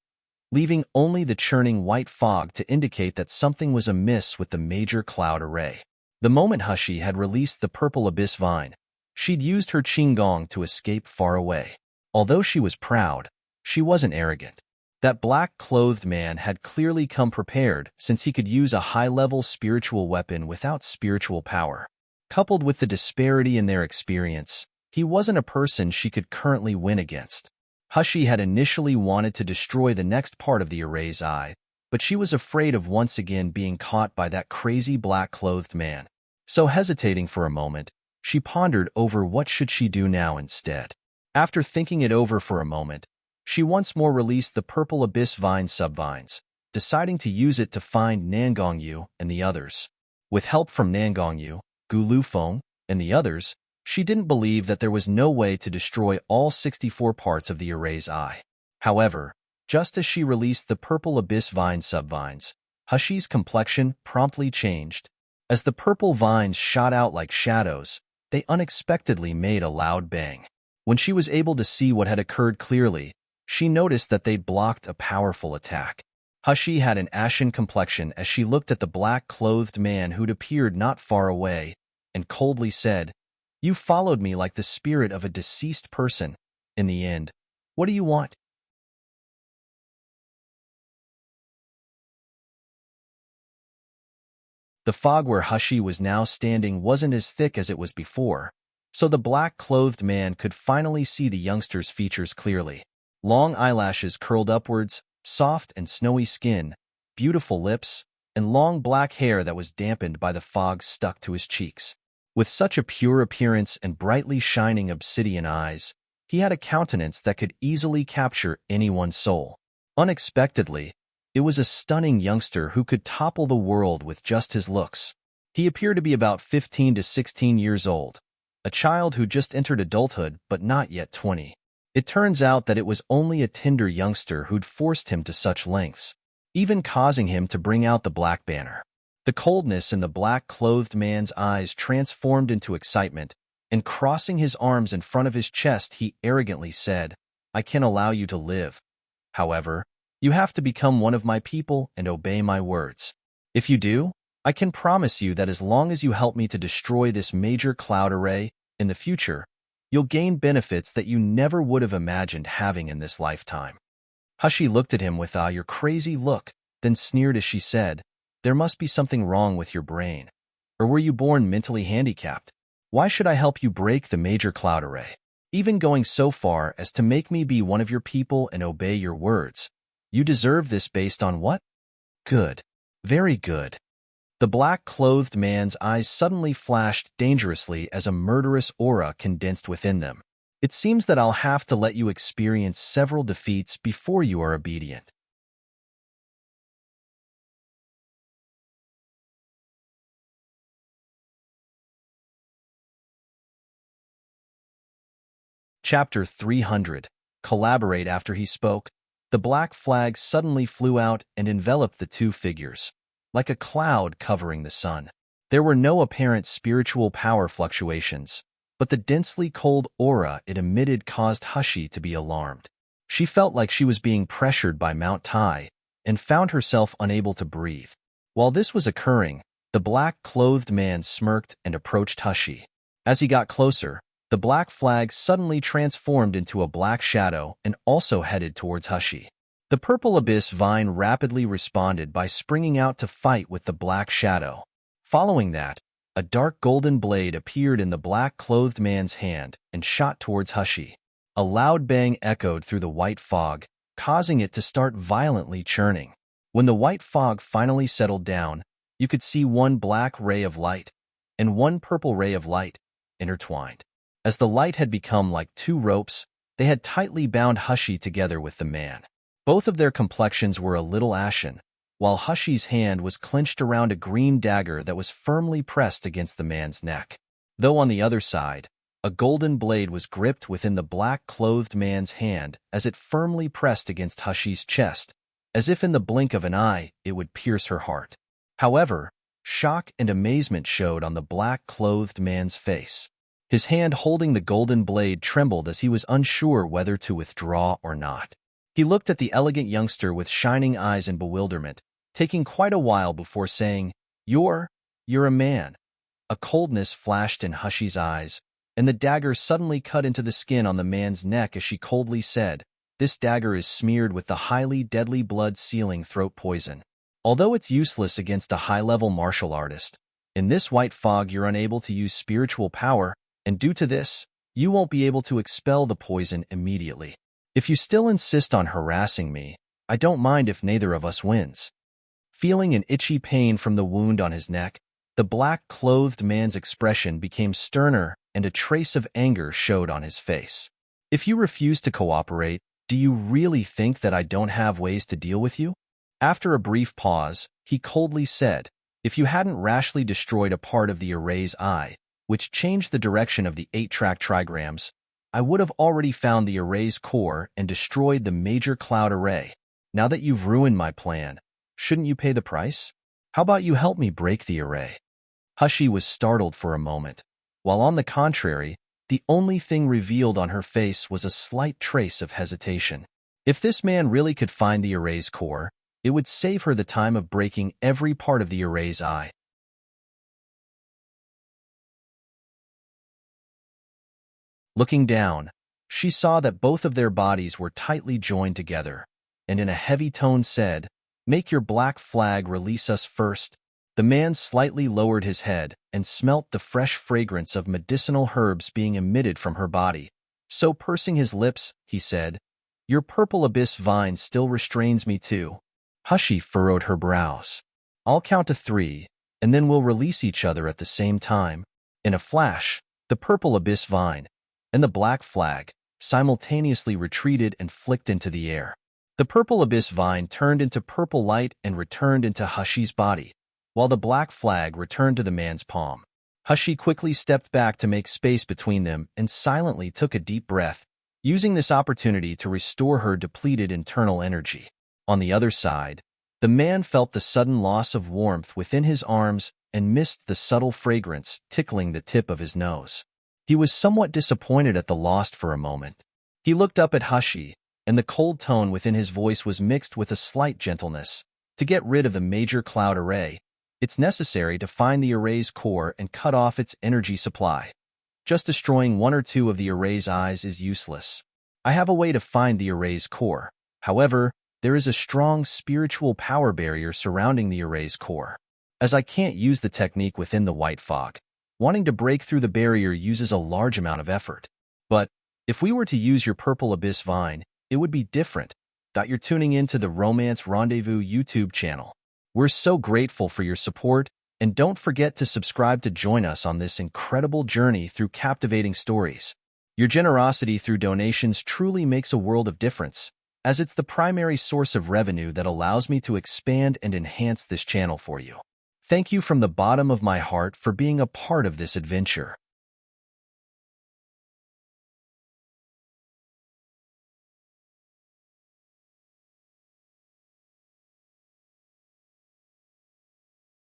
leaving only the churning white fog to indicate that something was amiss with the major cloud array. The moment Hushi had released the purple abyss vine, she'd used her qinggong to escape far away. Although she was proud, she wasn't arrogant. That black-clothed man had clearly come prepared, since he could use a high-level spiritual weapon without spiritual power. Coupled with the disparity in their experience, he wasn't a person she could currently win against. Hushi had initially wanted to destroy the next part of the array's eye, but she was afraid of once again being caught by that crazy black-clothed man. So hesitating for a moment, she pondered over what should she do now instead. After thinking it over for a moment, she once more released the purple abyss vine subvines, deciding to use it to find Nangongyu and the others. With help from Nangongyu, Gulufeng, and the others, she didn't believe that there was no way to destroy all 64 parts of the array's eye. However, just as she released the purple abyss vine subvines, Hushi's complexion promptly changed. As the purple vines shot out like shadows, they unexpectedly made a loud bang. When she was able to see what had occurred clearly, she noticed that they'd blocked a powerful attack. Hushi had an ashen complexion as she looked at the black-clothed man who'd appeared not far away, and coldly said, "You followed me like the spirit of a deceased person. In the end, what do you want?" The fog where Hushi was now standing wasn't as thick as it was before, so the black-clothed man could finally see the youngster's features clearly. Long eyelashes curled upwards, soft and snowy skin, beautiful lips, and long black hair that was dampened by the fog stuck to his cheeks. With such a pure appearance and brightly shining obsidian eyes, he had a countenance that could easily capture anyone's soul. Unexpectedly, it was a stunning youngster who could topple the world with just his looks. He appeared to be about 15 to 16 years old, a child who just entered adulthood but not yet 20. It turns out that it was only a tender youngster who'd forced him to such lengths, even causing him to bring out the black banner. The coldness in the black-clothed man's eyes transformed into excitement, and crossing his arms in front of his chest, he arrogantly said, "I can allow you to live. However, you have to become one of my people and obey my words. If you do, I can promise you that as long as you help me to destroy this major cloud array, in the future, You'll gain benefits that you never would have imagined having in this lifetime. Hushi looked at him with your crazy look, then sneered as she said, there must be something wrong with your brain. Or were you born mentally handicapped? Why should I help you break the major cloud array? Even going so far as to make me be one of your people and obey your words. You deserve this based on what? Good. Very good. The black-clothed man's eyes suddenly flashed dangerously as a murderous aura condensed within them. It seems that I'll have to let you experience several defeats before you are obedient. Chapter 300. Collaborate. After he spoke, the black flag suddenly flew out and enveloped the two figures, like a cloud covering the sun. There were no apparent spiritual power fluctuations, but the densely cold aura it emitted caused Hushi to be alarmed. She felt like she was being pressured by Mount Tai and found herself unable to breathe. While this was occurring, the black-clothed man smirked and approached Hushi. As he got closer, the black flag suddenly transformed into a black shadow and also headed towards Hushi. The purple abyss vine rapidly responded by springing out to fight with the black shadow. Following that, a dark golden blade appeared in the black-clothed man's hand and shot towards Hushi. A loud bang echoed through the white fog, causing it to start violently churning. When the white fog finally settled down, you could see one black ray of light and one purple ray of light intertwined. As the light had become like two ropes, they had tightly bound Hushi together with the man. Both of their complexions were a little ashen, while Hushi's hand was clenched around a green dagger that was firmly pressed against the man's neck. Though on the other side, a golden blade was gripped within the black-clothed man's hand as it firmly pressed against Hushi's chest, as if in the blink of an eye it would pierce her heart. However, shock and amazement showed on the black-clothed man's face. His hand holding the golden blade trembled as he was unsure whether to withdraw or not. He looked at the elegant youngster with shining eyes in bewilderment, taking quite a while before saying, You're a man. A coldness flashed in Hushi's eyes, and the dagger suddenly cut into the skin on the man's neck as she coldly said, This dagger is smeared with the highly deadly blood-sealing throat poison. Although it's useless against a high-level martial artist, in this white fog you're unable to use spiritual power, and due to this, you won't be able to expel the poison immediately. If you still insist on harassing me, I don't mind if neither of us wins. Feeling an itchy pain from the wound on his neck, the black-clothed man's expression became sterner and a trace of anger showed on his face. If you refuse to cooperate, do you really think that I don't have ways to deal with you? After a brief pause, he coldly said, If you hadn't rashly destroyed a part of the array's eye, which changed the direction of the 8-track trigrams, I would have already found the array's core and destroyed the major cloud array. Now that you've ruined my plan, shouldn't you pay the price? How about you help me break the array? Hushi was startled for a moment, while on the contrary, the only thing revealed on her face was a slight trace of hesitation. If this man really could find the array's core, it would save her the time of breaking every part of the array's eye. Looking down, she saw that both of their bodies were tightly joined together, and in a heavy tone said, Make your black flag release us first. The man slightly lowered his head and smelt the fresh fragrance of medicinal herbs being emitted from her body. So pursing his lips, he said, Your purple abyss vine still restrains me too. Hushi furrowed her brows. I'll count to 3, and then we'll release each other at the same time. In a flash, the purple abyss vine and the black flag simultaneously retreated and flicked into the air. The purple abyss vine turned into purple light and returned into Hushi's body, while the black flag returned to the man's palm. Hushi quickly stepped back to make space between them and silently took a deep breath, using this opportunity to restore her depleted internal energy. On the other side, the man felt the sudden loss of warmth within his arms and missed the subtle fragrance tickling the tip of his nose. He was somewhat disappointed at the loss for a moment. He looked up at Hushi, and the cold tone within his voice was mixed with a slight gentleness. To get rid of the major cloud array, it's necessary to find the array's core and cut off its energy supply. Just destroying one or two of the array's eyes is useless. I have a way to find the array's core. However, there is a strong spiritual power barrier surrounding the array's core. As I can't use the technique within the white fog, wanting to break through the barrier uses a large amount of effort. But if we were to use your Purple Abyss Vine, it would be different. You're tuning into the Romance Rendezvous YouTube channel. We're so grateful for your support, and don't forget to subscribe to join us on this incredible journey through captivating stories. Your generosity through donations truly makes a world of difference, as it's the primary source of revenue that allows me to expand and enhance this channel for you. Thank you from the bottom of my heart for being a part of this adventure.